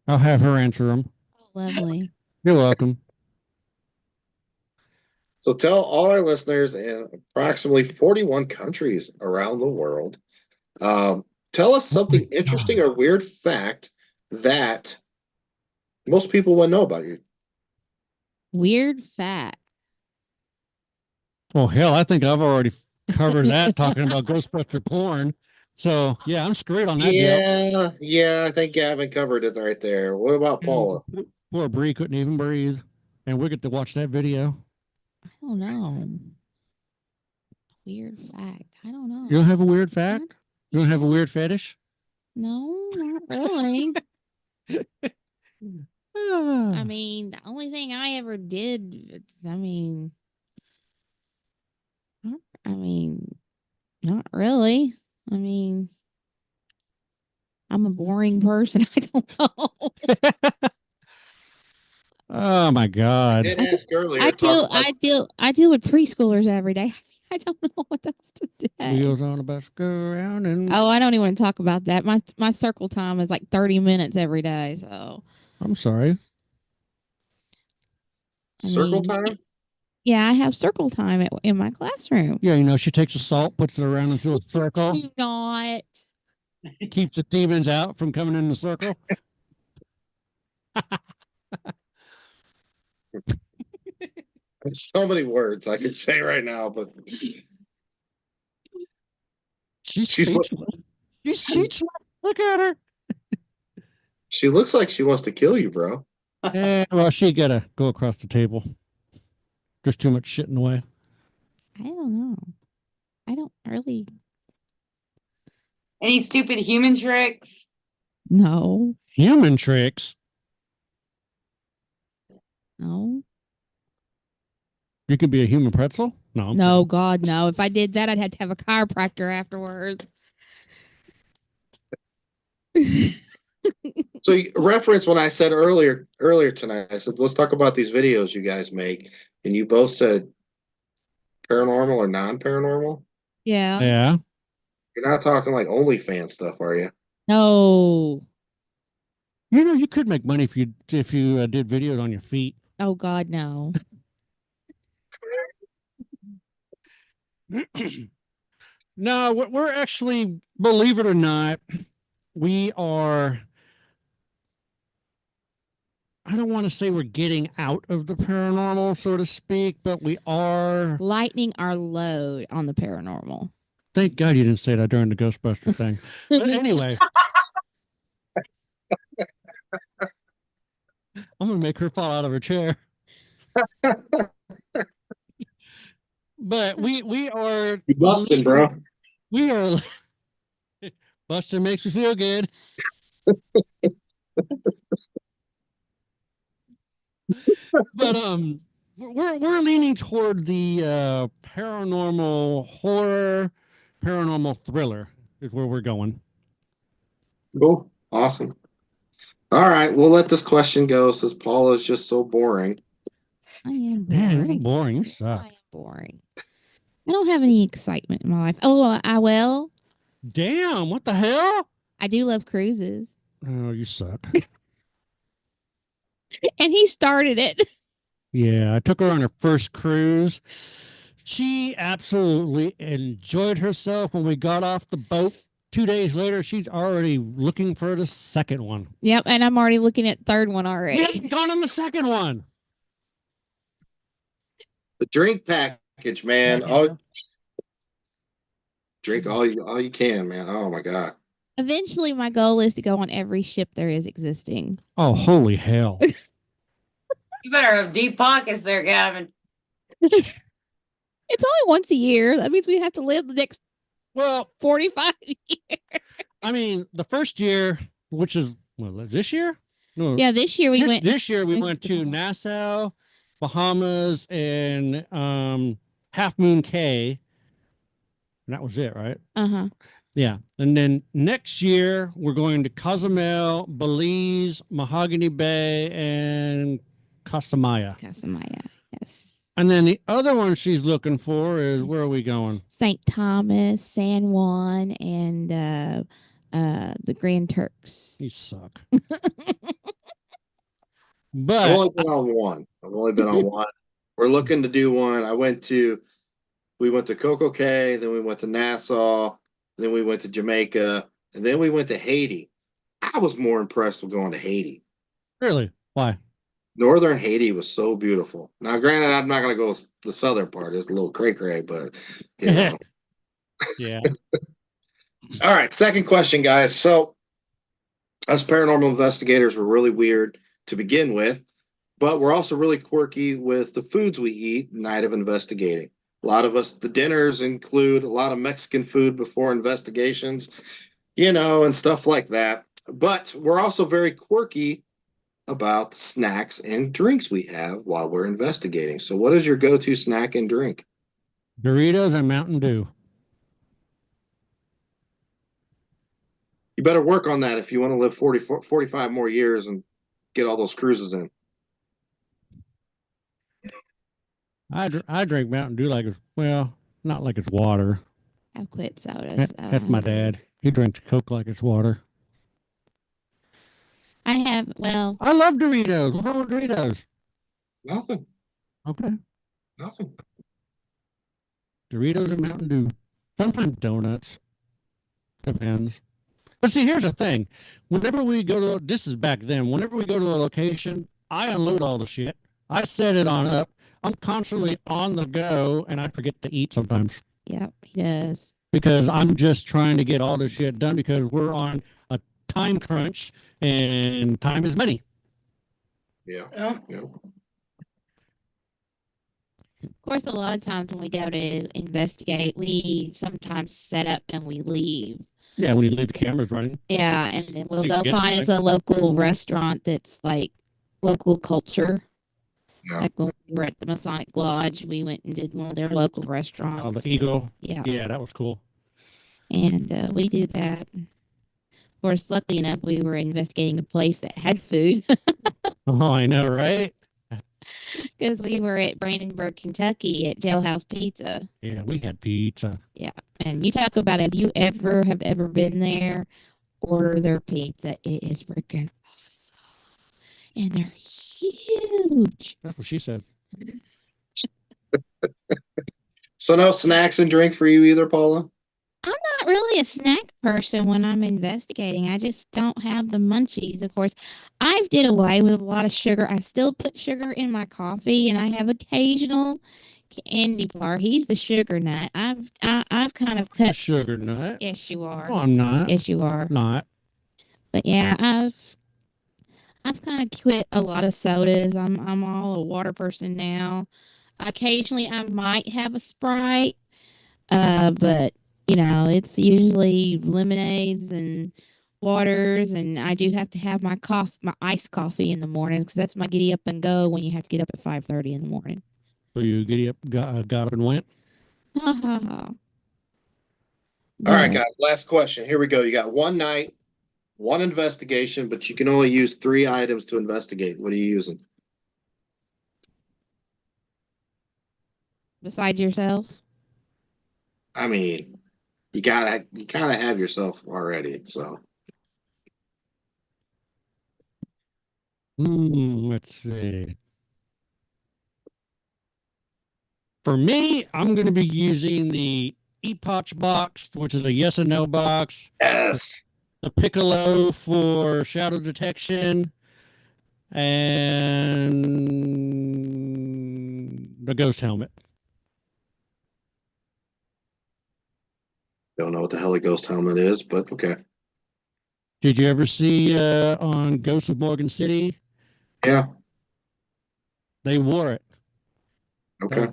I'll have her answer them. Oh, lovely. You're welcome. So tell all our listeners in approximately 41 countries around the world, tell us Oh, my something interesting God. or weird fact that most people wouldn't know about you. Weird fact. Well, hell, I think I've already covered that talking about Ghostbuster porn. So, yeah, I'm straight on that deal. Yeah, I think Gavin covered it right there. What about Paula? Poor Bree couldn't even breathe. And we get to watch that video. I don't know. Weird fact. I don't know. You don't have a weird fact? You don't have a weird fetish? No, not really. I Ah. mean, the only thing I ever did, I mean, not really. I mean, I'm a boring person. I don't know. Oh my I God. did ask earlier. Talk about I deal with preschoolers every day. I don't know what else to say. Wheels on a bus go around and Oh, I don't even want to talk about that. My circle time is like 30 minutes every day. So I'm sorry. I circle mean, time. yeah, I have circle time in my classroom. Yeah, she takes the salt, puts it around into a circle. Do not. keeps the demons out from coming in the circle. There's so many words I could say right now, but She's she's speechless. She's speechless. Look at her. she looks like she wants to kill you, bro. Yeah, well, she gotta go across the table. There's too much shit in the way. I don't know. I don't really. Any stupid human tricks? No. Human tricks. No. You could be a human pretzel? No. I'm No, kidding. God, no. If I did that, I'd have to have a chiropractor afterwards. So you reference when I said earlier tonight, I said, let's talk about these videos you guys make. And you both said paranormal or non-paranormal. Yeah. Yeah. You're not talking like OnlyFans stuff, are you? No. You know, you could make money if you did videos on your feet. Oh, God, no. No, we're actually, believe it or not, we are. I don't want to say we're getting out of the paranormal, so to speak, but we are. Lightening our load on the paranormal. Thank God you didn't say that during the Ghostbuster thing. But anyway, I'm gonna make her fall out of her chair. But we are You busted, bro. We are. Buster makes me feel good. But we're leaning toward the paranormal horror, paranormal thriller is where we're going. Cool. Awesome. All right, we'll let this question go since Paula is just so boring. I am Man, boring. you're boring. You I suck. am boring. I don't have any excitement in my life. Oh, I will. Damn, what the hell? I do love cruises. Oh, you suck. And he started it. Yeah, I took her on her first cruise. She absolutely enjoyed herself when we got off the boat. 2 days later, she's already looking for the second one. Yep, and I'm already looking at third one We already. haven't gone on the second one. The drink package, man. Oh, drink all you can, man. Oh my God. Eventually, my goal is to go on every ship there is existing. Oh, holy hell. You better have deep pockets there, Gavin. It's only once a year. That means we have to live the next Well, 45 years. I mean, the first year, which is this year? No, Yeah, this year we went. This year we went to Nassau, Bahamas, and Half Moon Cay. And that was it, right? Uh-huh. Yeah. And then next year we're going to Cozumel, Belize, Mahogany Bay, and Casamaya. Casamaya, yes. And then the other one she's looking for is, where are we going? St. Thomas, San Juan, and the Grand Turks. You suck. I've But only been on one. We're looking to do one. We went to Coco Cay, then we went to Nassau, then we went to Jamaica, and then we went to Haiti. I was more impressed with going to Haiti. really, why? Northern Haiti was so beautiful. Now, granted, I'm not going to go the southern part. It's a little cray-cray, but, you know. Yeah. All right, second question, guys. So, us paranormal investigators were really weird to begin with, but we're also really quirky with the foods we eat night of investigating. A lot of us, the dinners include a lot of Mexican food before investigations, and stuff like that. But we're also very quirky about snacks and drinks we have while we're investigating. So, what is your go-to snack and drink? Doritos and Mountain Dew. You better work on that if you want to live 45 more years and get all those cruises in. I drink Mountain Dew like it's, well, not like it's water. I've quit sodas. That's my dad. He drinks Coke like it's water. I have, well, I love Doritos. What's wrong with Doritos? Nothing. Okay. Nothing. Doritos and Mountain Dew. Sometimes donuts. Depends. But see, here's the thing. Whenever we go to, this is back then, whenever we go to a location, I unload all the shit. I set it on up. I'm constantly on the go, and I forget to eat sometimes Yep, he does. because I'm just trying to get all this shit done because we're on a time crunch and time is money. Yeah. Oh, Yeah. Of course, a lot of times when we go to investigate, we sometimes set up and we leave. Yeah, when you leave the cameras running. Yeah, and then we'll You go get find us a local restaurant that's like local culture. Yeah. Like when we were at the Masonic Lodge, we went and did one of their local Oh, restaurants. the Eagle. Yeah, Yeah, that was cool. and we did that. Of course, luckily enough, we were investigating a place that had food Oh, I know, right? because we were at Brandenburg, Kentucky at Jailhouse Pizza. Yeah, we had pizza. Yeah, and you talk about if you ever been there, order their pizza. It is freaking awesome, and they're huge. That's what she said. So no snacks and drink for you either, Paula? I'm not really a snack person when I'm investigating. I just don't have the munchies. Of course, I've did away with a lot of sugar. I still put sugar in my coffee, and I have occasional candy bar. He's the sugar nut. I've kind of cut. Sugar nut. Yes, you are. Oh, I'm not. Yes, you are. Not. But yeah, I've kind of quit a lot of sodas. I'm all a water person now. Occasionally, I might have a Sprite, but you know, it's usually lemonades and waters, and I do have to have my iced coffee in the morning because that's my giddy up and go when you have to get up at 5:30 in the morning. So you giddy up, got up and went. Ha ha ha. All right, But guys, last question. Here we go. You got one night, one investigation, but you can only use 3 items to investigate. What are you using? besides yourself, I mean, you kind of have yourself already. So Let's see. For me, I'm going to be using the Epoch box, which is a yes and no box. yes, The Piccolo for shadow detection, and the ghost helmet. don't know what the hell a ghost helmet is, but okay. Did you ever see on Ghost of Morgan City? Yeah, They wore it. okay.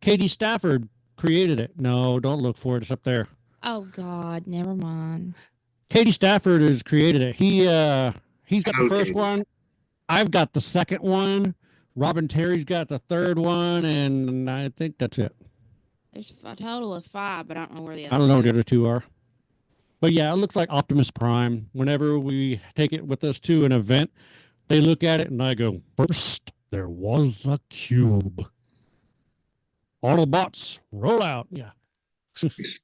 Katie Stafford created it. No, don't look for it. It's up there. oh God, never mind. Katie Stafford has created it. He's got the first Okay. one. I've got the second one. Robin Terry's got the third one, and I think that's it. There's a total of 5, but I don't know where the I other. don't know what the other 2 are. But yeah, it looks like Optimus Prime. Whenever we take it with us to an event, they look at it and I go, first, there was a cube. Autobots, roll out. Yeah. It's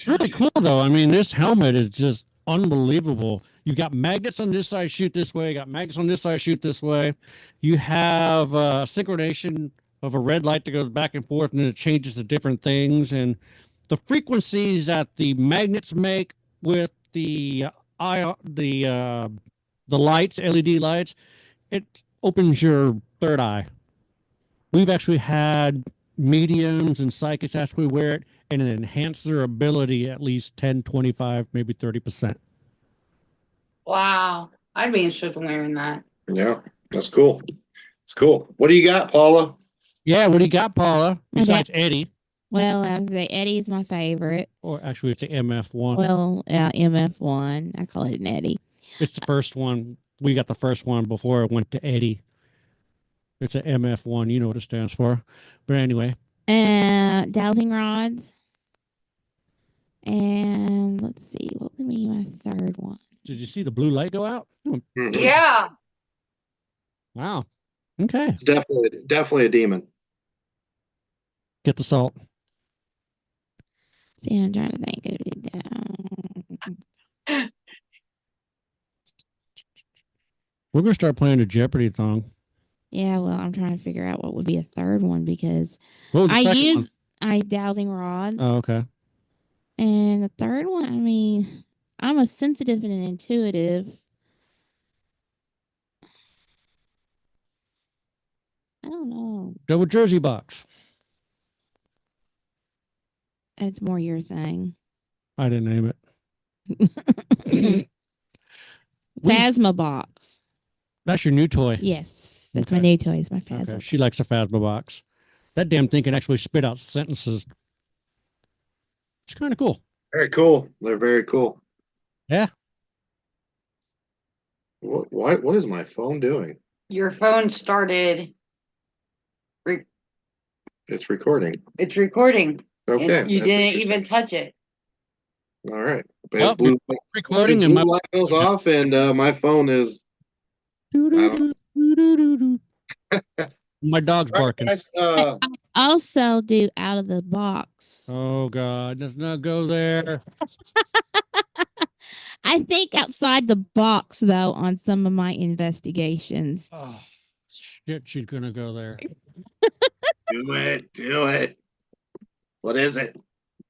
really cool, though. I mean, this helmet is just unbelievable. You've got magnets on this side, shoot this way. You got magnets on this side, shoot this way. You have synchronization of a red light that goes back and forth, and then it changes to different things. And the frequencies that the magnets make with the lights, LED lights, it opens your third eye. We've actually had mediums and psychics actually wear it, and it enhances their ability at least 10, 25, maybe 30%. wow. I'd be interested in wearing that. Yeah, that's cool. It's cool. What do you got, Paula? Yeah, what do you got, Paula? Besides Eddie? Well, I would say Eddie's my favorite. Or actually, it's an MF1. Well, MF1. I call it an Eddie. It's the first one. We got the first one before it went to Eddie. It's an MF1. You know what it stands for. But anyway. Dowsing rods. And let's see, what would be my third one? Did you see the blue light go out? Mhm. Yeah. Wow. Okay. It's definitely a demon. Get the salt. See, I'm trying to think of it. We're going to start playing the Jeopardy song. Yeah, well, I'm trying to figure out what would be a third one because What was the I second use dowsing rods. one? Oh, okay. And the third one, I mean, I'm a sensitive and an intuitive. I don't know. Double Jersey box. It's more your thing. I didn't name it. Phasma box. That's your new toy. Yes, that's Okay. my new toy. It's my Phasma. Okay. She likes a Phasma box. That damn thing can actually spit out sentences. It's kind of cool. Very cool. They're very cool. Yeah. What is my phone doing? Your phone started. It's recording. It's recording. Okay. And you didn't even touch it. All right. Well, Blue recording and light goes off, and my phone is. My dog's barking. Right, guys, Also do out of the box. Oh God, let's not go there. I think outside the box though on some of my investigations. Oh shit, she's gonna go there. do it. What is it?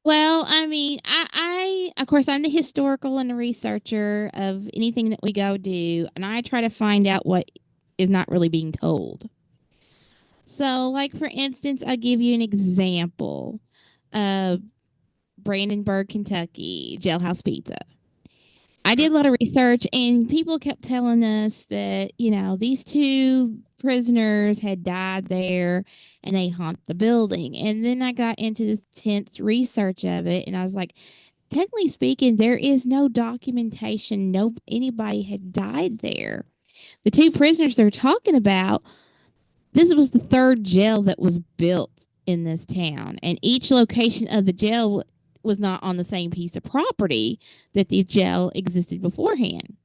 Well, I mean, I of course I'm the historical and the researcher of anything that we go do, and I try to find out what is not really being told. So, like for instance, I'll give you an example. Brandenburg, Kentucky, jailhouse pizza. I did a lot of research, and people kept telling us that, you know, these two prisoners had died there and they haunt the building. And then I got into this intense research of it, and I was like, technically speaking, there is no documentation. No, anybody had died there. The two prisoners they're talking about, this was the third jail that was built in this town, and each location of the jail was not on the same piece of property that the jail existed beforehand.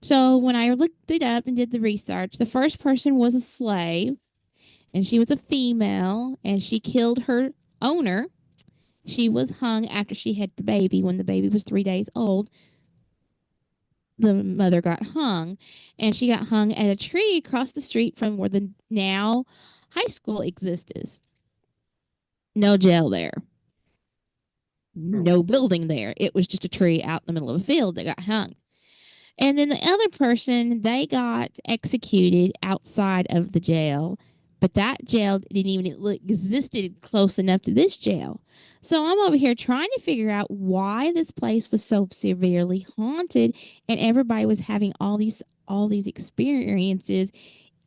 So when I looked it up and did the research, the first person was a slave, and she was a female, and she killed her owner. She was hung after she had the baby. When the baby was 3 days old, the mother got hung, and she got hung at a tree across the street from where the now high school exists. No jail there. No building there. It was just a tree out in the middle of a field that got hung. And then the other person, they got executed outside of the jail, but that jail didn't even existed close enough to this jail. So I'm over here trying to figure out why this place was so severely haunted, and everybody was having all these experiences,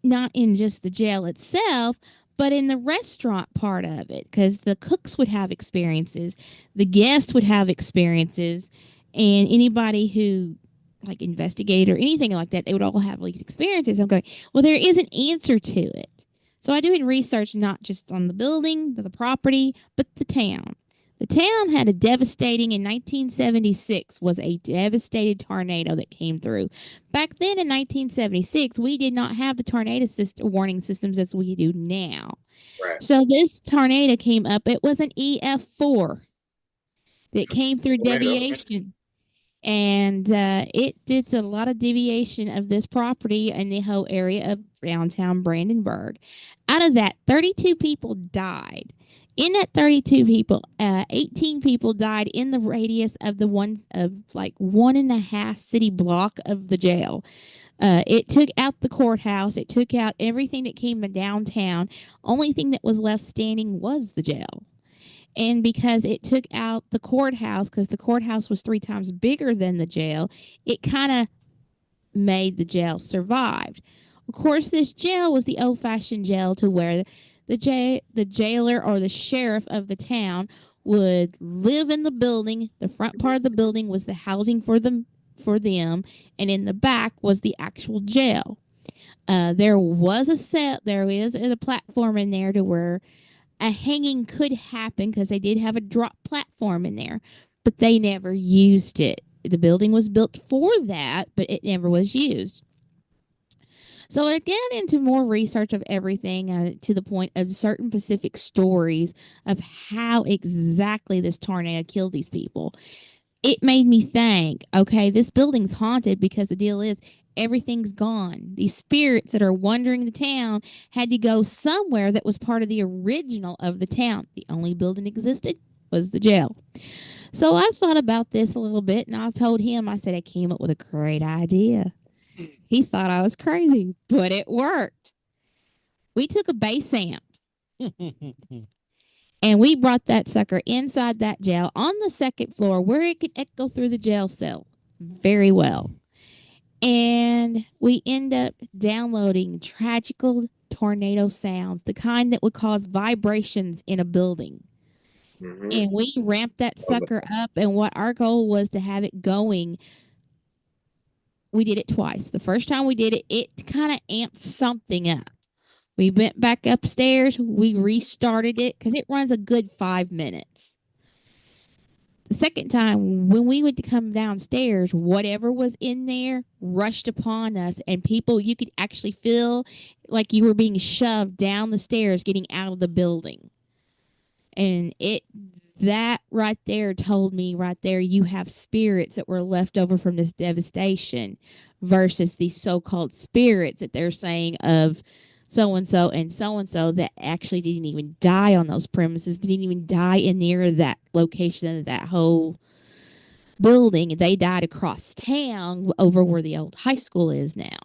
not in just the jail itself, but in the restaurant part of it, because the cooks would have experiences, the guests would have experiences, and anybody who like investigated or anything like that, they would all have these experiences. I'm going, well, there is an answer to it. So I do research not just on the building, the property, but the town. The town had a devastating, in 1976, was a devastated tornado that came through. Back then in 1976, we did not have the tornado warning systems as we do now. Right. So this tornado came up. It was an EF4 that came through deviation. And it did a lot of deviation of this property in the whole area of downtown Brandenburg. Out of that, 32 people died. In that 32 people, 18 people died in the radius of the ones of like 1.5 city block of the jail. It took out the courthouse. It took out everything that came in downtown. Only thing that was left standing was the jail. And because it took out the courthouse, because the courthouse was 3 times bigger than the jail, it kind of made the jail survived. Of course, this jail was the old-fashioned jail to where the jailer or the sheriff of the town would live in the building. The front part of the building was the housing for them, and in the back was the actual jail. There is a platform in there to where a hanging could happen, because they did have a drop platform in there, but they never used it. The building was built for that, but it never was used. So I get into more research of everything to the point of certain specific stories of how exactly this tornado killed these people. It made me think, okay, this building's haunted because the deal is everything's gone. These spirits that are wandering the town had to go somewhere that was part of the original of the town. The only building existed was the jail. So I thought about this a little bit, and I told him, I said, I came up with a great idea. He thought I was crazy, but it worked. We took a base amp and we brought that sucker inside that jail on the second floor where it could echo through the jail cell very well. And we end up downloading tragical tornado sounds, the kind that would cause vibrations in a building. Mhm. And we ramped that sucker up. And what our goal was to have it going. We did it twice. The first time we did it, it kind of amped something up. We went back upstairs. We restarted it because it runs a good 5 minutes. The second time, when we went to come downstairs, whatever was in there rushed upon us, and people, you could actually feel like you were being shoved down the stairs getting out of the building. And that right there told me right there, you have spirits that were left over from this devastation versus these so-called spirits that they're saying of so-and-so and so-and-so that actually didn't even die on those premises, didn't even die in near that location of that whole building. They died across town over where the old high school is now.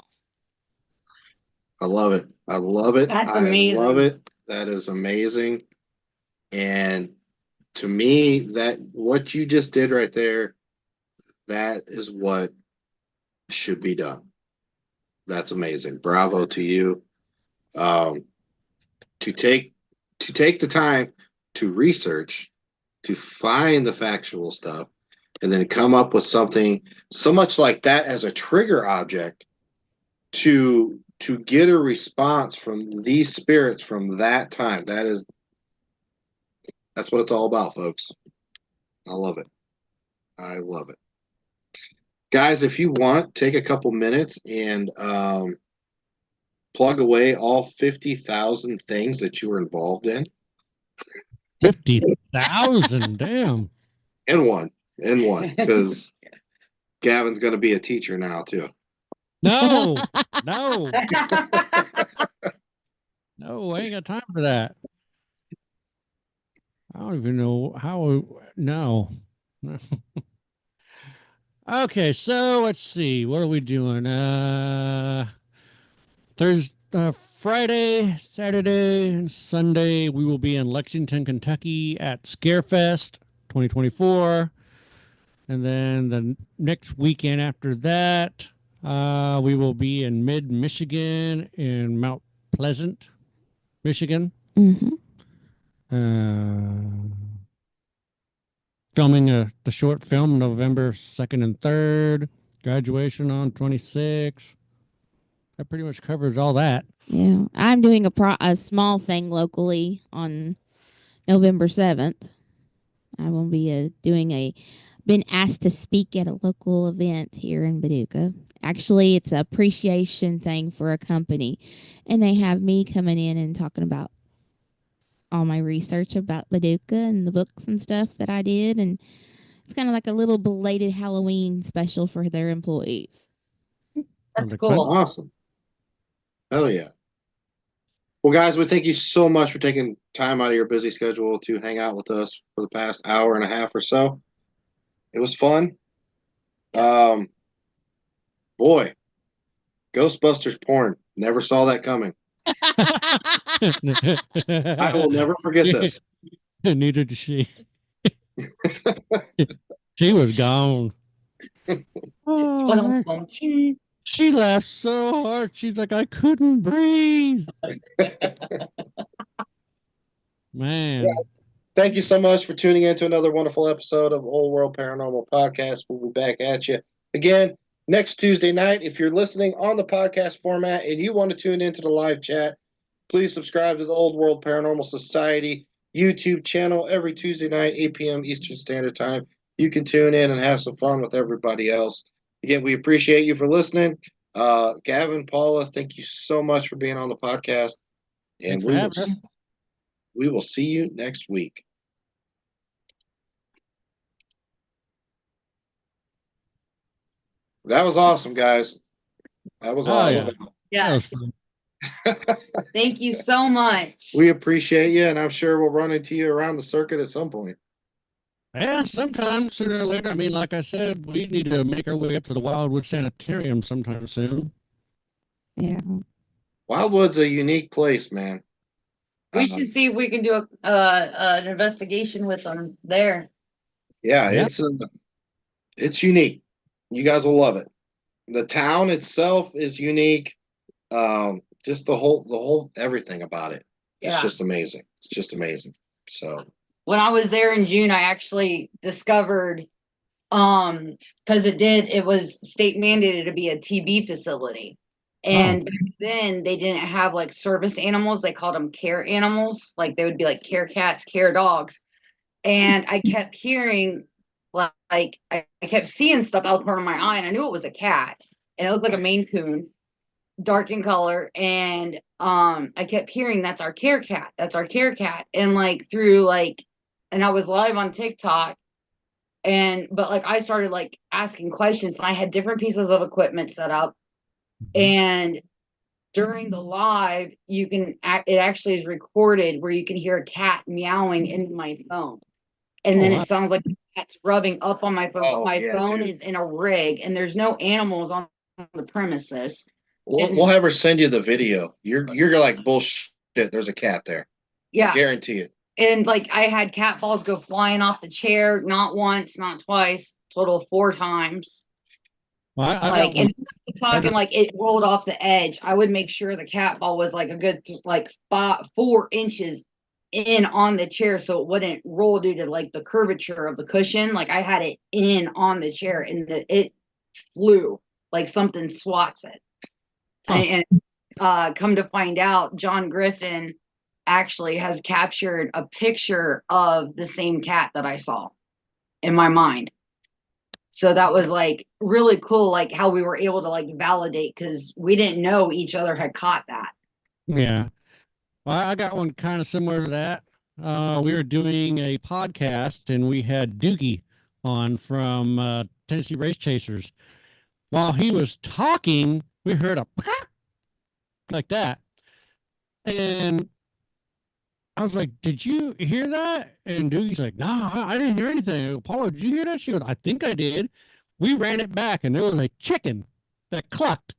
I love it. I love it. That's I amazing. love it. That is amazing. And to me, that what you just did right there, that is what should be done. That's amazing. Bravo to you. To take the time to research, to find the factual stuff, and then come up with something so much like that as a trigger object to get a response from these spirits from that time. That's what it's all about, folks. I love it. I love it. Guys, if you want, take a couple minutes and plug away all 50,000 things that you were involved in. 50,000, damn. In one, because Gavin's going to be a teacher now too. No, no, no, I ain't got time for that. I don't even know how. No. Okay, so let's see. What are we doing? Thursday, Friday, Saturday, and Sunday, we will be in Lexington, Kentucky at Scarefest 2024. And then the next weekend after that, we will be in mid-Michigan in Mount Pleasant, Michigan. Mm-hmm. Filming the short film November 2nd and 3rd. Graduation on 26th. That pretty much covers all that. Yeah, I'm doing a small thing locally on November 7th. I will be been asked to speak at a local event here in Paducah. Actually, it's an appreciation thing for a company, and they have me coming in and talking about all my research about Paducah and the books and stuff that I did, and it's kind of like a little belated Halloween special for their employees. That's cool. Awesome. Hell yeah. Well, guys, we thank you so much for taking time out of your busy schedule to hang out with us for the past hour and a half or so. It was fun. Boy, Ghostbusters porn. Never saw that coming. I will never forget this. Neither did she. She was gone. Oh, she laughed so hard. She's like, I couldn't breathe. Man. Yes. Thank you so much for tuning in to another wonderful episode of Old World Paranormal Podcast. We'll be back at you again next Tuesday night. If you're listening on the podcast format and you want to tune into the live chat, please subscribe to the Old World Paranormal Society YouTube channel every Tuesday night, 8 p.m. Eastern Standard Time. You can tune in and have some fun with everybody else. Again, we appreciate you for listening. Gavin, Paula, thank you so much for being on the podcast. And we will see you next week. That was awesome, guys. That was awesome. Yeah. Yes. Thank you so much. We appreciate you, and I'm sure we'll run into you around the circuit at some point. Yeah, sometime sooner or later. I mean, like I said, we need to make our way up to the Wildwood Sanitarium sometime soon. Yeah. Wildwood's a unique place, man. We should see if we can do an investigation with them there. Yeah, Yeah. it's unique. You guys will love it. The town itself is unique. Just the whole everything about it. It's Yeah. just amazing. It's just amazing. So When I was there in June, I actually discovered because it was state mandated to be a TB facility. And back then they didn't have like service animals, they called them care animals. Like they would be like care cats, care dogs. And I kept hearing like I kept seeing stuff out of the corner of my eye, and I knew it was a cat. And it looked like a Maine Coon, dark in color. And I kept hearing, that's our care cat, that's our care cat. And like through like, and I was live on TikTok, but like I started like asking questions. So I had different pieces of equipment set up, and during the live it actually is recorded where you can hear a cat meowing in my phone, and then it sounds like the cat's rubbing up on my phone. Phone is in a rig, and there's no animals on the premises. we'll have her send you the video. You're like, bullshit, there's a cat there. Yeah, I guarantee it. And like I had cat balls go flying off the chair, not once, not twice, total of 4 times. Well, Like, and talking like it rolled off the edge. I would make sure the cat ball was like a good like 4 inches in on the chair, so it wouldn't roll due to like the curvature of the cushion. Like I had it in on the chair, and it flew like something swats it. And come to find out, John Griffin actually has captured a picture of the same cat that I saw in my mind. So that was like really cool, like how we were able to like validate, because we didn't know each other had caught that. Yeah. Well, I got one kind of similar to that. We were doing a podcast and we had Doogie on from Tennessee Race Chasers. While he was talking, we heard a like that. And I was like, "Did you hear that?" And Doogie's like, "No, I didn't hear anything." Paula, did you hear that? She goes, "I think I did." We ran it back, and there was a chicken that clucked.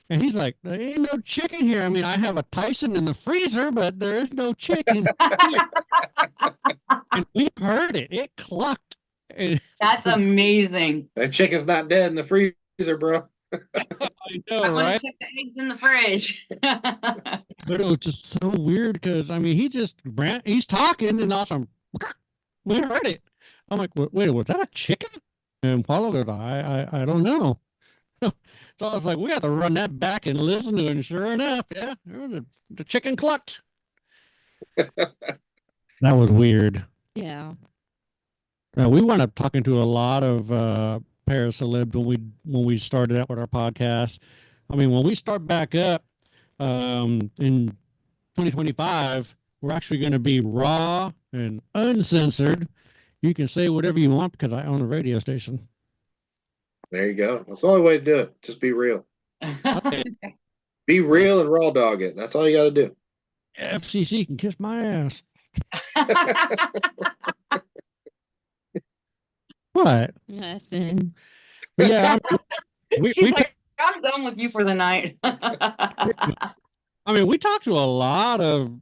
And he's like, "There ain't no chicken here. I mean, I have a Tyson in the freezer, but there is no chicken here." And we heard it. It clucked. And That's amazing. That chicken's not dead in the freezer, bro. I know, I'm gonna right? check the eggs in the fridge. But it was just so weird because I mean, he's talking, and awesome. We heard it. I'm like, wait, was that a chicken? And Paula goes, I don't know. So I was like, we got to run that back and listen to it. And sure enough, yeah, the chicken clucked. That was weird. Yeah. We wound up talking to a lot of paracelebs when we started out with our podcast. I mean, when we start back up in 2025, we're actually going to be raw and uncensored. You can say whatever you want because I own a radio station. There you go. That's the only way to do it. Just be real. Okay. Be real and raw dog it. That's all you got to do. FCC can kiss my ass. What? Nothing. But yeah, She's like, I'm done with you for the night. I mean, we talked to a lot of,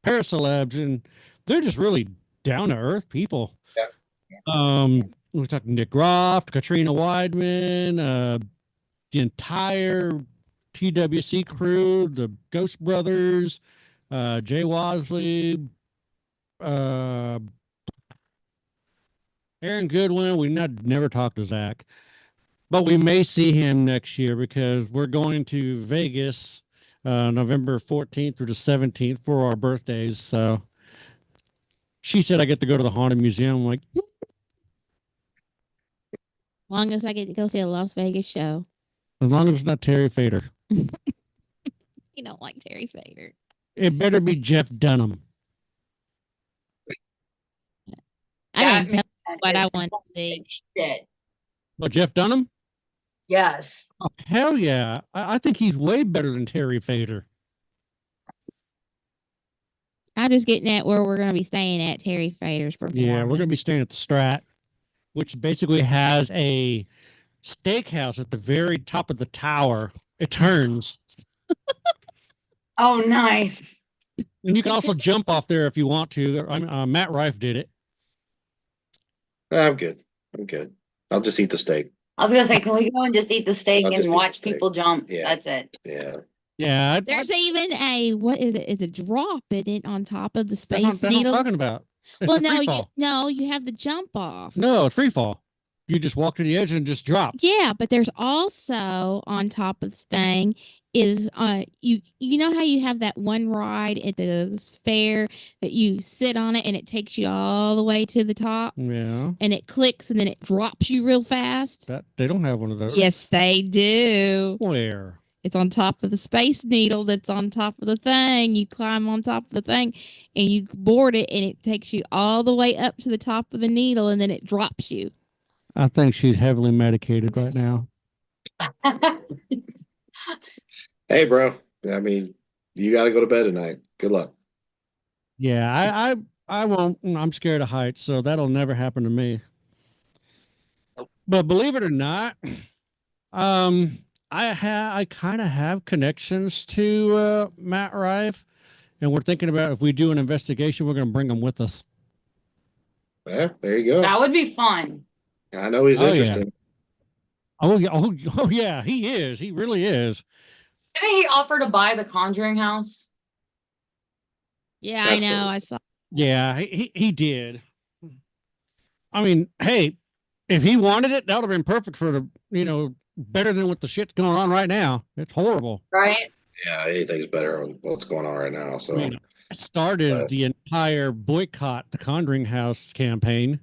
paracelebs, and they're just really down to earth people. Yeah. We're talking Nick Groff, Katrina Weidman, the entire TWC crew, the Ghost Brothers, Jay Wasley, Aaron Goodwin. We never talked to Zach, but we may see him next year because we're going to Vegas November 14th through the 17th for our birthdays. So she said I get to go to the Haunted Museum. I'm like, Long as I get to go see a Las Vegas show. as long as it's not Terry Fader. You don't like Terry Fader. It better be Jeff Dunham. I didn't tell you what I want to see. Shit. But Jeff Dunham? Yes. Oh, hell yeah. I think he's way better than Terry Fader. I'm just getting at where we're going to be staying at Terry Fader's performance. Yeah, we're gonna be staying at the Strat, which basically has a steakhouse at the very top of the tower. It turns, Oh, nice. and you can also jump off there if you want to. Matt Rife did it. I'm good. I'm good. I'll just eat the steak. I was gonna say, can we go and just eat the steak I'll just and eat watch the steak. people jump? Yeah. That's it. Yeah. Yeah, There's even a what is it? It's a drop in it on top of the that's Space what I'm Needle. talking about. It's Well, a no, free fall. you have the jump off. No, it's free fall. You just walk to the edge and just drop. Yeah, but there's also on top of the thing is you know how you have that one ride at the fair that you sit on it and it takes you all the way to the top Yeah, and it clicks and then it drops you real fast. that they don't have one of those. Yes, they do. Where? It's on top of the Space Needle that's on top of the thing. You climb on top of the thing and you board it and it takes you all the way up to the top of the needle and then it drops you. I think she's heavily medicated right now. Hey, bro. I mean, you got to go to bed tonight. Good luck. Yeah, I won't. I'm scared of heights, so that'll never happen to me. But believe it or not, I kind of have connections to Matt Rife, and we're thinking about if we do an investigation, we're going to bring him with us. Yeah, there you go. That would be fun. I know he's interested. Yeah. Oh yeah, he is. He really is. Didn't he offer to buy the Conjuring house? Yeah, That's I know. the- I saw. Yeah, he did. I mean, hey, if he wanted it, that would have been perfect for the, better than what the shit's going on right now. It's horrible. Right? Yeah, anything's better on what's going on right now. So, I started But- the entire boycott the Conjuring House campaign.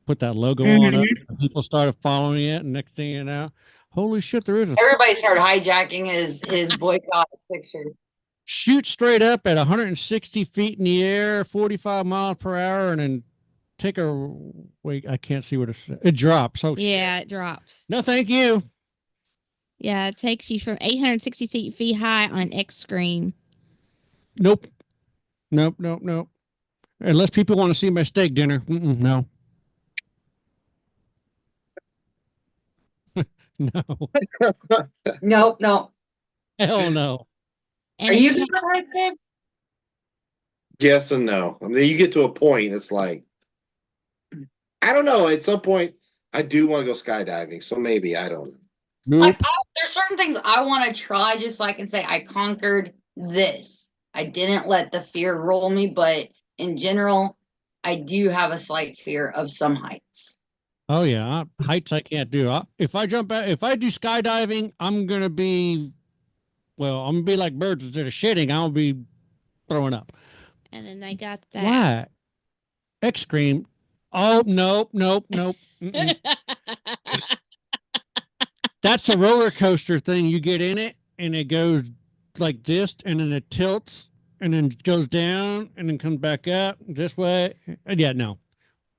Put that logo Mm-hmm. on it. People started following it, and next thing you know, holy shit, there is a Everybody started hijacking his boycott picture. shoot straight up at 160 feet in the air, 45 miles per hour, and then take a wait. I can't see what it drops. Oh, Yeah, it drops. no, thank you. Yeah, it takes you from 860 feet high on an X screen. Nope. Unless people want to see my steak dinner. No. No. Nope, no. Hell no. And Are it you ca- good at heights, Gabe? yes and no. I mean, you get to a point, it's like, I don't know. At some point, I do want to go skydiving. So maybe, I don't know. Nope. There's certain things I want to try just so I can say I conquered this. I didn't let the fear roll me, but in general, I do have a slight fear of some heights. Oh yeah, heights I can't do. If I do skydiving, I'm gonna be like birds instead of shitting. I'll be throwing up. and then they got that. Why? Extreme. Oh nope. Mm-mm. That's a roller coaster thing. You get in it and it goes like this, and then it tilts, and then goes down, and then comes back up this way. Yeah, no.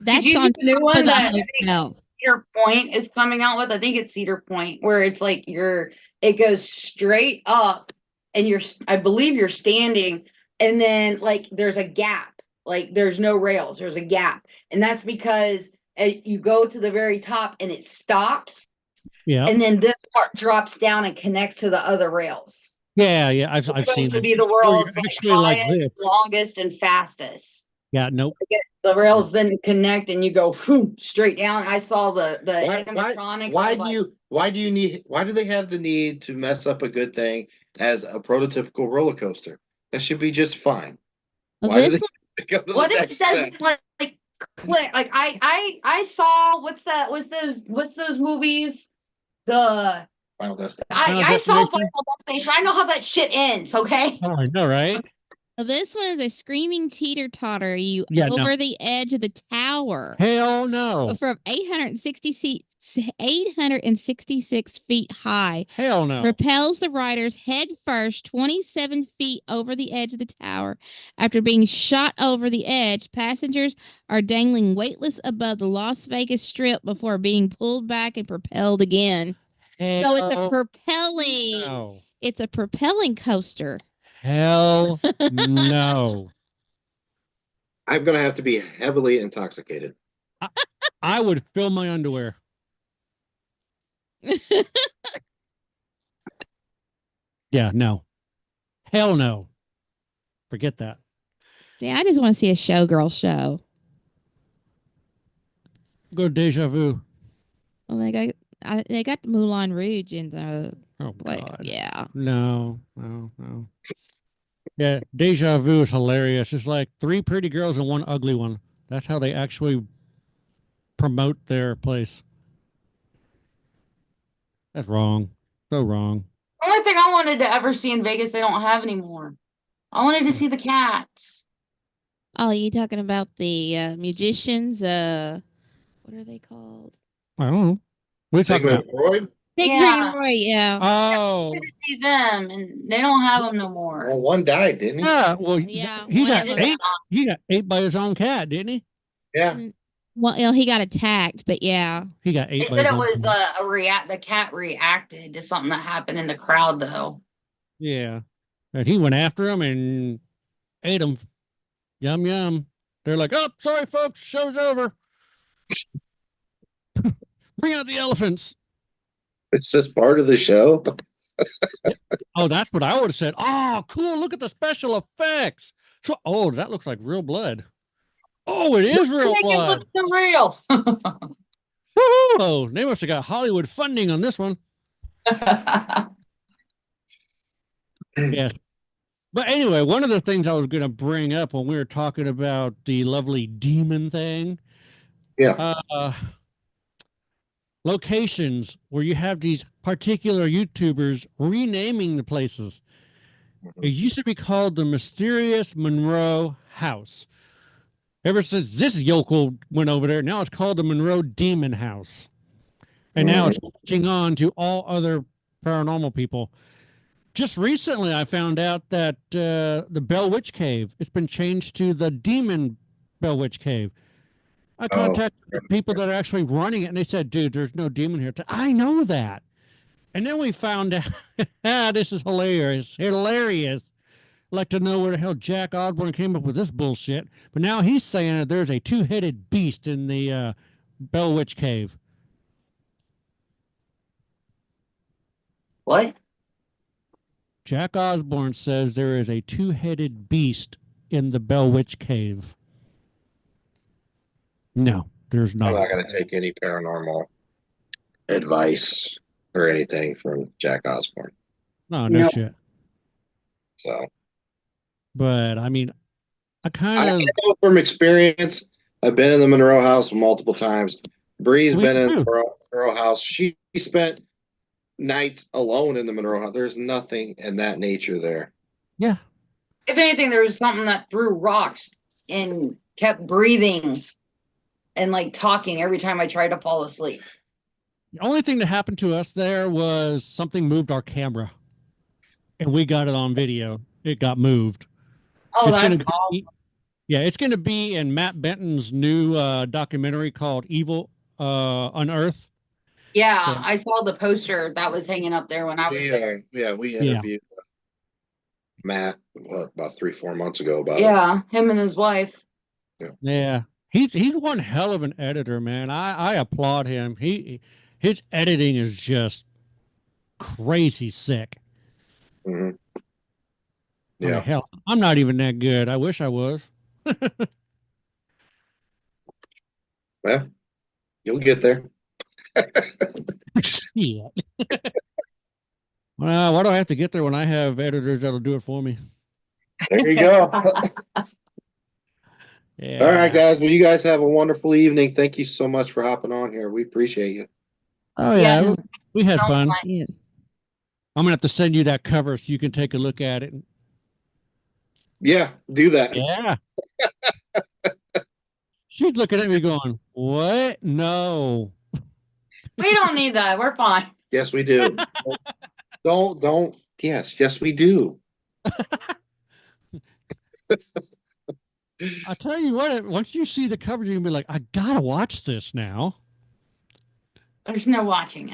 That's Did you on see the new top one of the that I think hotel. Cedar Point is coming out with? I think it's Cedar Point, where it's like it goes straight up, and I believe you're standing, and then like there's a gap, like there's no rails, there's a gap, and that's because you go to the very top and it stops, Yeah. and then this part drops down and connects to the other rails. Yeah. I've It's seen supposed to it. be the world's actually like highest, this. longest, and fastest. Yeah, nope. The rails then connect and you go whew, straight down. I saw the Why animatronics. why do they have the need to mess up a good thing as a prototypical roller coaster? That should be just fine. Well, Why do this they go to the What if it next says step? like click? Like I saw what's those movies? The Final Destination. I saw Destination? Final Destination. I know how that shit ends. Okay. Oh, I know, right? this one is a screaming teeter totter you Yeah, no. over the edge of the tower Hell no. from 866 feet high. Hell no. Propels the riders head first 27 feet over the edge of the tower. After being shot over the edge, passengers are dangling weightless above the Las Vegas Strip before being pulled back and propelled again. So it's a propelling. No. It's a propelling coaster. Hell no. I'm gonna have to be heavily intoxicated. I would fill my underwear. Yeah, no. Hell no. Forget that. See, I just want to see a showgirl show. Go Deja Vu. Well, they got the Moulin Rouge in the Oh, God. yeah. No. Yeah, Deja Vu is hilarious. It's like 3 pretty girls and 1 ugly one. That's how they actually promote their place. That's wrong. So wrong. Only thing I wanted to ever see in Vegas, they don't have anymore. I wanted to see the cats. Oh, you talking about the musicians? What are they called? I don't know. What are you talking about? Sigmund Freud? Big Yeah. Green Roy, yeah. I Oh, wanted to see them, and they don't have them no more. Well, one died, didn't he? yeah. Well, Yeah, he one got of them. ate. He got ate by his own cat, didn't he? Yeah. Well, he got attacked, but yeah. He got They ate by said his it own was cat. the cat reacted to something that happened in the crowd, though. Yeah. And he went after him and ate him. Yum, yum. They're like, oh, sorry, folks. Show's over. Bring out the elephants. Is this part of the show? Oh, that's what I would have said. Oh, cool. Look at the special effects. So, oh, that looks like real blood. Oh, it is real Make it blood. look so real. Woohoo! They must have got Hollywood funding on this one. Yeah. But anyway, one of the things I was going to bring up when we were talking about the lovely demon thing. Yeah. Locations where you have these particular YouTubers renaming the places. It used to be called the Mysterious Monroe House. Ever since this yokel went over there, now it's called the Monroe Demon House. And now it's catching on to all other paranormal people. Just recently, I found out that the Bell Witch Cave, it's been changed to the Demon Bell Witch Cave. I contacted the people that are actually running it, and they said, dude, there's no demon here. I know that. And then we found out, this is hilarious. Hilarious. I'd like to know where the hell Jack Osborne came up with this bullshit. But now he's saying that there's a 2-headed beast in the Bell Witch Cave. What? Jack Osborne says there is a 2-headed beast in the Bell Witch Cave. No, there's not. I'm not going to take any paranormal advice or anything from Jack Osborne. No Nope. shit. So, But I mean, I I know from experience. I've been in the Monroe house multiple times. Bree's been in the Monroe house. She spent nights alone in the Monroe house. There's nothing in that nature there. Yeah. If anything, there was something that threw rocks and kept breathing and like talking every time I tried to fall asleep. The only thing that happened to us there was something moved our camera, and we got it on video. It got moved. Oh, that's awesome. Yeah, it's going to be in Matt Benton's new documentary called Evil Unearthed. Yeah, so, I saw the poster that was hanging up there when I was there. Yeah, we interviewed Matt about 3-4 months ago about it. Him and his wife. Yeah. He's one hell of an editor, man. I applaud him. His editing is just crazy sick. Mm-hmm. Yeah. I mean, hell, I'm not even that good. I wish I was. Well, you'll get there. Yeah. Well, why do I have to get there when I have editors that'll do it for me? There you go. Yeah. All right, guys. Well, you guys have a wonderful evening. Thank you so much for hopping on here. We appreciate you. Oh, yeah. We had fun. Yes. I'm going to have to send you that cover so you can take a look at it. Yeah, do that. Yeah. She's looking at me going, what? No. We don't need that. We're fine. Yes, we do. Don't. Yes, we do. I'll tell you what, once you see the cover, you're going to be like, I got to watch this now. There's no watching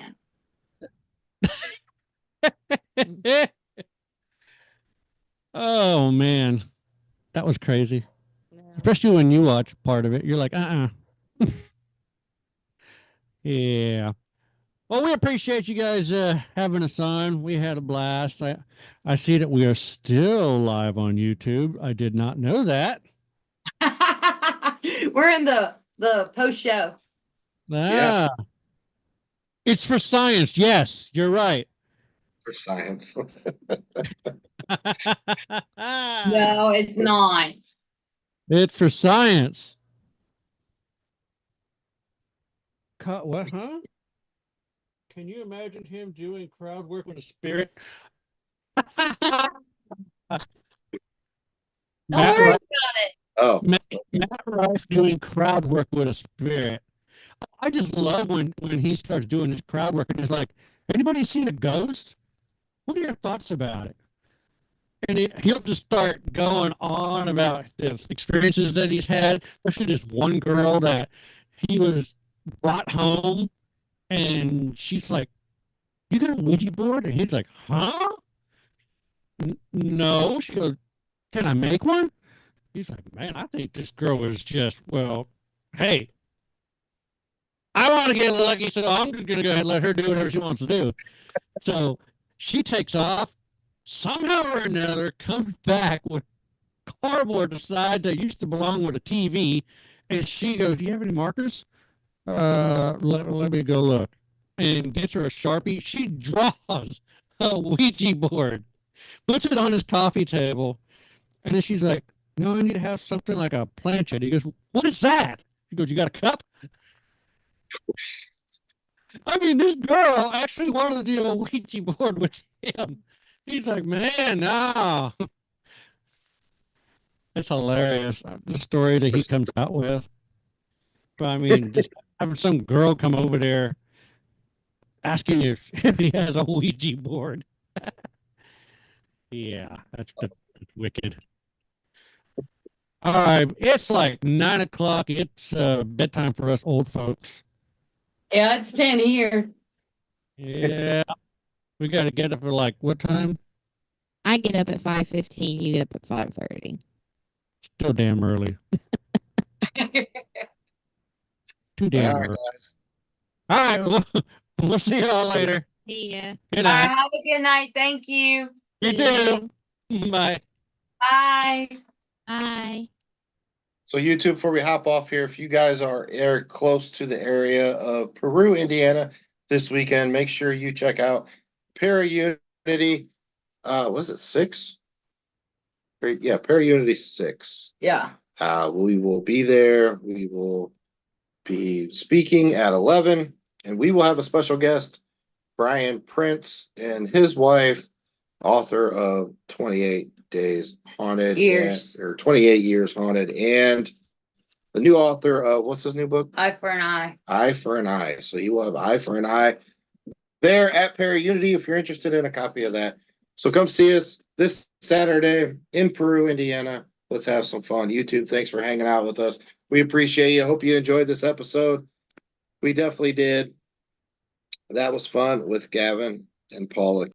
it. Oh man, that was crazy. No. Especially when you watch part of it, you're like, yeah. Well, we appreciate you guys having us on. We had a blast. I see that we are still live on YouTube. I did not know that. We're in the post show. Ah, it's for science. Yes, you're right. For science. No, it's not. It's for science. What, huh? Can you imagine him doing crowd work with a spirit? Don't Matt, worry Rife, about it. Oh, Matt Rife doing crowd work with a spirit. I just love when he starts doing his crowd work and he's like, anybody seen a ghost? What are your thoughts about it? And he'll just start going on about the experiences that he's had. Especially this one girl that he was brought home and she's like, you got a Ouija board? And he's like, huh? No. She goes, can I make one? He's like, man, I think this girl is just, well, hey, I want to get lucky, so I'm just going to go ahead and let her do whatever she wants to do. So she takes off, somehow or another, comes back with cardboard the side that used to belong with a TV, and she goes, do you have any markers? Let me go look. And gets her a Sharpie. She draws a Ouija board, puts it on his coffee table, and then she's like, no, I need to have something like a planchette. He goes, what is that? She goes, you got a cup? I mean, this girl actually wanted to do a Ouija board with him. He's like, man, no. It's hilarious. The story that he comes out with. But I mean, just having some girl come over there asking if he has a Ouija board. Yeah, that's wicked. All right, it's like 9 o'clock. It's bedtime for us old folks. Yeah, it's 10 here. Yeah, we got to get up at like what time? I get up at 5:15. You get up at 5:30. Still damn early. Too damn all right, early. guys. All right, we'll see y'all later. See ya. Good All night. right, have a good night. Thank you. You too. Bye. Bye. Bye. So YouTube, before we hop off here, if you guys are close to the area of Peru, Indiana this weekend, make sure you check out Para-Unity. Was it 6? Yeah, Para-Unity 6. Yeah. We will be there. We will be speaking at 11, and we will have a special guest, Brian Prince, and his wife, author of 28 Days Haunted, or 28 Years Haunted, and the new author of, what's his new book? Eye for an eye. Eye for an Eye. So he will have Eye for an Eye there at Para-Unity if you're interested in a copy of that. So come see us this Saturday in Peru, Indiana. Let's have some fun. YouTube, thanks for hanging out with us. We appreciate you. Hope you enjoyed this episode. We definitely did. That was fun with Gavin and Paula